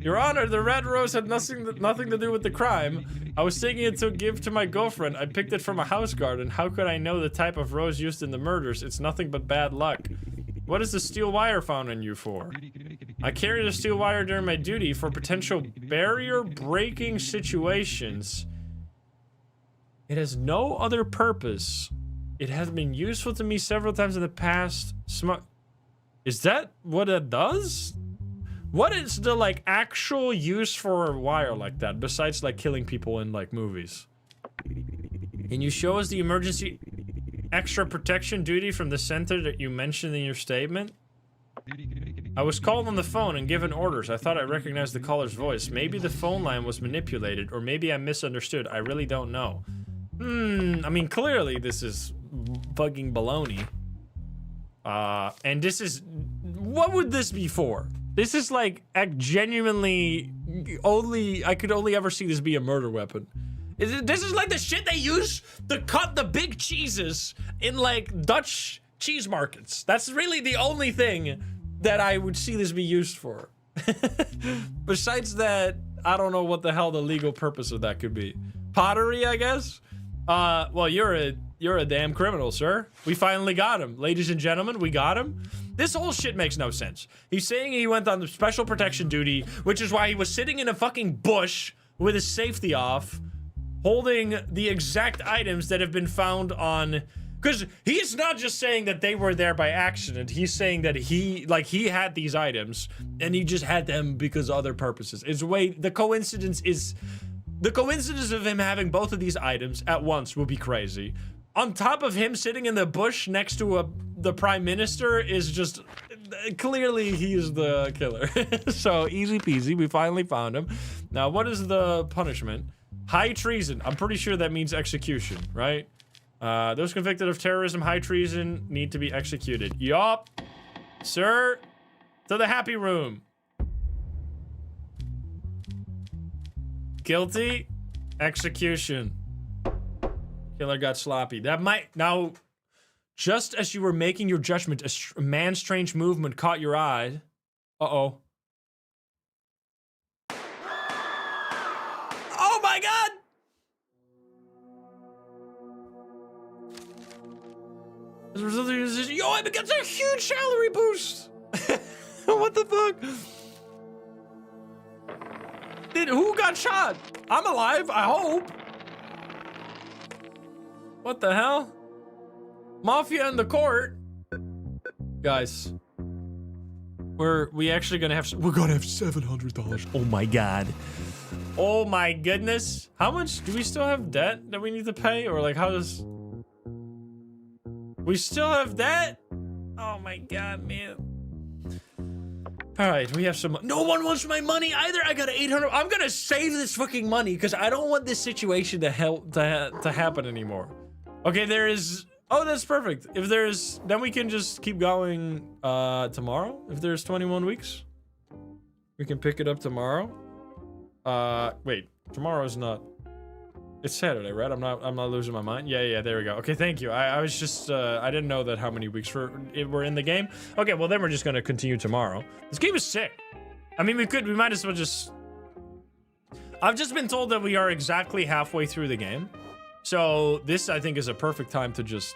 Your Honor, the red rose had nothing to do with the crime. I was taking it to give to my girlfriend. I picked it from a house garden. How could I know the type of rose used in the murders? It's nothing but bad luck. What is the steel wire found on you for? I carried a steel wire during my duty for potential barrier-breaking situations. It has no other purpose. It has been useful to me several times in the past. Is that what it does? What is the, like, actual use for a wire like that, besides, like, killing people in, like, movies? Can you show us the emergency extra protection duty from the center that you mentioned in your statement? I was called on the phone and given orders. I thought I recognized the caller's voice. Maybe the phone line was manipulated, or maybe I misunderstood. I really don't know. I mean, clearly this is fucking baloney. And this is... What would this be for? This is like genuinely I could only ever see this be a murder weapon. This is like the shit they use to cut the big cheeses in like Dutch cheese markets. That's really the only thing that I would see this be used for. Besides that, I don't know what the hell the legal purpose of that could be. Pottery, I guess? Well, you're a damn criminal, sir. We finally got him. Ladies and gentlemen, we got him. This whole shit makes no sense. He's saying he went on the special protection duty, which is why he was sitting in a fucking bush with his safety off, holding the exact items that have been found on... Because he's not just saying that they were there by accident. He's saying that he had these items, and he just had them because of other purposes. The coincidence of him having both of these items at once would be crazy. On top of him sitting in the bush next to the prime minister is just... Clearly, he's the killer. So, easy peasy. We finally found him. Now, what is the punishment? High treason. I'm pretty sure that means execution, right? Those convicted of terrorism, high treason, need to be executed. Yup. Sir, to the happy room. Guilty. Execution. Killer got sloppy. That might... Now, just as you were making your judgment, a man's strange movement caught your eye. Uh-oh. Oh my god! As a result of your decision, yo, it gets a huge salary boost! What the fuck? Who got shot? I'm alive, I hope. What the hell? Mafia in the court? Guys. We're gonna have $700. Oh my god. Oh my goodness. How much? Do we still have debt that we need to pay? Or like, how does... We still have debt? Oh my god, man. All right, we have some. No one wants my money either. I got 800. I'm gonna save this fucking money because I don't want this situation to happen anymore. Okay, there is. Oh, that's perfect. If there's, then we can just keep going tomorrow. If there's 21 weeks, we can pick it up tomorrow. Wait, tomorrow's not. It's Saturday, right? I'm not losing my mind. Yeah, there we go. Okay, thank you. I was just, I didn't know that how many weeks were in the game. Okay, well then we're just gonna continue tomorrow. This game is sick. I mean, we might as well just. I've just been told that we are exactly halfway through the game. So this, I think, is a perfect time to just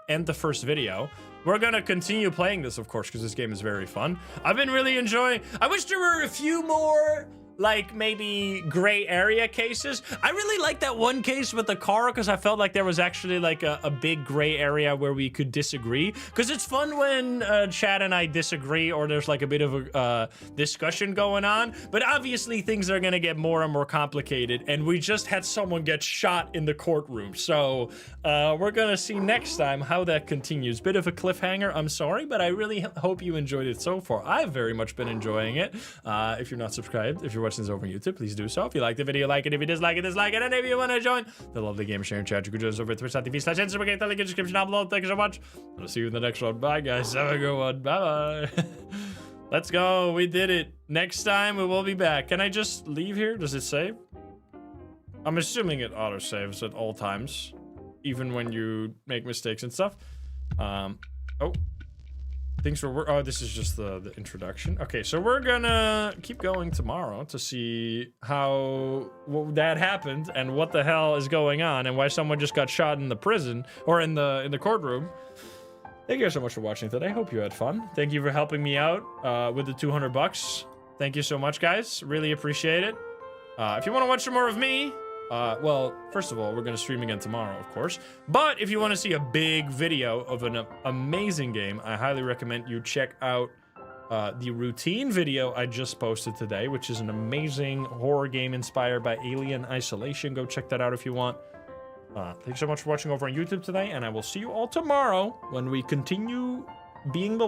end the first video. We're gonna continue playing this, of course, because this game is very fun. I've been really enjoying. I wish there were a few more, like, maybe gray area cases. I really like that one case with the car because I felt like there was actually like a big gray area where we could disagree. Because it's fun when Chad and I disagree or there's like a bit of a discussion going on. But obviously things are gonna get more and more complicated, and we just had someone get shot in the courtroom. So we're gonna see next time how that continues. Bit of a cliffhanger, I'm sorry, but I really hope you enjoyed it so far. I've very much been enjoying it. If you're not subscribed, if you're watching this over on YouTube, please do so. If you like the video, like it. If you dislike it, dislike it. And if you want to join the lovely game sharing chat, you can join us over at twitch.tv/Instagram. The link in the description down below. Thank you so much. I'll see you in the next one. Bye, guys. Have a good one. Bye-bye. Let's go. We did it. Next time, we will be back. Can I just leave here? Does it save? I'm assuming it auto-saves at all times, even when you make mistakes and stuff. Oh. Things were, oh, this is just the introduction. Okay, so we're gonna keep going tomorrow to see how that happened and what the hell is going on and why someone just got shot in the prison or in the courtroom. Thank you guys so much for watching today. Hope you had fun. Thank you for helping me out with the 200 bucks. Thank you so much, guys. Really appreciate it. If you want to watch some more of me, well, first of all, we're gonna stream again tomorrow, of course. But if you want to see a big video of an amazing game, I highly recommend you check out the routine video I just posted today, which is an amazing horror game inspired by Alien Isolation. Go check that out if you want. Thanks so much for watching over on YouTube today, and I will see you all tomorrow when we continue being the